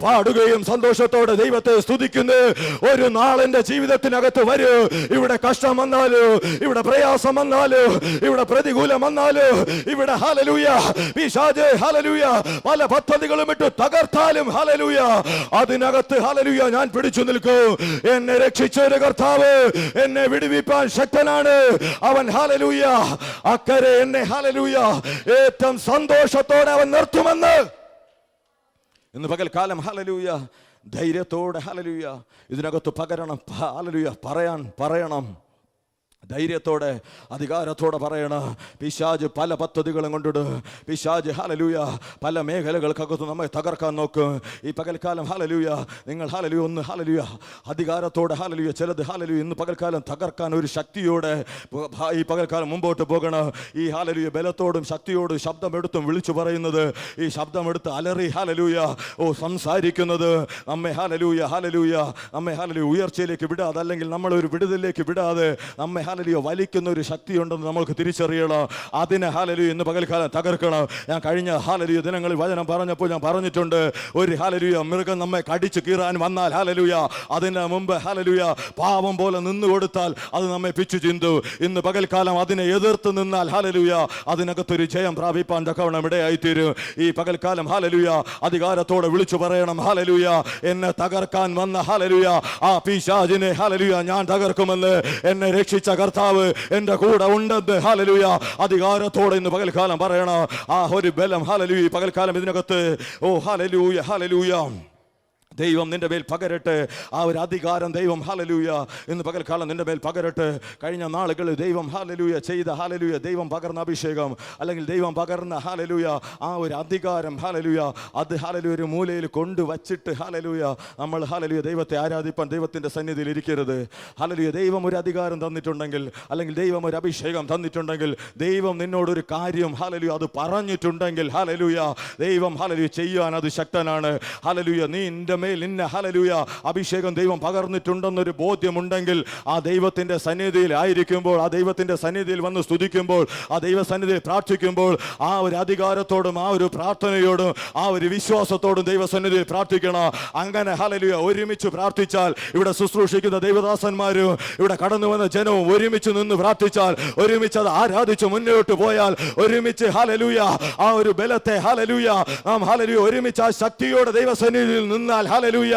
പാടുകയും സന്തോഷത്തോടെ ദൈവത്തെ സ്തുതിക്കുന്ന ഒരു നാളെന്റെ ജീവിതത്തിനകത്ത് വരൂ. ഇവിടെ കഷ്ടം വന്നാലോ, ഇവിടെ പ്രയാസം വന്നാലോ, ഇവിടെ പ്രതികൂലം വന്നാലോ, ഇവിടെ ഹല്ലേലൂയ പിശാച് ഹല്ലേലൂയ പല പദ്ധതികളും ഇട്ട് തകർത്താലും ഹല്ലേലൂയ അതിനകത്ത് ഹല്ലേലൂയ ഞാൻ പിടിച്ചു നിൽക്കും. എന്നെ രക്ഷിച്ച ഒരു കർത്താവ് എന്നെ വിടുവിപ്പാൻ ശക്തനാണ്. അവൻ ഹല്ലേലൂയ അക്കരെ എന്നെ ഹല്ലേലൂയ ഏറ്റവും സന്തോഷത്തോടെ അവൻ നിർത്തുമെന്ന് ഇന്ന് പകൽക്കാലം ഹല്ലേലൂയ ധൈര്യത്തോടെ ഹല്ലേലൂയ ഇതിനകത്ത് പകരണം. ഹല്ലേലൂയ പറയണം ധൈര്യത്തോടെ അധികാരത്തോടെ പറയണം. പിശാച് പല പദ്ധതികളും കൊണ്ടിട്ട് പിശാച് ഹല്ലേലൂയ പല മേഖലകൾക്കകത്ത് നമ്മെ തകർക്കാൻ നോക്കും. ഈ പകൽക്കാലം ഹല്ലേലൂയ നിങ്ങൾ ഹല്ലേലൂയ ഒന്ന് ഹല്ലേലൂയ അധികാരത്തോടെ ഹല്ലേലൂയ ചിലത് ഹല്ലേലൂയ ഇന്ന് പകൽക്കാലം തകർക്കാൻ ഒരു ശക്തിയോടെ ഈ പകൽക്കാലം മുമ്പോട്ട് പോകണം. ഈ ഹല്ലേലൂയ ബലത്തോടും ശക്തിയോടും ശബ്ദമെടുത്തും വിളിച്ചു പറയുന്നത്, ഈ ശബ്ദമെടുത്ത് അലറി ഹല്ലേലൂയ സംസാരിക്കുന്നത് നമ്മെ ഹല്ലേലൂയ നമ്മെ ഹല്ലേലൂയ ഉയർച്ചയിലേക്ക് വിടാതെ, അല്ലെങ്കിൽ നമ്മളൊരു വിടുതലിലേക്ക് വിടാതെ നമ്മെ ഹല്ലേലൂയ വലിക്കുന്ന ഒരു ശക്തിയുണ്ടെന്ന് നമ്മൾക്ക് തിരിച്ചറിയണം. അതിനെ ഹല്ലേലൂയ ഇന്ന് പകൽക്കാലം തകർക്കണം. ഞാൻ കഴിഞ്ഞ ഹല്ലേലൂയ ദിനങ്ങളിൽ വചനം പറഞ്ഞപ്പോൾ ഞാൻ പറഞ്ഞിട്ടുണ്ട്, ഒരു ഹല്ലേലൂയ മൃഗം നമ്മെ കടിച്ചു കീറാൻ വന്നാൽ ഹല്ലേലൂയ അതിന് മുമ്പ് ഹല്ലേലൂയ പാവം പോലെ നിന്നു കൊടുത്താൽ അത് നമ്മെ പിച്ചു ചിന്തു. ഇന്ന് പകൽക്കാലം അതിനെ എതിർത്ത് നിന്നാൽ ഹല്ലേലൂയ അതിനകത്തൊരു ജയം പ്രാപിപ്പാൻ തക്കവണ്ണം ഇടയായിത്തീരും. ഈ പകൽക്കാലം ഹല്ലേലൂയ അധികാരത്തോടെ വിളിച്ചു പറയണം, ഹല്ലേലൂയ എന്നെ തകർക്കാൻ വന്ന ഹല്ലേലൂയ ആ പിശാചിനെ ഹല്ലേലൂയ ഞാൻ തകർക്കുമെന്ന് എന്നെ രക്ഷിച്ച കർത്താവ് എന്റെ കൂടെ ഉണ്ടെന്ന് ഹല്ലേലൂയ അധികാരത്തോടെ ഇന്ന് പകൽക്കാലം പറയണം. ആ ഒരു ബലം ഹല്ലേലൂയ പകൽക്കാലം ഇതിനകത്ത് ഹല്ലേലൂയ ദൈവം നിന്റെ മേൽ പകരട്ടെ. ആ ഒരു അധികാരം ദൈവം ഹല്ലേലൂയ ഇന്ന് പകൽക്കാലം നിന്റെ മേൽ പകരട്ടെ. കഴിഞ്ഞ നാളുകളിൽ ദൈവം ഹല്ലേലൂയ ചെയ്ത ഹല്ലേലൂയ ദൈവം പകർന്ന അഭിഷേകം, അല്ലെങ്കിൽ ദൈവം പകർന്ന ഹല്ലേലൂയ ആ ഒരു അധികാരം ഹല്ലേലൂയ അത് ഹല്ലേലൂയ ഒരു മൂലയിൽ കൊണ്ടുവച്ചിട്ട് ഹല്ലേലൂയ നമ്മൾ ഹല്ലേലൂയ ദൈവത്തെ ആരാധിപ്പാൻ ദൈവത്തിൻ്റെ സന്നിധിയിൽ ഇരിക്കരുത്. ഹല്ലേലൂയ ദൈവം ഒരു അധികാരം തന്നിട്ടുണ്ടെങ്കിൽ, അല്ലെങ്കിൽ ദൈവം ഒരു അഭിഷേകം തന്നിട്ടുണ്ടെങ്കിൽ, ദൈവം നിന്നോടൊരു കാര്യം ഹല്ലേലൂയ അത് പറഞ്ഞിട്ടുണ്ടെങ്കിൽ ഹല്ലേലൂയ ദൈവം ഹല്ലേലൂയ ചെയ്യാൻ അത് ശക്തനാണ്. ഹല്ലേലൂയ നിന്റെ മേൽ നിന്നെ ഹല്ലേലൂയ അഭിഷേകം ദൈവം പകർന്നിട്ടുണ്ടെന്നൊരു ബോധ്യമുണ്ടെങ്കിൽ ആ ദൈവത്തിൻ്റെ സന്നിധിയിൽ ആയിരിക്കുമ്പോൾ, ആ ദൈവത്തിൻ്റെ സന്നിധിയിൽ വന്ന് സ്തുതിക്കുമ്പോൾ, ആ ദൈവസന്നിധിയിൽ പ്രാർത്ഥിക്കുമ്പോൾ, ആ ഒരു അധികാരത്തോടും ആ ഒരു പ്രാർത്ഥനയോടും ആ ഒരു വിശ്വാസത്തോടും ദൈവസന്നിധിയിൽ പ്രാർത്ഥിക്കണം. അങ്ങനെ ഹല്ലേലൂയ ഒരുമിച്ച് പ്രാർത്ഥിച്ചാൽ, ഇവിടെ ശുശ്രൂഷിക്കുന്ന ദൈവദാസന്മാരും ഇവിടെ കടന്നു വന്ന ജനവും ഒരുമിച്ച് നിന്ന് പ്രാർത്ഥിച്ചാൽ, ഒരുമിച്ച് അത് ആരാധിച്ച് മുന്നോട്ട് പോയാൽ, ഒരുമിച്ച് ഹല്ലേലൂയ ആ ഒരു ബലത്തെ ഹല്ലേലൂയ നാം ഹല്ലേലൂയ ഒരുമിച്ച് ആ ശക്തിയോടെ ദൈവസന്നിധിയിൽ നിന്നാൽ ഹല്ലേലൂയ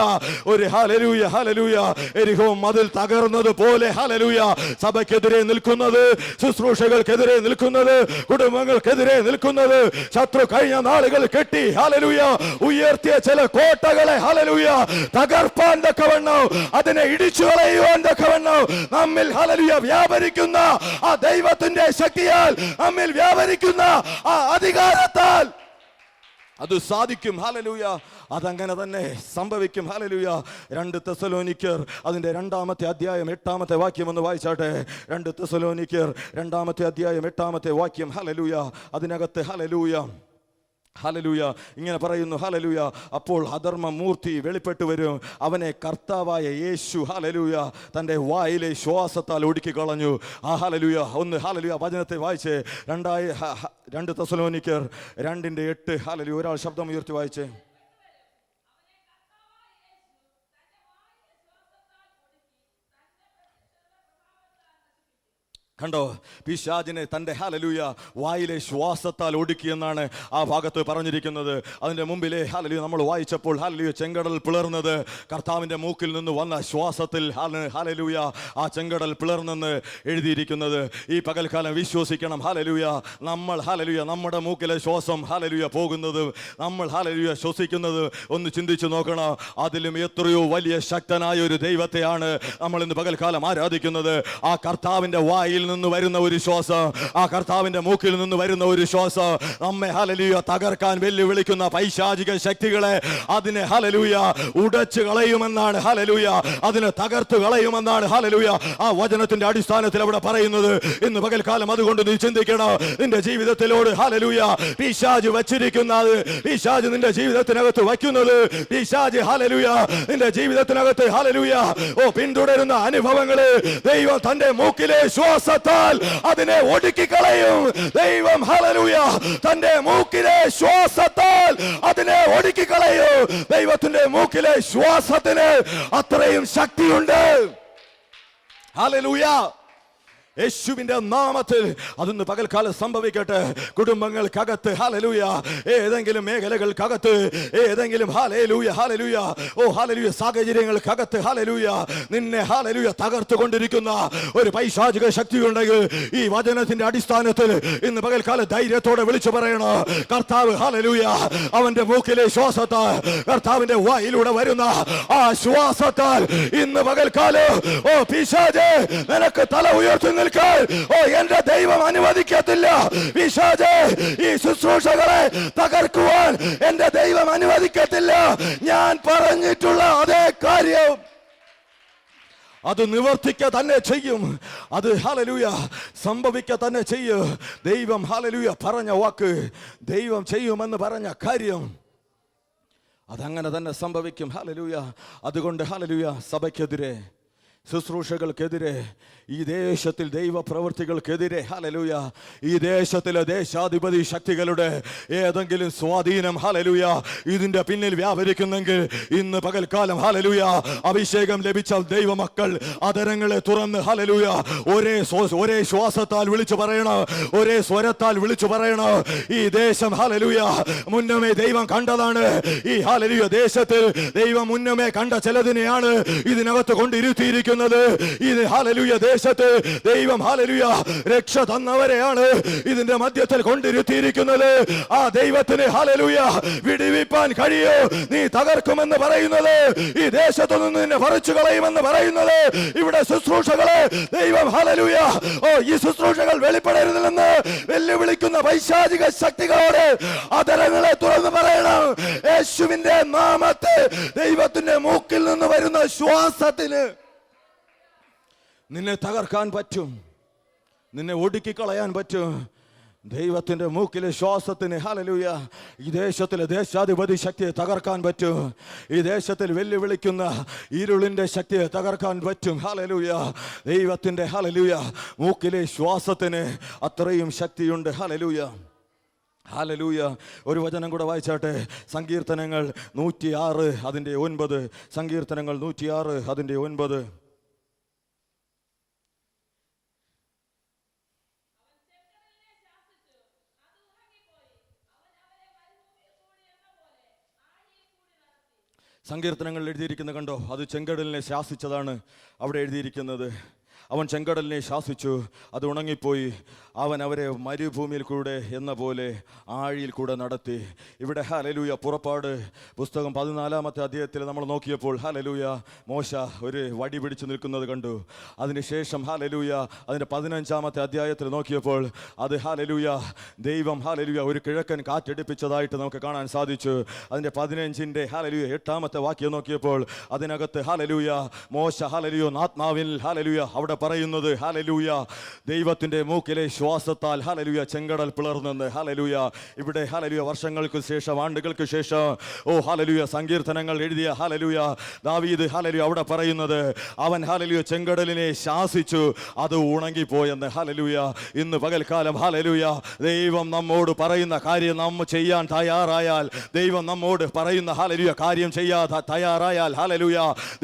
ഒരു ഹല്ലേലൂയ ഹല്ലേലൂയ എരിഹോ മതിൽ തകർന്നത് പോലെ ഹല്ലേലൂയ സഭയ്ക്കെതിരെ നിൽക്കുന്നത്, ശുശ്രൂഷകൾക്കെതിരെ നിൽക്കുന്നത്, കുടുംബങ്ങൾക്കെതിരെ നിൽക്കുന്നത്, ശത്രു കഴിഞ്ഞ നാളുകൾ കെട്ടി ഹല്ലേലൂയ ഉയർത്തിയ ചില കോട്ടകളെ ഹല്ലേലൂയ തകർപ്പാൻ തക്കവണ്ണം, അതിനെ ഇടിച്ചു കളയുവാൻ തക്കവണ്ണം നമ്മിൽ ഹല്ലേലൂയ വ്യാപരിക്കുന്ന ആ ദൈവത്തിന്റെ ശക്തിയാൽ, നമ്മിൽ വ്യാപരിക്കുന്ന ആ അധികാരത്താൽ അത് സാധിക്കും. ഹല്ലേലൂയ അതങ്ങനെ തന്നെ സംഭവിക്കും. ഹല്ലേലൂയ 2 തെസ്സലോനിക്കർ അതിൻ്റെ 2-ാമത്തെ അധ്യായം 8-ാമത്തെ വാക്യം ഒന്ന് വായിച്ചാട്ടെ. 2 തെസ്സലോനിക്കർ 2-ാമത്തെ അധ്യായം 8-ാമത്തെ വാക്യം. ഹല്ലേലൂയ അതിനകത്ത് ഹല്ലേലൂയ ഹല്ലേലൂയ ഇങ്ങനെ പറയുന്നു. ഹല്ലേലൂയ അപ്പോൾ അധർമ്മമൂർത്തി വെളിപ്പെട്ടു വരും, അവനെ കർത്താവായ യേശു ഹല്ലേലൂയ തൻ്റെ വായിലെ ശ്വാസത്താൽ ഒടുക്കി കളഞ്ഞു. ആ ഹല്ലേലൂയ ഒന്ന് ഹല്ലേലൂയ വചനത്തെ വായിച്ചേ. 2 തെസ്സലോനിക്കർ 2:8. ഹല്ലേലൂയ ഒരാൾ ശബ്ദം ഉയർത്തി വായിച്ചേ. കണ്ടോ, പിശാചിനെ തൻ്റെ ഹല്ലേലൂയ വായിലെ ശ്വാസത്താൽ ഒടുക്കിയെന്നാണ് ആ ഭാഗത്ത് പറഞ്ഞിരിക്കുന്നത്. അതിൻ്റെ മുമ്പിലെ ഹല്ലേലൂയ നമ്മൾ വായിച്ചപ്പോൾ ഹല്ലേലൂയ ചെങ്കടൽ പിളർന്നത് കർത്താവിൻ്റെ മൂക്കിൽ നിന്ന് വന്ന ശ്വാസത്തിൽ ഹല്ലേലൂയ ആ ചെങ്കടൽ പിളർന്നെന്ന് എഴുതിയിരിക്കുന്നത്. ഈ പകൽക്കാലം വിശ്വസിക്കണം. ഹല്ലേലൂയ നമ്മൾ ഹല്ലേലൂയ നമ്മുടെ മൂക്കിലെ ശ്വാസം ഹല്ലേലൂയ പോകുന്നത്, നമ്മൾ ഹല്ലേലൂയ ശ്വസിക്കുന്നത് ഒന്ന് ചിന്തിച്ചു നോക്കണം. അതിലും എത്രയോ വലിയ ശക്തനായ ഒരു ദൈവത്തെയാണ് നമ്മൾ ഇന്ന് പകൽക്കാലം ആരാധിക്കുന്നത്. ആ കർത്താവിൻ്റെ വായിൽ നിന്ന് വരുന്ന ഒരു ശ്വാസം, ആ കർത്താവിന്റെ മൂക്കിൽ നിന്ന് വരുന്ന ഒരു ശ്വാസം നമ്മെ ഹല്ലേലൂയ തകർക്കാൻ വെല്ലുവിളിക്കുന്ന പൈശാചിക ശക്തികളെ അതിനെ ഹല്ലേലൂയ ഉടച്ചു കളയുമെന്നാണ്, ഹല്ലേലൂയ അതിനെ തകർത്തു കളയുമെന്നാണ് ഹല്ലേലൂയ ആ വചനത്തിന്റെ അടിസ്ഥാനത്തിൽ അവിടെ പറയുന്നത്. ഇന്ന് പകൽക്കാലം അതുകൊണ്ട് നീ ചിന്തിക്കണം, നിന്റെ ജീവിതത്തിലോട് ഹല്ലേലൂയ പിശാച് വച്ചിരിക്കുന്നത്, പിശാച് നിന്റെ ജീവിതത്തിനകത്ത് വയ്ക്കുന്നത്, പിശാച് ഹല്ലേലൂയ നിന്റെ ജീവിതത്തിനകത്ത് ഹല്ലേലൂയ പിന്തുടരുന്ന അനുഭവങ്ങള് ദൈവം തന്റെ മൂക്കിലെ ശ്വാസത്താൽ അതിനെ ഒടുക്കി കളയും. ദൈവം ഹല്ലേലൂയ തന്റെ മൂക്കിലെ ശ്വാസത്താൽ അതിനെ ഒടുക്കി കളയും. ദൈവത്തിന്റെ മൂക്കിലെ ശ്വാസത്തിന് അത്രയും ശക്തിയുണ്ട്. ഹല്ലേലൂയ യേശുവിന്റെ നാമത്തിൽ അതൊന്ന് പകൽക്കാലം സംഭവിക്കട്ടെ. കുടുംബങ്ങൾക്കകത്ത് ഹല്ലേലൂയ ഏതെങ്കിലും മേഖലകൾക്കകത്ത് ഏതെങ്കിലും ഹല്ലേലൂയ ഹല്ലേലൂയ ഹല്ലേലൂയ സാഹചര്യങ്ങൾക്കകത്ത് ഹല്ലേലൂയ നിന്നെ ഹല്ലേലൂയ തകർത്തുകൊണ്ടിരിക്കുന്ന ഒരു പൈശാചിക ശക്തി ഉണ്ടെങ്കിൽ ഈ വചനത്തിന്റെ അടിസ്ഥാനത്തിൽ ഇന്ന് പകൽക്കാലം ധൈര്യത്തോടെ വിളിച്ചു പറയണം, കർത്താവ് ഹല്ലേലൂയ അവന്റെ മൂക്കിലെ ശ്വാസത്താൽ, കർത്താവിന്റെ വായിലൂടെ വരുന്ന ആ ശ്വാസത്താൽ ഇന്ന് പകൽക്കാലം പിശാചേ നിനക്ക് തല ഉയർത്തുന്ന എന്റെ ദൈവം അനുവദിക്കത്തില്ല. പിശാചേ ഈ ശുശ്രൂഷകളെ തകർക്കുവാൻ എന്റെ ദൈവം അനുവദിക്കത്തില്ല. ഞാൻ പറഞ്ഞിട്ടുള്ള അതേ കാര്യം അത് നിവർത്തിക്ക തന്നെ ചെയ്യും. അത് ഹല്ലേലൂയ സംഭവിക്ക തന്നെ ചെയ്യും. ദൈവം ഹല്ലേലൂയ പറഞ്ഞ വാക്ക്, ദൈവം ചെയ്യുമെന്ന് പറഞ്ഞ കാര്യം അതങ്ങനെ തന്നെ സംഭവിക്കും. ഹല്ലേലൂയ അതുകൊണ്ട് ഹല്ലേലൂയ സഭയ്ക്കെതിരെ, ശുശ്രൂഷകൾക്കെതിരെ, ഈ ദേശത്തിൽ ദൈവപ്രവൃത്തികൾക്കെതിരെ ഹല്ലേലൂയ ഈ ദേശത്തിലെ ദേശാധിപതി ശക്തികളുടെ ഏതെങ്കിലും സ്വാധീനം ഹല്ലേലൂയ ഇതിന്റെ പിന്നിൽ വ്യാപരിക്കുന്നെങ്കിൽ ഇന്ന് പകൽക്കാലം ഹല്ലേലൂയ അഭിഷേകം ലഭിച്ച ദൈവമക്കൾ അതരങ്ങളെ തുറന്ന് ഹല്ലേലൂയ ഒരേ ശ്വാസത്താൽ വിളിച്ചു പറയണം, ഒരേ സ്വരത്താൽ വിളിച്ചു പറയണം, ഈ ദേശം ഹല്ലേലൂയ മുന്നമേ ദൈവം കണ്ടതാണ്. ഈ ഹല്ലേലൂയ ദേശത്തിൽ ദൈവം മുന്നമേ കണ്ട ചിലതിനെയാണ് ഇതിനകത്ത് കൊണ്ടിരുത്തിയിരിക്കുന്നത്. എഴുതിയിരിക്കുന്നത്. ഇത് ഹല്ലേലൂയ ദേശത്ത് ദൈവം ഹല്ലേലൂയ രക്ഷ തന്നവരെയാണ് ഇതിന്റെ മധ്യത്തിൽ കൊണ്ടിരുത്തിയിരിക്കുന്നത്. ആ ദൈവത്തിന് ഹല്ലേലൂയ വിടുവിപ്പാൻ കഴിയോ? നീ തകർക്കുമെന്ന് പറയുന്നത്, ഈ ദേശത്തു നിന്ന് നിന്നെ പറിച്ചു കളയുമെന്ന് പറയുന്നത്, ഇവിടെ ശുശ്രൂഷകളെ ദൈവം ഹല്ലേലൂയ ഈ ശുശ്രൂഷകൾ വെളിപ്പെടരുതെന്ന് വെല്ലുവിളിക്കുന്ന പൈശാചിക ശക്തികളോട് അതരങ്ങളെ തുറന്ന് പറയണം. യേശുവിന്റെ നാമത്തെ ദൈവത്തിന്റെ മൂക്കിൽ നിന്ന് വരുന്ന ശ്വാസത്തിന് നിന്നെ തകർക്കാൻ പറ്റും, നിന്നെ ഒടുക്കിക്കളയാൻ പറ്റും. ദൈവത്തിന്റെ മൂക്കിലെ ശ്വാസത്തിന് ഹല്ലേലൂയ ഈ ദേശത്തിലെ ദേശാധിപതി ശക്തിയെ തകർക്കാൻ പറ്റും. ഈ ദേശത്തിൽ വെല്ലുവിളിക്കുന്ന ഇരുളിന്റെ ശക്തിയെ തകർക്കാൻ പറ്റും. ഹല്ലേലൂയ ദൈവത്തിന്റെ ഹല്ലേലൂയ മൂക്കിലെ ശ്വാസത്തിന് അത്രയും ശക്തിയുണ്ട്. Hallelujah hallelujah. ഒരു വചനം കൂടെ വായിച്ചാട്ടെ. സങ്കീർത്തനങ്ങൾ 106 അതിൻ്റെ 9. സങ്കീർത്തനങ്ങൾ 106 അതിൻ്റെ 9. സങ്കീർത്തനങ്ങളിൽ എഴുതിയിരിക്കുന്ന കണ്ടോ, അത് ചെങ്കടലിനെ ശാസിച്ചതാണ് അവിടെ എഴുതിയിരിക്കുന്നത്. അവൻ ചെങ്കടലിനെ ശാസിച്ചു, അത് ഉണങ്ങിപ്പോയി. അവൻ അവരെ മരുഭൂമിയിൽ കൂടെ എന്ന പോലെ ആഴിയിൽ കൂടെ നടത്തി. ഇവിടെ ഹല്ലേലൂയ പുറപ്പാട് പുസ്തകം 14-ാമത്തെ അധ്യായത്തിൽ നമ്മൾ നോക്കിയപ്പോൾ ഹല്ലേലൂയ മോശ ഒരു വടി പിടിച്ചു നിൽക്കുന്നത് കണ്ടു. അതിനുശേഷം ഹല്ലേലൂയ അതിൻ്റെ 15-ാമത്തെ അധ്യായത്തിൽ നോക്കിയപ്പോൾ അത് ഹല്ലേലൂയ ദൈവം ഹല്ലേലൂയ ഒരു കിഴക്കൻ കാറ്റടിപ്പിച്ചതായിട്ട് നമുക്ക് കാണാൻ സാധിച്ചു. അതിൻ്റെ 15-ന്റെ ഹല്ലേലൂയ 8-ാമത്തെ വാക്യം നോക്കിയപ്പോൾ അതിനകത്ത് ഹല്ലേലൂയ മോശ ഹല്ലേലൂയ ആത്മാവിൽ ഹല്ലേലൂയ അവിടെ പറയുന്നത് ഹല്ലേലൂയ ദൈവത്തിന്റെ മൂക്കിലെ ശ്വാസത്താൽ ഹല്ലേലൂയ ചെങ്കടൽ പിളർന്നെന്ന്. ഹല്ലേലൂയ ഇവിടെ ഹല്ലേലൂയ വർഷങ്ങൾക്ക് ശേഷം ആണ്ടുകൾക്ക് ശേഷം ഹല്ലേലൂയ സങ്കീർത്തനങ്ങൾ എഴുതിയ ഹല്ലേലൂയ ദാവീദ് ഹല്ലേലൂയ അവിടെ പറയുന്നത് അവൻ ഹല്ലേലൂയ ചെങ്കടലിനെ ശാസിച്ചു, അത് ഉണങ്ങിപ്പോയെന്ന്. ഹല്ലേലൂയ ഇന്ന് പകൽക്കാലം ഹല്ലേലൂയ ദൈവം നമ്മോട് പറയുന്ന കാര്യം നാം ചെയ്യാൻ തയ്യാറായാൽ, ദൈവം നമ്മോട് പറയുന്ന ഹല്ലേലൂയ കാര്യം ചെയ്യാതെ തയ്യാറായാൽ ഹല്ലേലൂയ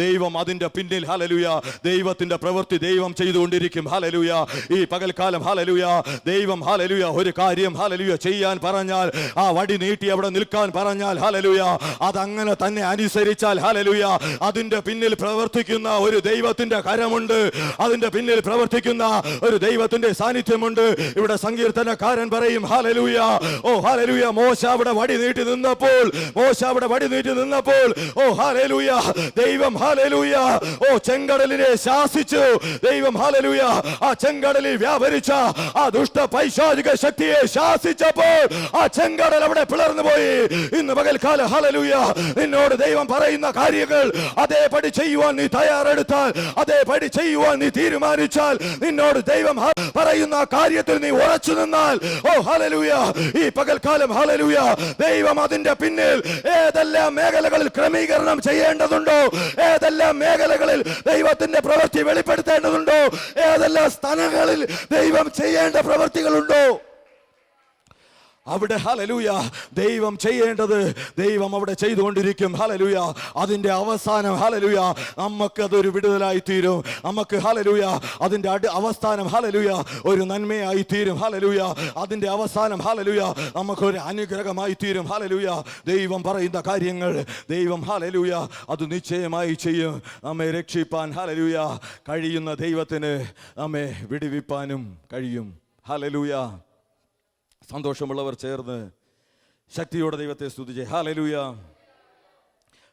ദൈവം അതിന്റെ പിന്നിൽ ഹല്ലേലൂയ ദൈവത്തിന്റെ പ്രവൃത്തി ദൈവം ചെയ്തുകൊണ്ടിരിക്കും. ഹല്ലേലൂയ ഈ പകൽക്കാലം ഹല്ലേലൂയ ദൈവം ഹല്ലേലൂയ ഒരു കാര്യം ഹല്ലേലൂയ ചെയ്യാൻ പറഞ്ഞാൽ, ആ വടി നീട്ടി അവിടെ നിൽക്കാൻ പറഞ്ഞാൽ ഹല്ലേലൂയ അതങ്ങനെ തന്നെ അനുസരിച്ചാൽ ഹല്ലേലൂയ അതിന്റെ പിന്നിൽ പ്രവർത്തിക്കുന്ന ഒരു ദൈവത്തിന്റെ കരമുണ്ട്, അതിന്റെ പിന്നിൽ പ്രവർത്തിക്കുന്ന ഒരു ദൈവത്തിന്റെ സാന്നിധ്യമുണ്ട്. ഇവിടെ സങ്കീർത്തനക്കാരൻ പറയും ഹല്ലേലൂയ ഹല്ലേലൂയ മോശ അവിടെ വടി നീട്ടി നിന്നപ്പോൾ, ഹല്ലേലൂയ ദൈവം ഹല്ലേലൂയ ചെങ്കടലിനെ ശാസിച്ചു. ദൈവം ഹല്ലേലൂയ ആ ചെങ്കടലിൽ വ്യാപരിച്ച ആ ദുഷ്ട പൈശാചിക ശക്തിയെ ശാസിച്ചപ്പോൾ ആ ചെങ്കടൽ അവിടെ പിളർന്നു പോയി. ഇന്ന് പകൽക്കാലം ഹല്ലേലൂയ നിന്നോട് ദൈവം പറയുന്ന കാര്യങ്ങൾ അതേപടി ചെയ്യുവാൻ നീ തയ്യാറെടുത്താൽ, അതേപടി ചെയ്യുവാൻ നീ തീരുമാനിച്ചാൽ, നിന്നോട് ദൈവം പറയുന്ന കാര്യത്തിൽ നീ ഉറച്ചു നിന്നാൽ ഹല്ലേലൂയ ഈ പകൽക്കാലം ഹല്ലേലൂയ ദൈവം അതിന്റെ പിന്നിൽ ഏതെല്ലാം മേഖലകളിൽ ക്രമീകരണം ചെയ്യേണ്ടതുണ്ടോ, ഏതെല്ലാം മേഖലകളിൽ ദൈവത്തിന്റെ പ്രവൃത്തി വെളിപ്പെടുത്തേണ്ടതുണ്ടോ, ഏതെല്ലാം സ്ഥാനങ്ങളിൽ ദൈവം ചെയ്യേണ്ട പ്രവൃത്തികളുണ്ടോ, അവിടെ ഹല്ലേലൂയ ദൈവം ചെയ്യേണ്ടത് ദൈവം അവിടെ ചെയ്തുകൊണ്ടിരിക്കും. ഹല്ലേലൂയ അതിന്റെ അവസാനം ഹല്ലേലൂയ നമുക്കതൊരു വിടുതലായി തീരും. നമുക്ക് ഹല്ലേലൂയ അതിന്റെ അവസാനം ഹല്ലേലൂയ ഒരു നന്മയായി തീരും. ഹല്ലേലൂയ അതിന്റെ അവസാനം ഹല്ലേലൂയ നമുക്കൊരു അനുഗ്രഹമായി തീരും. ഹല്ലേലൂയ ദൈവം പറയുന്ന കാര്യങ്ങൾ ദൈവം ഹല്ലേലൂയ അത് നിശ്ചയമായി ചെയ്യും. നമ്മെ രക്ഷിപ്പാൻ ഹല്ലേലൂയ കഴിയുന്ന ദൈവത്തിന് നമ്മെ വിടുവിപ്പാനും കഴിയും. ഹല്ലേലൂയ. സന്തോഷമുള്ളവർ ചേർന്ന് ശക്തിയോടെ ദൈവത്തെ സ്തുതിച്ച് ഹല്ലേലൂയ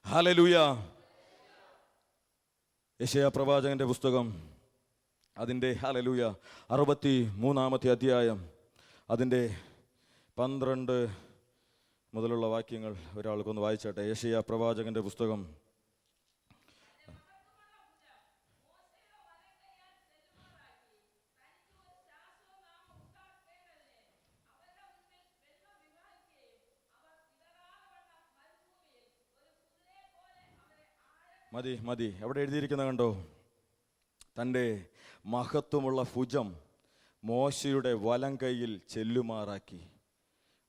ഹല്ലേലൂയ. യെശയ്യാ പ്രവാചകന്റെ പുസ്തകം അതിൻ്റെ ഹല്ലേലൂയ 63-ാമത്തെ അധ്യായം അതിൻ്റെ 12 മുതലുള്ള വാക്യങ്ങൾ ഒരാൾക്കൊന്ന് വായിച്ചാട്ടെ. യെശയ്യാ പ്രവാചകന്റെ പുസ്തകം മതി അവിടെ എഴുതിയിരിക്കുന്ന കണ്ടോ, തൻ്റെ മഹത്വമുള്ള ഭുജം മോശയുടെ വലം കൈയിൽ ചെല്ലുമാറാക്കി.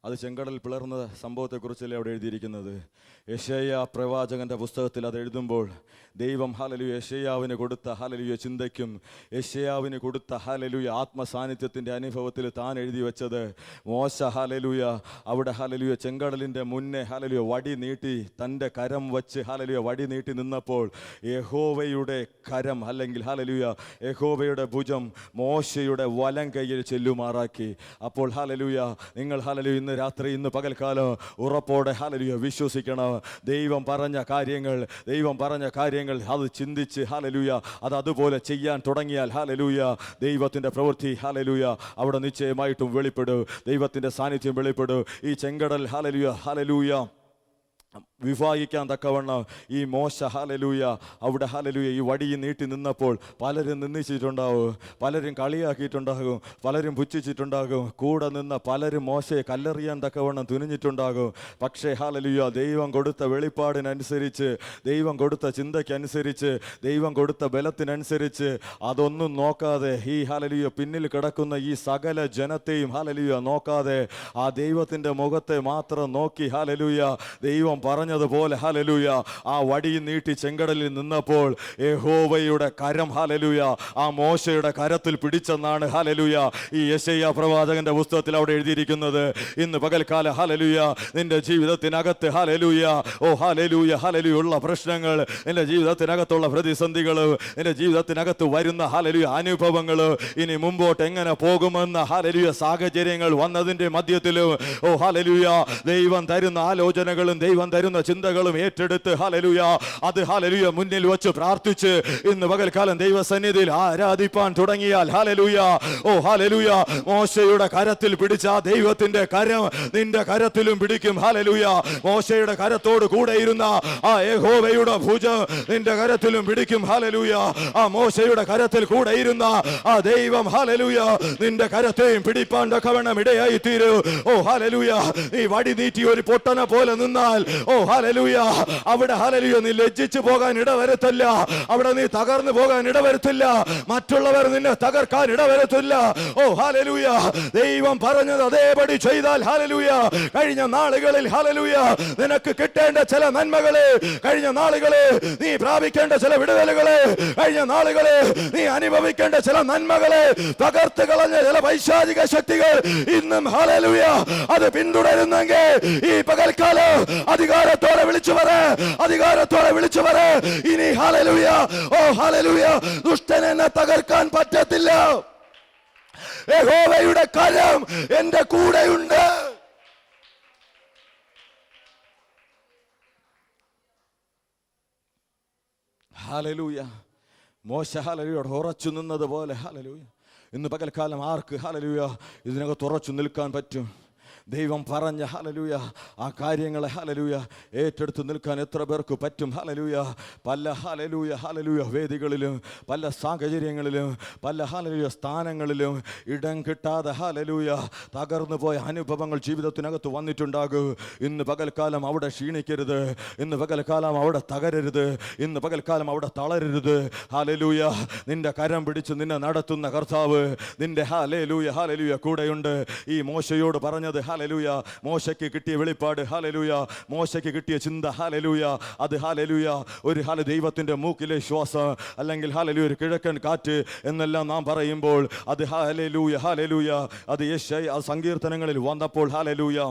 അത് ചെങ്കടൽ പിളർന്ന സംഭവത്തെക്കുറിച്ചല്ലേ അവിടെ എഴുതിയിരിക്കുന്നത്. യെശയ്യാ പ്രവാചകന്റെ പുസ്തകത്തിൽ അത് എഴുതുമ്പോൾ ദൈവം ഹല്ലേലൂയ യെശയ്യാവിന് കൊടുത്ത ഹല്ലേലൂയ ചിന്തയ്ക്കും യെശയ്യാവിന് കൊടുത്ത ഹല്ലേലൂയ ആത്മസാന്നിധ്യത്തിൻ്റെ അനുഭവത്തിൽ താൻ എഴുതി വെച്ചത്, മോശ ഹല്ലേലൂയ അവിടെ ഹല്ലേലൂയ ചെങ്കടലിൻ്റെ മുന്നേ ഹല്ലേലൂയ വടി നീട്ടി തൻ്റെ കരം വച്ച് ഹല്ലേലൂയ വടി നീട്ടി നിന്നപ്പോൾ യഹോവയുടെ കരം അല്ലെങ്കിൽ ഹല്ലേലൂയ യഹോവയുടെ ഭുജം മോശയുടെ വലം കൈയിൽ ചെല്ലുമാറാക്കി. അപ്പോൾ ഹല്ലേലൂയ നിങ്ങൾ ഹല്ലേലൂയ ഇന്ന് രാത്രി ഇന്ന് പകൽക്കാലം ഉറപ്പോടെ ഹല്ലേലൂയ വിശ്വസിക്കണം. ദൈവം പറഞ്ഞ കാര്യങ്ങൾ അത് ചിന്തിച്ച് ഹല്ലേലൂയ അത് അതുപോലെ ചെയ്യാൻ തുടങ്ങിയാൽ ഹല്ലേലൂയ ദൈവത്തിൻ്റെ പ്രവൃത്തി ഹല്ലേലൂയ അവിടെ നിശ്ചയമായിട്ടും വെളിപ്പെടും. ദൈവത്തിൻ്റെ സാന്നിധ്യം വെളിപ്പെടും. ഈ ചെങ്കടൽ ഹല്ലേലൂയ വിഭാഗിക്കാൻ തക്കവണ്ണം ഈ മോശ ഹല്ലേലൂയ അവിടെ ഹല്ലേലൂയ ഈ വടി നീട്ടി നിന്നപ്പോൾ പലരും നിന്ദിച്ചിട്ടുണ്ടാകും, പലരും കളിയാക്കിയിട്ടുണ്ടാകും, പലരും പുച്ഛിച്ചിട്ടുണ്ടാകും, കൂടെ നിന്ന പലരും മോശയെ കല്ലെറിയാൻ തക്കവണ്ണം തുനിഞ്ഞിട്ടുണ്ടാകും. പക്ഷേ ഹല്ലേലൂയ ദൈവം കൊടുത്ത വെളിപ്പാടിനനുസരിച്ച്, ദൈവം കൊടുത്ത ചിന്തയ്ക്കനുസരിച്ച്, ദൈവം കൊടുത്ത ബലത്തിനനുസരിച്ച് അതൊന്നും നോക്കാതെ ഈ ഹല്ലേലൂയ പിന്നിൽ കിടക്കുന്ന ഈ സകല ജനത്തെയും ഹല്ലേലൂയ നോക്കാതെ ആ ദൈവത്തിൻ്റെ മുഖത്തെ മാത്രം നോക്കി ഹല്ലേലൂയ ദൈവം പറഞ്ഞതുപോലെ ഹല്ലേലൂയ ആ വടി നീട്ടി ചെങ്കടലിൽ നിന്നപ്പോൾ യഹോവയുടെ കരം ഹല്ലേലൂയ ആ മോശയുടെ കരത്തിൽ പിടിച്ചെന്നാണ് ഹല്ലേലൂയ ഈ യെശയ്യാ പ്രവാചകന്റെ പുസ്തകത്തിൽ അവിടെ എഴുതിയിരിക്കുന്നത്. ഇന്ന് പകൽക്കാലം ഹല്ലേലൂയ നിന്റെ ജീവിതത്തിനകത്ത് ഹല്ലേലൂയ ഹല്ലേലൂയ ഉള്ള പ്രശ്നങ്ങൾ, നിന്റെ ജീവിതത്തിനകത്തുള്ള പ്രതിസന്ധികൾ, നിന്റെ ജീവിതത്തിനകത്ത് വരുന്ന ഹല്ലേലൂയ അനുഭവങ്ങൾ, ഇനി മുമ്പോട്ട് എങ്ങനെ പോകുമെന്ന ഹല്ലേലൂയ സാഹചര്യങ്ങൾ വന്നതിന്റെ മധ്യത്തിലും ഹല്ലേലൂയ ദൈവം തരുന്ന ആലോചനകളും ദൈവം തരുന്ന ചിന്തകളും ഏറ്റെടുത്ത് ഹല്ലേലൂയ അത് ഹല്ലേലൂയ മുന്നിൽ വെച്ച് പ്രാർത്ഥിച്ച് ഇന്ന് പകൽക്കാലം ദൈവസന്നിധിയിൽ ആരാധിപ്പാൻ തുടങ്ങിയാൽ ഹല്ലേലൂയ ഹല്ലേലൂയ മോശയുടെ കരത്തിൽ പിടിച്ച ആ ദൈവത്തിന്റെ കരം നിന്റെ കരത്തിലും പിടിക്കും. ഹല്ലേലൂയ മോശയുടെ കരത്തോട് കൂടെ ഇരുന്ന ആ യഹോവയുടെ ഭുജം നിന്റെ കരത്തിലും പിടിക്കും. ഹല്ലേലൂയ ആ മോശയുടെ കരത്തിൽ കൂടെ ഇരുന്ന ആ ദൈവം ഹല്ലേലൂയ നിന്റെ കരത്തെയും പിടിപ്പാൻ തക്കവണ്ണം ഇടയായി തീരൂ. ഹല്ലേലൂയ നീ വടി നീട്ടി ഒരു പൊട്ടനെ പോലെ നിന്നാൽ ഹല്ലേലൂയ അവിടെ ഹല്ലേലൂയ നീ ലജ്ജിച്ചു പോകാൻ ഇടവരുത്തില്ല, അവിടെ നീ തകർന്നു പോകാൻ ഇടവരുത്തില്ല, മറ്റുള്ളവർ നിന്നെ തകർക്കാൻ ഇടവരുത്തില്ല. ഹല്ലേലൂയ ദൈവം പറഞ്ഞത് അതേപടി ചെയ്താൽ ഹല്ലേലൂയ കഴിഞ്ഞ നാളുകളിൽ ഹല്ലേലൂയ നിനക്ക് കിട്ടേണ്ട ചില നന്മകളെ, കഴിഞ്ഞ നാളുകളെ നീ പ്രാപിക്കേണ്ട ചില വിടുതലുകളെ, കഴിഞ്ഞ നാളുകളെ നീ അനുഭവിക്കേണ്ട ചില നന്മകളെ തകർത്ത് കളഞ്ഞ ചില പൈശാചിക ശക്തികൾ ഇന്നും ഹല്ലേലൂയ അത് പിന്തുടരുന്നെങ്കിൽ ഈ പകൽക്കാലം അധികാരത്തോടെ വിളിച്ചു പറ ഇനി ഹല്ലേലൂയ ഹല്ലേലൂയ ദുഷ്ടനെ തകർക്കാൻ പറ്റത്തില്ല. യഹോവയുടെ കരം എന്റെ കൂടെയുണ്ട്. ഹല്ലേലൂയ മോശ ഹല്ലേലൂയ ഉറച്ചു നിന്നതുപോലെ ഹല്ലേലൂയ ഇന്ന് പകൽക്കാലം ആർക്ക് ഹല്ലേലൂയ ഇതിനകത്ത് ഉറച്ചു നിൽക്കാൻ പറ്റും? ദൈവം പറഞ്ഞ ഹല്ലേലൂയ ആ കാര്യങ്ങളെ ഹല്ലേലൂയ ഏറ്റെടുത്ത് നിൽക്കാൻ എത്ര പേർക്ക് പറ്റും? ഹല്ലേലൂയ പല ഹല്ലേലൂയ വേദികളിലും പല സാഹചര്യങ്ങളിലും പല ഹല്ലേലൂയ സ്ഥാനങ്ങളിലും ഇടം കിട്ടാതെ ഹല്ലേലൂയ തകർന്നു പോയ അനുഭവങ്ങൾ ജീവിതത്തിനകത്ത് വന്നിട്ടുണ്ടാകും. ഇന്ന് പകൽക്കാലം അവിടെ ക്ഷീണിക്കരുത്, ഇന്ന് പകൽക്കാലം അവിടെ തകരരുത്, ഇന്ന് പകൽക്കാലം അവിടെ തളരരുത്. ഹല്ലേലൂയ നിന്റെ കരം പിടിച്ച് നിന്നെ നടത്തുന്ന കർത്താവ് നിന്റെ ഹല്ലേലൂയ കൂടെയുണ്ട്. ഈ മോശയോട് പറഞ്ഞത് ഹല്ലേലൂയ മോശയ്ക്ക് കിട്ടിയ വെളിപ്പാട് ഹല്ലേലൂയ മോശയ്ക്ക് കിട്ടിയ ചിന്ത ഹല്ലേലൂയ അത് ഹല്ലേലൂയ ഒരു ദൈവത്തിന്റെ മൂക്കിലെ ശ്വാസം അല്ലെങ്കിൽ ഹല്ലേലൂയ ഒരു കിഴക്കൻ കാറ്റ് എന്നെല്ലാം നാം പറയുമ്പോൾ അത് ഹല്ലേലൂയ അത് യെശയ്യാ സങ്കീർത്തനങ്ങളിൽ വന്നപ്പോൾ ഹല്ലേലൂയ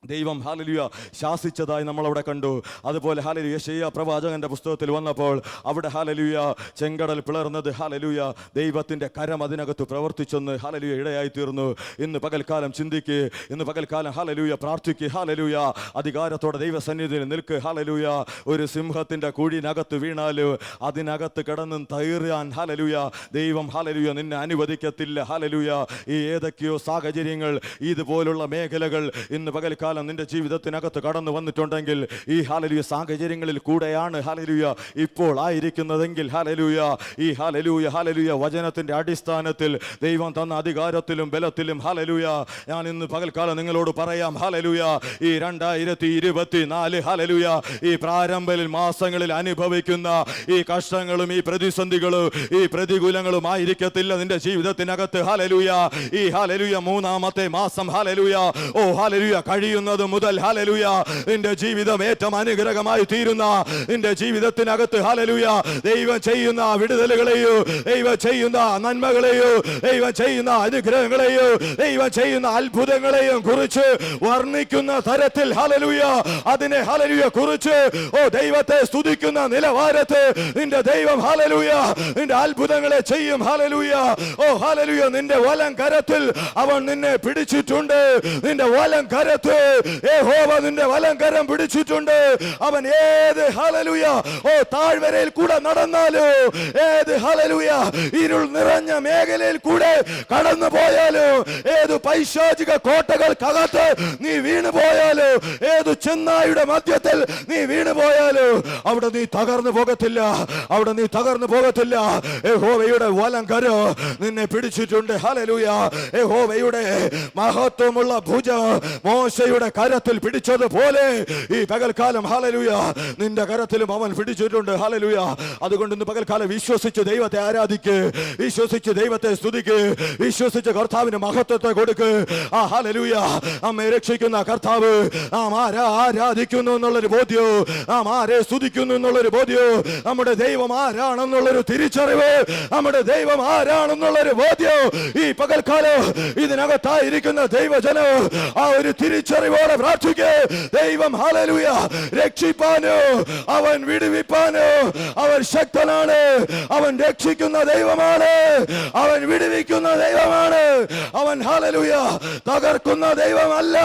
ദൈവം ഹല്ലേലൂയ ശാസിച്ചതായി നമ്മളവിടെ കണ്ടു. അതുപോലെ ഹല്ലേലൂയ യെശയ്യാ പ്രവാചകന്റെ പുസ്തകത്തിൽ വന്നപ്പോൾ അവിടെ ഹല്ലേലൂയ ചെങ്കടൽ പിളർന്നത് ഹല്ലേലൂയ ദൈവത്തിന്റെ കരം അതിനകത്ത് പ്രവർത്തിച്ചെന്ന് ഹല്ലേലൂയ ഇടയായി തീർന്നു. ഇന്ന് പകൽക്കാലം ചിന്തിക്ക്, ഇന്ന് പകൽക്കാലം ഹല്ലേലൂയ പ്രാർത്ഥിക്ക്, ഹല്ലേലൂയ അധികാരത്തോടെ ദൈവസന്നിധിയിൽ നിൽക്ക്. ഹല്ലേലൂയ ഒരു സിംഹത്തിന്റെ കുഴിനകത്ത് വീണാലും അതിനകത്ത് കിടന്ന് തൈറാൻ ഹല്ലേലൂയ ദൈവം ഹല്ലേലൂയ നിന്നെ അനുവദിക്കത്തില്ല. ഹല്ലേലൂയ ഈ ഏതൊക്കെയോ സാഹചര്യങ്ങൾ ഇതുപോലുള്ള മേഖലകൾ ഇന്ന് പകൽക്കാലം പകൽക്കാലം നിന്റെ ജീവിതത്തിനകത്ത് കടന്നു വന്നിട്ടുണ്ടെങ്കിൽ ഈ ഹല്ലേലൂയ സാഹചര്യങ്ങളിൽ കൂടെയാണ് ഹല്ലേലൂയ ഇപ്പോൾ ആയിരിക്കുന്നതെങ്കിൽ ഹല്ലേലൂയ ഈ ഹല്ലേലൂയ വചനത്തിന്റെ അടിസ്ഥാനത്തിൽ ദൈവം തന്ന അധികാരത്തിലും ബലത്തിലും ഹല്ലേലൂയ ഞാൻ ഇന്ന് പകൽക്കാലം നിങ്ങളോട് പറയാം ഹല്ലേലൂയ ഈ 2024 ഹല്ലേലൂയ ഈ പ്രാരംഭ മാസങ്ങളിൽ അനുഭവിക്കുന്ന ഈ കഷ്ടങ്ങളും ഈ പ്രതിസന്ധികളും ഈ പ്രതികൂലങ്ങളും ആയിരിക്കത്തില്ല നിന്റെ ജീവിതത്തിനകത്ത് ഹല്ലേലൂയ ഈ ഹല്ലേലൂയ മൂന്നാമത്തെ മാസം ഹല്ലേലൂയ ഓ ഹല്ലേലൂയ കഴിയുന്നത് മുതൽ ഹല്ലേലൂയ നിന്റെ ജീവിതം ഏറ്റവും അനുഗ്രഹമായി തീരുന്ന നിന്റെ ജീവിതത്തിനകത്ത് ഹല്ലേലൂയ ദൈവം ചെയ്യുന്ന വിടുതലുകളെയോ ദൈവം ചെയ്യുന്ന നന്മകളെയോ ദൈവം ചെയ്യുന്ന അനുഗ്രഹങ്ങളെയോ ദൈവം ചെയ്യുന്ന അത്ഭുതങ്ങളെയും കുറിച്ച് വർണ്ണിക്കുന്ന തരത്തിൽ ഹല്ലേലൂയ അതിനെ ഹല്ലേലൂയ കുറിച്ച് ഓ ദൈവത്തെ സ്തുതിക്കുന്ന നിലവാരത്തിൽ നിന്റെ ദൈവം ഹല്ലേലൂയ നിന്റെ അത്ഭുതങ്ങളെ ചെയ്യും ഹല്ലേലൂയ ഓ ഹല്ലേലൂയ നിന്റെ വലം കരത്തിൽ അവൻ നിന്നെ പിടിച്ചിട്ടുണ്ട് നിന്റെ വലം കരത്തിൽ യഹോവ നിന്റെ വലം കരം പിടിച്ചിട്ടുണ്ട് അവൻ ഏത് ഹല്ലേലൂയ ഓ താഴ്വരയിൽ കൂടെ നടന്നാലോ ഏത് ഹല്ലേലൂയ ഇരുൾ നിറഞ്ഞ മേഖലയിൽ കൂടെ കടന്നു പോയാലോ ഏത് പൈശാചിക കോട്ടകൾക്കകത്ത് നീ വീണു പോയാലോ ഏത് ചെന്നായുടെ മധ്യത്തിൽ നീ വീണു പോയാലോ അവിടെ നീ തകർന്നു പോകത്തില്ല അവിടെ നീ തകർന്നു പോകത്തില്ല യഹോവയുടെ വലം കരം നിന്നെ പിടിച്ചിട്ടുണ്ട് ഹല്ലേലൂയ യഹോവയുടെ മഹത്വമുള്ള ഭുജം മോശയുടെ കരത്തിൽ പിടിച്ചതുപോലെ ഈ പകൽക്കാലം ഹല്ലേലൂയ നിന്റെ കരത്തിലും അവൻ പിടിച്ചിട്ടുണ്ട് ഹല്ലേലൂയ അതുകൊണ്ട് ഇന്ന് പകൽക്കാലം വിശ്വസിച്ച് ദൈവത്തെ ആരാധിക്ക് വിശ്വസിച്ച് ദൈവത്തെ സ്തുതിക്ക് വിശ്വസിച്ച് കർത്താവിന് മഹത്വത്തെ കൊടുക്ക് ആ ഹല്ലേലൂയ നമ്മെ രക്ഷിക്കുന്ന കർത്താവ് നാം ആരാധിക്കുന്നു എന്നുള്ളൊരു ബോധ്യം നാം ആരെ സ്തുതിക്കുന്നു എന്നുള്ളൊരു ബോധ്യം നമ്മുടെ ദൈവം ആരാണെന്നുള്ളൊരു തിരിച്ചറിവ് നമ്മുടെ ദൈവം ആരാണെന്നുള്ളൊരു ബോധ്യം ഈ പകൽക്കാലം ഇതിനകത്തായിരിക്കുന്ന ദൈവജനം ആ ഒരു തിരിച്ചറിവോടെ പ്രാർത്ഥിക്ക് ദൈവം ഹല്ലേലൂയ രക്ഷിപ്പാനോ അവൻ വിടുവിപ്പാനോ അവൻ ശക്തനാണ് അവൻ രക്ഷിക്കുന്ന ദൈവമാണ് അവൻ വിടുവിക്കുന്ന ദൈവമാണ് അവൻ ഹല്ലേലൂയ തകർക്കുന്ന ദൈവമല്ല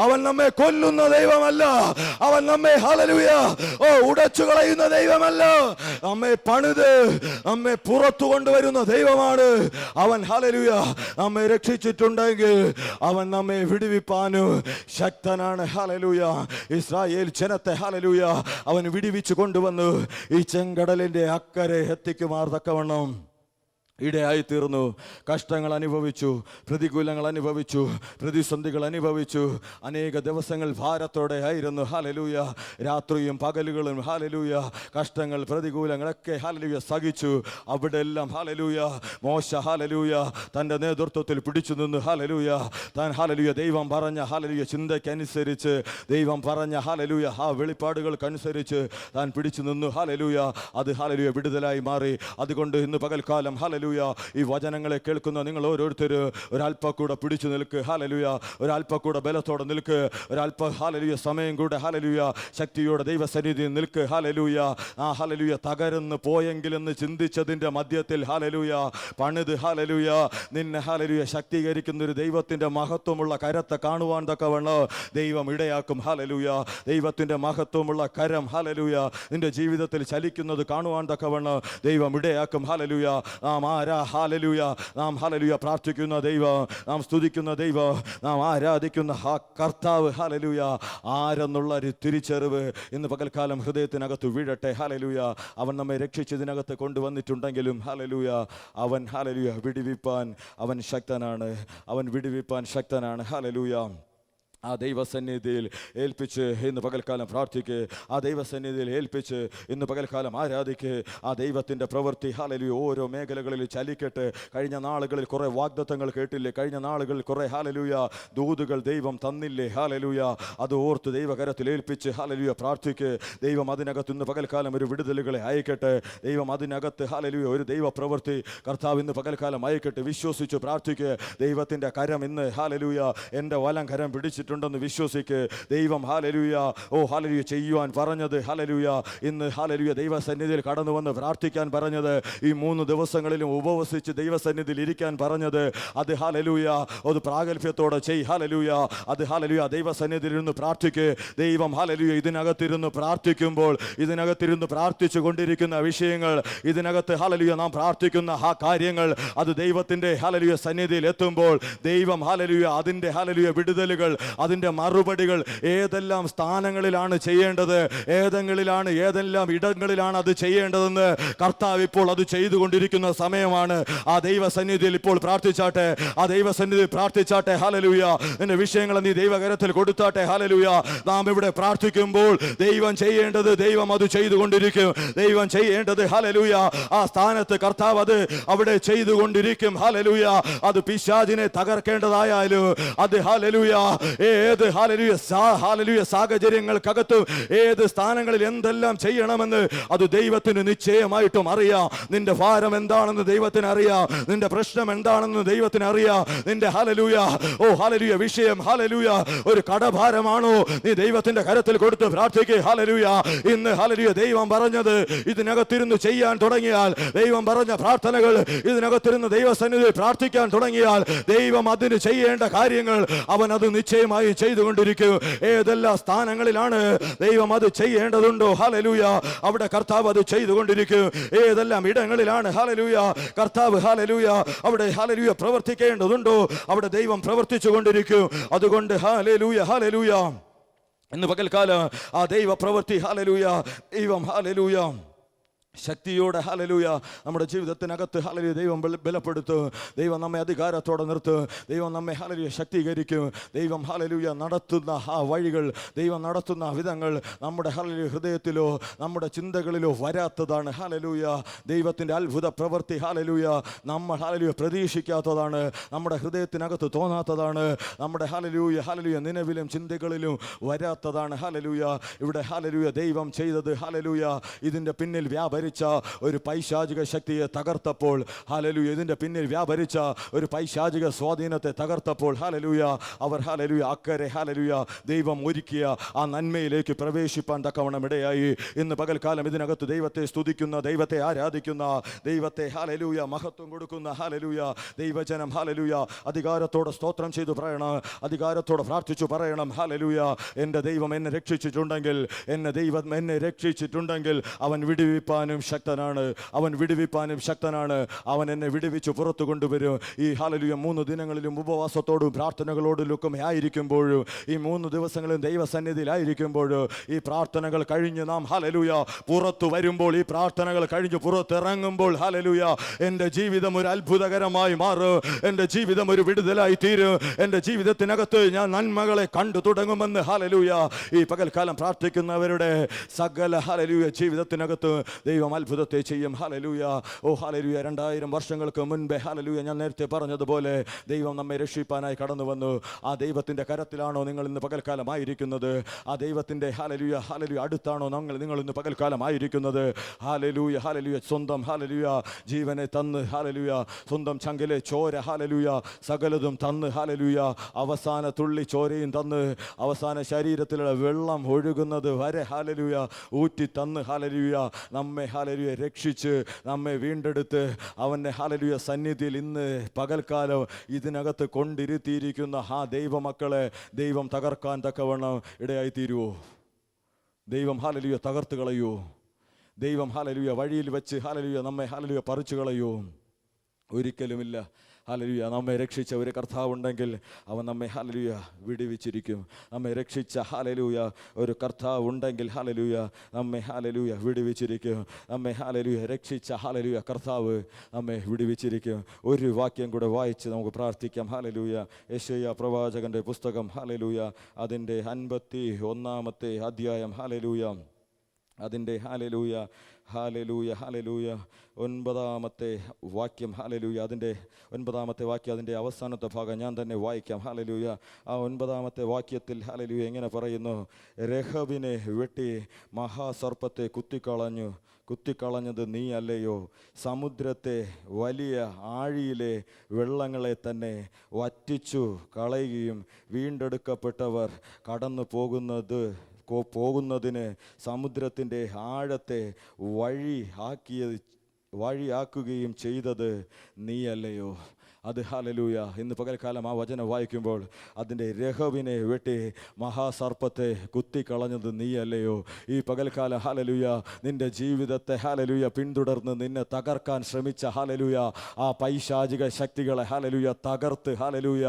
അവൻ നമ്മെ കൊല്ലുന്ന ദൈവമല്ല അവൻ നമ്മെ ഹല്ലേലൂയ ഓ ഉടച്ചു കളയുന്ന ദൈവമല്ല നമ്മെ പണിത് നമ്മെ പുറത്തു കൊണ്ടുവരുന്ന ദൈവമാണ് അവൻ ഹല്ലേലൂയ നമ്മെ രക്ഷിച്ചിട്ടുണ്ടെങ്കിൽ അവൻ നമ്മെ വിടുവിപ്പാനും ശക്തനാണ് ഹല്ലേലൂയ ഇസ്രായേൽ ജനത്തെ ഹല്ലേലൂയ അവൻ വിടുവിച്ചു കൊണ്ടുവന്നു ഈ ചെങ്കടലിന്റെ അക്കരെ എത്തിക്കുമാർ തക്കവണ്ണം ഇടയായി തീർന്നു കഷ്ടങ്ങൾ അനുഭവിച്ചു പ്രതികൂലങ്ങൾ അനുഭവിച്ചു പ്രതിസന്ധികൾ അനുഭവിച്ചു അനേക ദിവസങ്ങൾ ഭാരത്തോടെ ആയിരുന്നു ഹല്ലേലൂയ രാത്രിയും പകലുകളും ഹല്ലേലൂയ കഷ്ടങ്ങൾ പ്രതികൂലങ്ങളൊക്കെ ഹല്ലേലൂയ സഹിച്ചു അവിടെ എല്ലാം ഹല്ലേലൂയ മോശ ഹല്ലേലൂയ തൻ്റെ നേതൃത്വത്തിൽ പിടിച്ചു നിന്ന് ഹല്ലേലൂയ താൻ ഹല്ലേലൂയ ദൈവം പറഞ്ഞ ഹല്ലേലൂയ ചിന്തയ്ക്കനുസരിച്ച് ദൈവം പറഞ്ഞ ഹല്ലേലൂയ ആ വെളിപ്പാടുകൾക്കനുസരിച്ച് താൻ പിടിച്ചു നിന്നു ഹല്ലേലൂയ അത് ഹല്ലേലൂയ വിടുതലായി മാറി അതുകൊണ്ട് ഇന്ന് പകൽക്കാലം ഹല്ലേലൂയ ഈ വചനങ്ങളെ കേൾക്കുന്ന നിങ്ങൾ ഓരോരുത്തർ ഒരല്പം കൂടെ പിടിച്ചു നിൽക്ക് ഹല്ലേലൂയ ഒരല്പം കൂടെ ബലത്തോടെ നിൽക്ക് ഒരല്പം ഹല്ലേലൂയ സമയം കൂടെ ഹല്ലേലൂയ ശക്തിയോടെ ദൈവസന്നിധിയിൽ നിൽക്ക് ഹല്ലേലൂയ ആ ഹല്ലേലൂയ തകർന്ന് പോയെങ്കിലെന്ന് ചിന്തിച്ചതിൻ്റെ മധ്യത്തിൽ ഹല്ലേലൂയ പണിത് ഹല്ലേലൂയ നിന്നെ ഹല്ലേലൂയ ശക്തീകരിക്കുന്ന ഒരു ദൈവത്തിൻ്റെ മഹത്വമുള്ള കരത്തെ കാണുവാൻ തക്കവണ്ണം ദൈവം ഇടയാക്കും ഹല്ലേലൂയ ദൈവത്തിൻ്റെ മഹത്വമുള്ള കരം ഹല്ലേലൂയ നിന്റെ ജീവിതത്തിൽ ചലിക്കുന്നത് കാണുവാൻ തക്കവണ്ണം ദൈവം ഇടയാക്കും ഹല്ലേലൂയ നാം ഹല്ലേലൂയ നാം ഹല്ലേലൂയ പ്രാർത്ഥിക്കുന്ന ദൈവം നാം സ്തുതിക്കുന്ന ദൈവം നാം ആരാധിക്കുന്ന ആ കർത്താവ് ഹല്ലേലൂയ ആരെന്നുള്ള ഒരു തിരിച്ചറിവ് ഇന്ന് പകൽക്കാലം ഹൃദയത്തിനകത്ത് വീഴട്ടെ ഹല്ലേലൂയ അവൻ നമ്മെ രക്ഷിച്ചതിനകത്ത് കൊണ്ടുവന്നിട്ടുണ്ടെങ്കിലും ഹല്ലേലൂയ അവൻ ഹല്ലേലൂയ വിടുവിപ്പാൻ അവൻ ശക്തനാണ് അവൻ വിടുവിപ്പാൻ ശക്തനാണ് ഹല്ലേലൂയ ആ ദൈവസന്നിധിയിൽ ഏൽപ്പിച്ച് ഇന്ന് പകൽക്കാലം പ്രാർത്ഥിക്ക് ആ ദൈവസന്നിധിയിൽ ഏൽപ്പിച്ച് ഇന്ന് പകൽക്കാലം ആരാധിക്ക് ആ ദൈവത്തിൻ്റെ പ്രവൃത്തി ഹല്ലേലൂയ ഓരോ മേഖലകളിൽ ചലിക്കട്ടെ കഴിഞ്ഞ നാളുകളിൽ കുറേ വാഗ്ദത്തങ്ങൾ കേട്ടില്ലേ കഴിഞ്ഞ നാളുകളിൽ കുറേ ഹല്ലേലൂയ ദൂതുകൾ ദൈവം തന്നില്ലേ ഹല്ലേലൂയ അത് ഓർത്ത് ദൈവകരത്തിൽ ഏൽപ്പിച്ച് ഹല്ലേലൂയ പ്രാർത്ഥിക്ക് ദൈവം അതിനകത്ത് ഇന്ന് പകൽക്കാലം ഒരു വിടുതലുകളെ അയക്കട്ടെ ദൈവം അതിനകത്ത് ഹല്ലേലൂയ ഒരു ദൈവ പ്രവൃത്തി കർത്താവ് ഇന്ന് പകൽക്കാലം അയക്കട്ടെ വിശ്വസിച്ച് പ്രാർത്ഥിക്ക് ദൈവത്തിൻ്റെ കരം ഇന്ന് ഹല്ലേലൂയ എൻ്റെ വലം കരം പിടിച്ചിട്ട് ണ്ടെന്ന് വിശ്വസിക്ക് ദൈവം ഹല്ലേലൂയ ഓ ഹല്ലേലൂയ ചെയ്യുവാൻ പറഞ്ഞത് ഹല്ലേലൂയ ഇന്ന് ഹല്ലേലൂയ ദൈവസന്നിധിയിൽ കടന്നു വന്ന് പ്രാർത്ഥിക്കാൻ പറഞ്ഞത് ഈ 3 ദിവസങ്ങളിലും ഉപവസിച്ച് ദൈവസന്നിധിയിൽ ഇരിക്കാൻ പറഞ്ഞത് അത് ഹല്ലേലൂയ അത് പ്രാഗൽഭ്യത്തോടെ ചെയ് ഹല്ലേലൂയ അത് ഹല്ലേലൂയ ദൈവസന്നിധിയിൽ ഇരുന്ന് പ്രാർത്ഥിക്ക് ദൈവം ഹല്ലേലൂയ ഇതിനകത്തിരുന്ന് പ്രാർത്ഥിക്കുമ്പോൾ ഇതിനകത്തിരുന്ന് പ്രാർത്ഥിച്ചു കൊണ്ടിരിക്കുന്ന വിഷയങ്ങൾ ഇതിനകത്ത് ഹല്ലേലൂയ നാം പ്രാർത്ഥിക്കുന്ന ആ കാര്യങ്ങൾ അത് ദൈവത്തിൻ്റെ ഹല്ലേലൂയ സന്നിധിയിൽ എത്തുമ്പോൾ ദൈവം ഹല്ലേലൂയ അതിൻ്റെ ഹല്ലേലൂയ വിടുതലുകൾ അതിൻ്റെ മറുപടികൾ ഏതെല്ലാം സ്ഥാനങ്ങളിലാണ് ചെയ്യേണ്ടത്, ഏതെല്ലാം ഇടങ്ങളിലാണ് അത് ചെയ്യേണ്ടതെന്ന് കർത്താവ് ഇപ്പോൾ അത് ചെയ്തുകൊണ്ടിരിക്കുന്ന സമയമാണ്. ആ ദൈവസന്നിധിയിൽ ഇപ്പോൾ പ്രാർത്ഥിച്ചാട്ടെ, ആ ദൈവസന്നിധിയിൽ പ്രാർത്ഥിച്ചാട്ടെ. ഹല്ലേലൂയ. നിന്റെ വിഷയങ്ങൾ നീ ദൈവകരത്തിൽ കൊടുത്താട്ടെ. ഹല്ലേലൂയ. നാം ഇവിടെ പ്രാർത്ഥിക്കുമ്പോൾ ദൈവം ചെയ്യേണ്ടത് ദൈവം അത് ചെയ്തുകൊണ്ടിരിക്കും. ദൈവം ചെയ്യേണ്ടത് ഹല്ലേലൂയ ആ സ്ഥാനത്ത് കർത്താവ് അത് അവിടെ ചെയ്തുകൊണ്ടിരിക്കും. ഹല്ലേലൂയ. അത് പിശാചിനെ തകർക്കേണ്ടതായാലും അത് ഹല്ലേലൂയ ഏത് ഹല്ലേലൂയ സാഹചര്യങ്ങൾക്കകത്തും ഏത് സ്ഥാനങ്ങളിൽ എന്തെല്ലാം ചെയ്യണമെന്ന് അത് ദൈവത്തിന് നിശ്ചയമായിട്ടും അറിയാം. നിന്റെ ഭാരം എന്താണെന്ന് ദൈവത്തിന് അറിയാം, നിന്റെ പ്രശ്നം എന്താണെന്ന് ദൈവത്തിന് അറിയാം. നിന്റെ ഹല്ലേലൂയ ഹല്ലേലൂയ വിഷയം ഹല്ലേലൂയ ഒരു കടഭാരമാണോ, നീ ദൈവത്തിന്റെ കരത്തിൽ കൊടുത്ത് പ്രാർത്ഥിക്കുക. ഹല്ലേലൂയ. ഇന്ന് ഹല്ലേലൂയ ദൈവം പറഞ്ഞത് ഇതിനകത്തിരുന്ന് ചെയ്യാൻ തുടങ്ങിയാൽ, ദൈവം പറഞ്ഞ പ്രാർത്ഥനകൾ ഇതിനകത്തിരുന്ന് ദൈവസന്നിധിയിൽ പ്രാർത്ഥിക്കാൻ തുടങ്ങിയാൽ ദൈവം അതിന് ചെയ്യേണ്ട കാര്യങ്ങൾ അവൻ അത് നിശ്ചയമായി ചെയ്തുകൊണ്ടിരിക്കും. ഏതെല്ലാം സ്ഥാനങ്ങളിലാണ് ദൈവം അത് ചെയ്യേണ്ടതുണ്ടോ ഹല്ലേലൂയ അവിടെ കർത്താവ് അത് ചെയ്തുകൊണ്ടിരിക്കും. ഏതെല്ലാം ഇടങ്ങളിലാണ് ഹല്ലേലൂയ കർത്താവ് ഹല്ലേലൂയ അവിടെ ഹല്ലേലൂയ പ്രവർത്തിക്കേണ്ടതുണ്ടോ അവിടെ ദൈവം പ്രവർത്തിച്ചു കൊണ്ടിരിക്കും. അതുകൊണ്ട് ഹല്ലേലൂയ ഹല്ലേലൂയ ഇന്ന് പകൽക്കാലം ആ ദൈവ പ്രവൃത്തി ഹല്ലേലൂയ ദൈവം ഹല്ലേലൂയ ശക്തിയോടെ ഹല്ലേലൂയ നമ്മുടെ ജീവിതത്തിനകത്ത് ഹല്ലേലൂയ ദൈവം ബലപ്പെടുത്തും. ദൈവം നമ്മെ അധികാരത്തോടെ നിർത്തും. ദൈവം നമ്മെ ഹല്ലേലൂയ ശക്തീകരിക്കും. ദൈവം ഹല്ലേലൂയ നടത്തുന്ന ആ വഴികൾ, ദൈവം നടത്തുന്ന വിധങ്ങൾ നമ്മുടെ ഹല്ലേലൂയ ഹൃദയത്തിലോ നമ്മുടെ ചിന്തകളിലോ വരാത്തതാണ്. ഹല്ലേലൂയ ദൈവത്തിൻ്റെ അത്ഭുത പ്രവൃത്തി ഹല്ലേലൂയ നമ്മൾ ഹല്ലേലൂയ പ്രതീക്ഷിക്കാത്തതാണ്, നമ്മുടെ ഹൃദയത്തിനകത്ത് തോന്നാത്തതാണ്, നമ്മുടെ ഹല്ലേലൂയ നിലവിലും ചിന്തകളിലും വരാത്തതാണ്. ഹല്ലേലൂയ ഇവിടെ ഹല്ലേലൂയ ദൈവം ചെയ്തത് ഹല്ലേലൂയ ഇതിൻ്റെ പിന്നിൽ ഒരു പൈശാചിക ശക്തിയെ തകർത്തപ്പോൾ, ഹല്ലേലൂയ ഇതിന്റെ പിന്നിൽ വ്യാപരിച്ച ഒരു പൈശാചിക സ്വാധീനത്തെ തകർത്തപ്പോൾ ഹല്ലേലൂയ അവർ ഹല്ലേലൂയ അക്കരെ ഹല്ലേലൂയ ദൈവം ഒരുക്കിയ ആ നന്മയിലേക്ക് പ്രവേശിപ്പാൻ തക്കവണ്ണം ഇടയായി. ഇന്ന് പകൽക്കാലം ഇതിനകത്ത് ദൈവത്തെ സ്തുതിക്കുന്ന, ദൈവത്തെ ആരാധിക്കുന്ന, ദൈവത്തെ ഹല്ലേലൂയ മഹത്വം കൊടുക്കുന്ന ഹല്ലേലൂയ ദൈവജനം ഹല്ലേലൂയ അധികാരത്തോടെ സ്തോത്രം ചെയ്തു പറയണം, അധികാരത്തോടെ പ്രാർത്ഥിച്ചു പറയണം. ഹല്ലേലൂയ എൻ്റെ ദൈവം എന്നെ രക്ഷിച്ചിട്ടുണ്ടെങ്കിൽ, എന്നെ രക്ഷിച്ചിട്ടുണ്ടെങ്കിൽ അവൻ വിടുവിപ്പാൻ ശക്തനാണ്, അവൻ വിടുവിപ്പാനും ശക്തനാണ്. അവൻ എന്നെ വിടുവിച്ച് പുറത്തു കൊണ്ടുവരും. ഈ ഹല്ലേലൂയ 3 ദിനങ്ങളിലും ഉപവാസത്തോടും പ്രാർത്ഥനകളോടും ആയിരിക്കുമ്പോഴും, ഈ 3 ദിവസങ്ങളിലും ദൈവസന്നിധിയിലായിരിക്കുമ്പോഴും, ഈ പ്രാർത്ഥനകൾ കഴിഞ്ഞ് നാം ഹല്ലേലൂയ പുറത്തു വരുമ്പോൾ, ഈ പ്രാർത്ഥനകൾ കഴിഞ്ഞ് പുറത്തിറങ്ങുമ്പോൾ ഹല്ലേലൂയ എൻ്റെ ജീവിതം ഒരു അത്ഭുതകരമായി മാറും, എൻ്റെ ജീവിതം ഒരു വിടുതലായി തീരും, എൻ്റെ ജീവിതത്തിനകത്ത് ഞാൻ നന്മകളെ കണ്ടു തുടങ്ങുമെന്ന് ഹല്ലേലൂയ ഈ പകൽക്കാലം പ്രാർത്ഥിക്കുന്നവരുടെ സകല ഹല്ലേലൂയ ജീവിതത്തിനകത്ത് ദൈവം അത്ഭുതത്തെ ചെയ്യും. ഹല്ലേലൂയ ഹല്ലേലൂയ 2000 വർഷങ്ങൾക്ക് മുൻപേ ഹല്ലേലൂയ ഞാൻ നേരത്തെ പറഞ്ഞതുപോലെ ദൈവം നമ്മെ രക്ഷിപ്പാനായി കടന്നു വന്നു. ആ ദൈവത്തിൻ്റെ കരത്തിലാണോ നിങ്ങൾ ഇന്ന് പകൽക്കാലമായിരിക്കുന്നത്? ആ ദൈവത്തിൻ്റെ ഹല്ലേലൂയ അടുത്താണോ നിങ്ങൾ ഇന്ന് പകൽക്കാലമായിരിക്കുന്നത്? ഹല്ലേലൂയ സ്വന്തം ഹല്ലേലൂയ ജീവനെ തന്ന് ഹല്ലേലൂയ സ്വന്തം ചങ്കിലെ ചോര ഹല്ലേലൂയ സകലതും തന്ന് ഹല്ലേലൂയ അവസാന തുള്ളി ചോരയും തന്ന് അവസാന ശരീരത്തിലുള്ള വെള്ളം ഒഴുകുന്നത് വരെ ഹല്ലേലൂയ ഊറ്റി തന്ന് ഹല്ലേലൂയ നമ്മെ ഹല്ലേലൂയ രക്ഷിച്ച് നമ്മെ വീണ്ടെടുത്ത് അവൻ്റെ ഹല്ലേലൂയ സന്നിധിയിൽ ഇന്ന് പകൽക്കാലം ഇതിനകത്ത് കൊണ്ടിരുത്തിയിരിക്കുന്ന ആ ദൈവമക്കളെ ദൈവം തകർക്കാൻ തക്കവണ്ണം ഇടയായി തീരുവോ? ദൈവം ഹല്ലേലൂയ തകർത്ത് കളയുമോ? ദൈവം ഹല്ലേലൂയ വഴിയിൽ വെച്ച് ഹല്ലേലൂയ നമ്മെ ഹല്ലേലൂയ പറിച്ചു കളയുമോ? ഒരിക്കലുമില്ല. ഹല്ലേലൂയ നമ്മെ രക്ഷിച്ച ഒരു കർത്താവുണ്ടെങ്കിൽ അവൻ നമ്മെ ഹല്ലേലൂയ വിടുവിച്ചിരിക്കും. നമ്മെ രക്ഷിച്ച ഹല്ലേലൂയ ഒരു കർത്താവ് ഉണ്ടെങ്കിൽ ഹല്ലേലൂയ നമ്മെ ഹല്ലേലൂയ വിടുവിച്ചിരിക്കും. നമ്മെ ഹല്ലേലൂയ രക്ഷിച്ച ഹല്ലേലൂയ കർത്താവ് നമ്മെ വിടുവിച്ചിരിക്കും. ഒരു വാക്യം കൂടെ വായിച്ച് നമുക്ക് പ്രാർത്ഥിക്കാം. ഹല്ലേലൂയ യെശയ്യാ പ്രവാചകന്റെ പുസ്തകം ഹല്ലേലൂയ അതിൻ്റെ 51-ാമത്തെ അധ്യായം ഹല്ലേലൂയ അതിൻ്റെ ഹല്ലേലൂയ 9-ാമത്തെ വാക്യം ഹല്ലേലൂയ അതിൻ്റെ 9-ാമത്തെ വാക്യം അതിൻ്റെ അവസാനത്തെ ഭാഗം ഞാൻ തന്നെ വായിക്കാം. ഹല്ലേലൂയ ആ 9-ാമത്തെ വാക്യത്തിൽ ഹല്ലേലൂയ എങ്ങനെ പറയുന്നു? രഹബിനെ വെട്ടി മഹാസർപ്പത്തെ കുത്തിക്കളഞ്ഞത് നീ അല്ലയോ? സമുദ്രത്തെ വലിയ ആഴിയിലെ വെള്ളങ്ങളെ തന്നെ വറ്റിച്ചു കളയുകയും വീണ്ടെടുക്കപ്പെട്ടവർ കടന്നു പോകുന്നതിന് സമുദ്രത്തിൻ്റെ ആഴത്തെ വഴിയാക്കുകയും ചെയ്തത് നീയല്ലയോ? അത് ഹല്ലേലൂയ. ഇന്ന് പകൽക്കാലം ആ വചനം വായിക്കുമ്പോൾ അതിൻ്റെ രഹവിനെ വെട്ടി മഹാസർപ്പത്തെ കുത്തിക്കളഞ്ഞത് നീയല്ലയോ? ഈ പകൽക്കാലം ഹല്ലേലൂയ നിന്റെ ജീവിതത്തെ ഹല്ലേലൂയ പിന്തുടർന്ന് നിന്നെ തകർക്കാൻ ശ്രമിച്ച ഹല്ലേലൂയ ആ പൈശാചിക ശക്തികളെ ഹല്ലേലൂയ തകർത്ത് ഹല്ലേലൂയ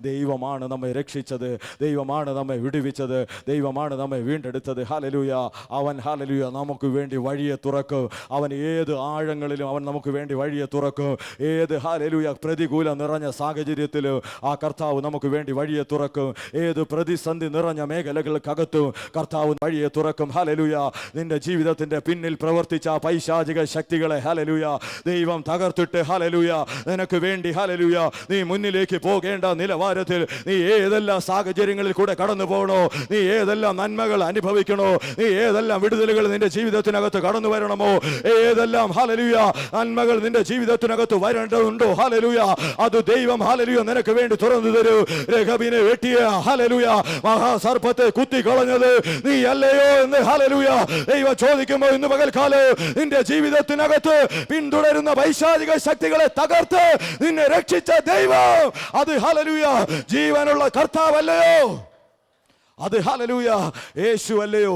ദൈവമാണ് നമ്മെ രക്ഷിച്ചത്, ദൈവമാണ് നമ്മെ വിടുവിച്ചത്, ദൈവമാണ് നമ്മെ വീണ്ടെടുത്തത്. ഹല്ലേലൂയ അവൻ ഹല്ലേലൂയ നമുക്ക് വേണ്ടി വഴിയെ തുറക്കും. അവൻ ഏത് ആഴങ്ങളിലും അവൻ നമുക്ക് വേണ്ടി വഴിയെ തുറക്കും. ഏത് ഹല്ലേലൂയ പ്രതികൂല നിറഞ്ഞ സാഹചര്യത്തിൽ ആ കർത്താവ് നമുക്ക് വേണ്ടി വഴിയെ തുറക്കും. ഏത് പ്രതിസന്ധി നിറഞ്ഞ മേഖലകൾക്കകത്തും കർത്താവ് വഴിയെ തുറക്കും. ഹല്ലേലൂയ നിന്റെ ജീവിതത്തിന്റെ പിന്നിൽ പ്രവർത്തിച്ച പൈശാചിക ശക്തികളെ ഹല്ലേലൂയ ദൈവം തകർത്തിട്ട് ഹല്ലേലൂയ നിനക്ക് വേണ്ടി ഹല്ലേലൂയ നീ മുന്നിലേക്ക് പോകേണ്ട നിലവാരത്തിൽ നീ ഏതെല്ലാം സാഹചര്യങ്ങളിൽ കൂടെ കടന്നു പോകണോ, നീ ഏതെല്ലാം നന്മകൾ അനുഭവിക്കണോ, നീ ഏതെല്ലാം വിടുതലുകൾ നിന്റെ ജീവിതത്തിനകത്ത് കടന്നു വരണമോ, ഏതെല്ലാം ഹല്ലേലൂയ നന്മകൾ നിന്റെ ജീവിതത്തിനകത്ത് വരേണ്ടതുണ്ടോ ഹല്ലേലൂയ അത് ദൈവം ഹല്ലേലൂയ നിനക്ക് വേണ്ടി തുറന്നു തരൂ. രഹബിനെ വെട്ടിയ ഹല്ലേലൂയ മഹാസർപ്പത്തെ കുത്തി കളഞ്ഞത് നീ അല്ലയോ എന്ന് ഹല്ലേലൂയ ദൈവം ചോദിക്കുമ്പോൾ ഇന്ന് പകൽക്കാലം നിന്റെ ജീവിതത്തിനകത്ത് പിന്തുടരുന്ന പൈശാചിക ശക്തികളെ തകർത്ത് നിന്നെ രക്ഷിച്ച ദൈവം അത് ഹല്ലേലൂയ ജീവനുള്ള കർത്താവല്ലയോ? അത് ഹല്ലേലൂയ യേശു അല്ലയോ?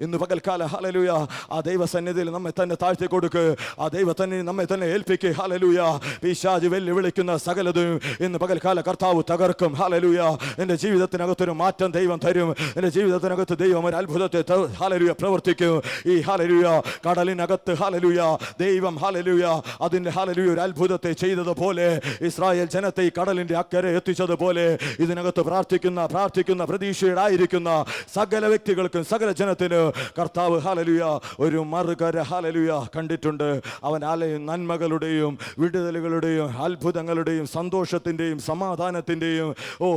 ഇന്ന് പകൽക്കാലം ഹല്ലേലൂയ ആ ദൈവസന്നിധിയിൽ നമ്മെ തന്നെ താഴ്ത്തി കൊടുക്ക്. ആ ദൈവത്തന്നെ നമ്മെ തന്നെ ഏൽപ്പിക്ക്. ഹല്ലേലൂയ പിശാച് വെല്ലുവിളിക്കുന്ന സകലതും ഇന്ന് പകൽക്കാല കർത്താവ് തകർക്കും. ഹല്ലേലൂയ നിന്റെ ജീവിതത്തിനകത്തൊരു മാറ്റം ദൈവം തരും. നിന്റെ ജീവിതത്തിനകത്ത് ദൈവം ഒരു അത്ഭുതത്തെ ഹല്ലേലൂയ പ്രവർത്തിക്കും. ഈ ഹല്ലേലൂയ കടലിനകത്ത് ഹല്ലേലൂയ ദൈവം ഹല്ലേലൂയ അതിൻ്റെ ഹല്ലേലൂയ ഒരു അത്ഭുതത്തെ ചെയ്തതുപോലെ ഇസ്രായേൽ ജനത്തെ ഈ കടലിൻ്റെ അക്കരെ എത്തിച്ചതുപോലെ ഇതിനകത്ത് പ്രാർത്ഥിക്കുന്ന പ്രതീക്ഷയോടായിരിക്കുന്ന സകല വ്യക്തികൾക്കും സകല ജനത്തിനും കർത്താവ് ഹല്ലേലൂയ ഒരു മറുകര ഹല്ലേലൂയ കണ്ടിട്ടുണ്ട്. അവൻ നന്മകളുടെയും വിടുതലുകളുടെയും അത്ഭുതങ്ങളുടെയും സന്തോഷത്തിൻ്റെയും സമാധാനത്തിൻ്റെയും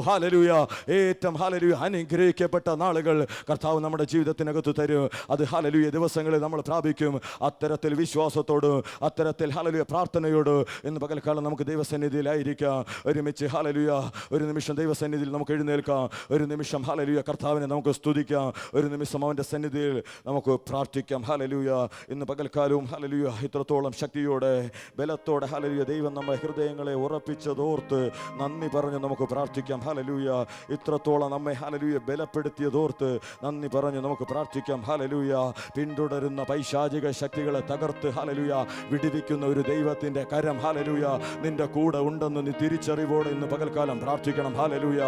ഹല്ലേലൂയ ഏറ്റവും ഹല്ലേലൂയ അനുഗ്രഹിക്കപ്പെട്ട നാളുകൾ കർത്താവ് നമ്മുടെ ജീവിതത്തിനകത്ത് തരും. അത് ഹല്ലേലൂയ ദിവസങ്ങളിൽ നമ്മൾ പ്രാപിക്കും. അത്തരത്തിൽ വിശ്വാസത്തോട് അത്തരത്തിൽ ഹല്ലേലൂയ പ്രാർത്ഥനയോട് ഇന്ന് പകൽക്കാലം നമുക്ക് ദൈവസന്നിധിയിലായിരിക്കാം. ഒരുമിച്ച് ഹല്ലേലൂയ ഒരു നിമിഷം ദൈവസന്നിധിയിൽ നമുക്ക് എഴുന്നേൽക്കാം. ഒരു നിമിഷം ഹല്ലേലൂയ കർത്താവിനെ നമുക്ക് സ്തുതിക്കാം. ഒരു നിമിഷം അവൻ്റെ സന്നിധിയിൽ നമുക്ക് പ്രാർത്ഥിക്കാം. ഹല്ലേലൂയ ഇന്ന് പകൽക്കാലവും ഹല്ലേലൂയ ഇത്രത്തോളം ശക്തിയോടെ ബലത്തോടെ ഹല്ലേലൂയ ദൈവം നമ്മുടെ ഹൃദയങ്ങളെ ഉറപ്പിച്ചതോർത്ത് നന്ദി പറഞ്ഞ് നമുക്ക് പ്രാർത്ഥിക്കാം. ഹല്ലേലൂയ ഇത്രത്തോളം നമ്മെ ഹല്ലേലൂയ ബലപ്പെടുത്തിയതോർത്ത് നന്ദി പറഞ്ഞ് നമുക്ക് പ്രാർത്ഥിക്കാം. ഹല്ലേലൂയ പിന്തുടരുന്ന പൈശാചിക ശക്തികളെ തകർത്ത് ഹല്ലേലൂയ വിടുവിക്കുന്ന ഒരു ദൈവത്തിൻ്റെ കരം ഹല്ലേലൂയ നിന്റെ കൂടെ ഉണ്ടെന്ന് നീ തിരിച്ചറിവോടെ ഇന്ന് പകൽക്കാലം പ്രാർത്ഥിക്കണം. ഹല്ലേലൂയ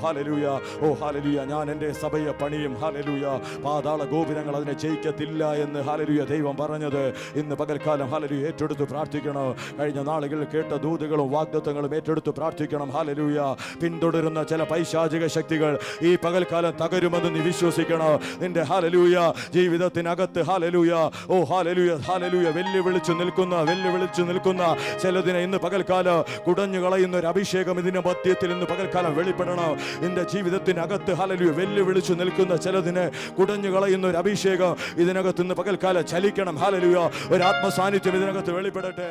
ഹല്ലേലൂയ ഞാൻ എൻ്റെ സഭയെ പണിയും. ഹല്ലേലൂയ പാതാള ഗോപുരങ്ങൾ അതിനെ ജയിക്കത്തില്ല എന്ന് ഹല്ലേലൂയ ദൈവം പറഞ്ഞത് ഇന്ന് പകൽക്കാലം ഹല്ലേലൂയ ഏറ്റെടുത്ത് പ്രാർത്ഥിക്കണം. കഴിഞ്ഞ നാളുകളിൽ കേട്ട ദൂതുകളും വാഗ്ദത്തങ്ങളും ഏറ്റെടുത്ത് പ്രാർത്ഥിക്കണം. ഹല്ലേലൂയ പിന്തുടരുന്ന ചില പൈശാചിക ശക്തികൾ ഈ പകൽക്കാലം തകരുമെന്ന് നീ വിശ്വസിക്കണം. നിന്റെ ഹല്ലേലൂയ ജീവിതത്തിനകത്ത് ഹല്ലേലൂയ ഹല്ലേലൂയ വെല്ലുവിളിച്ചു നിൽക്കുന്ന ചിലതിനെ ഇന്ന് പകൽക്കാലം കുടഞ്ഞു കളയുന്ന ഒരു അഭിഷേകം ഇതിന്റെ മധ്യത്തിൽ ഇന്ന് പകൽക്കാലം വെളിപ്പെടണം. നിന്റെ ജീവിതത്തിനകത്ത് ഹല്ലേലൂയ വെല്ലുവിളിച്ചു നിൽക്കുന്ന ചിലതിനെ കുടഞ്ഞു കളയുന്ന ഒരു അഭിഷേകം ഇതിനകത്ത് ഇന്ന് പകൽക്കാലം ചലിക്കണം. ഹല്ലേലൂയ ഒരു ആത്മസാന്നിധ്യം ഇതിനകത്ത് വെളിപ്പെടട്ടെ.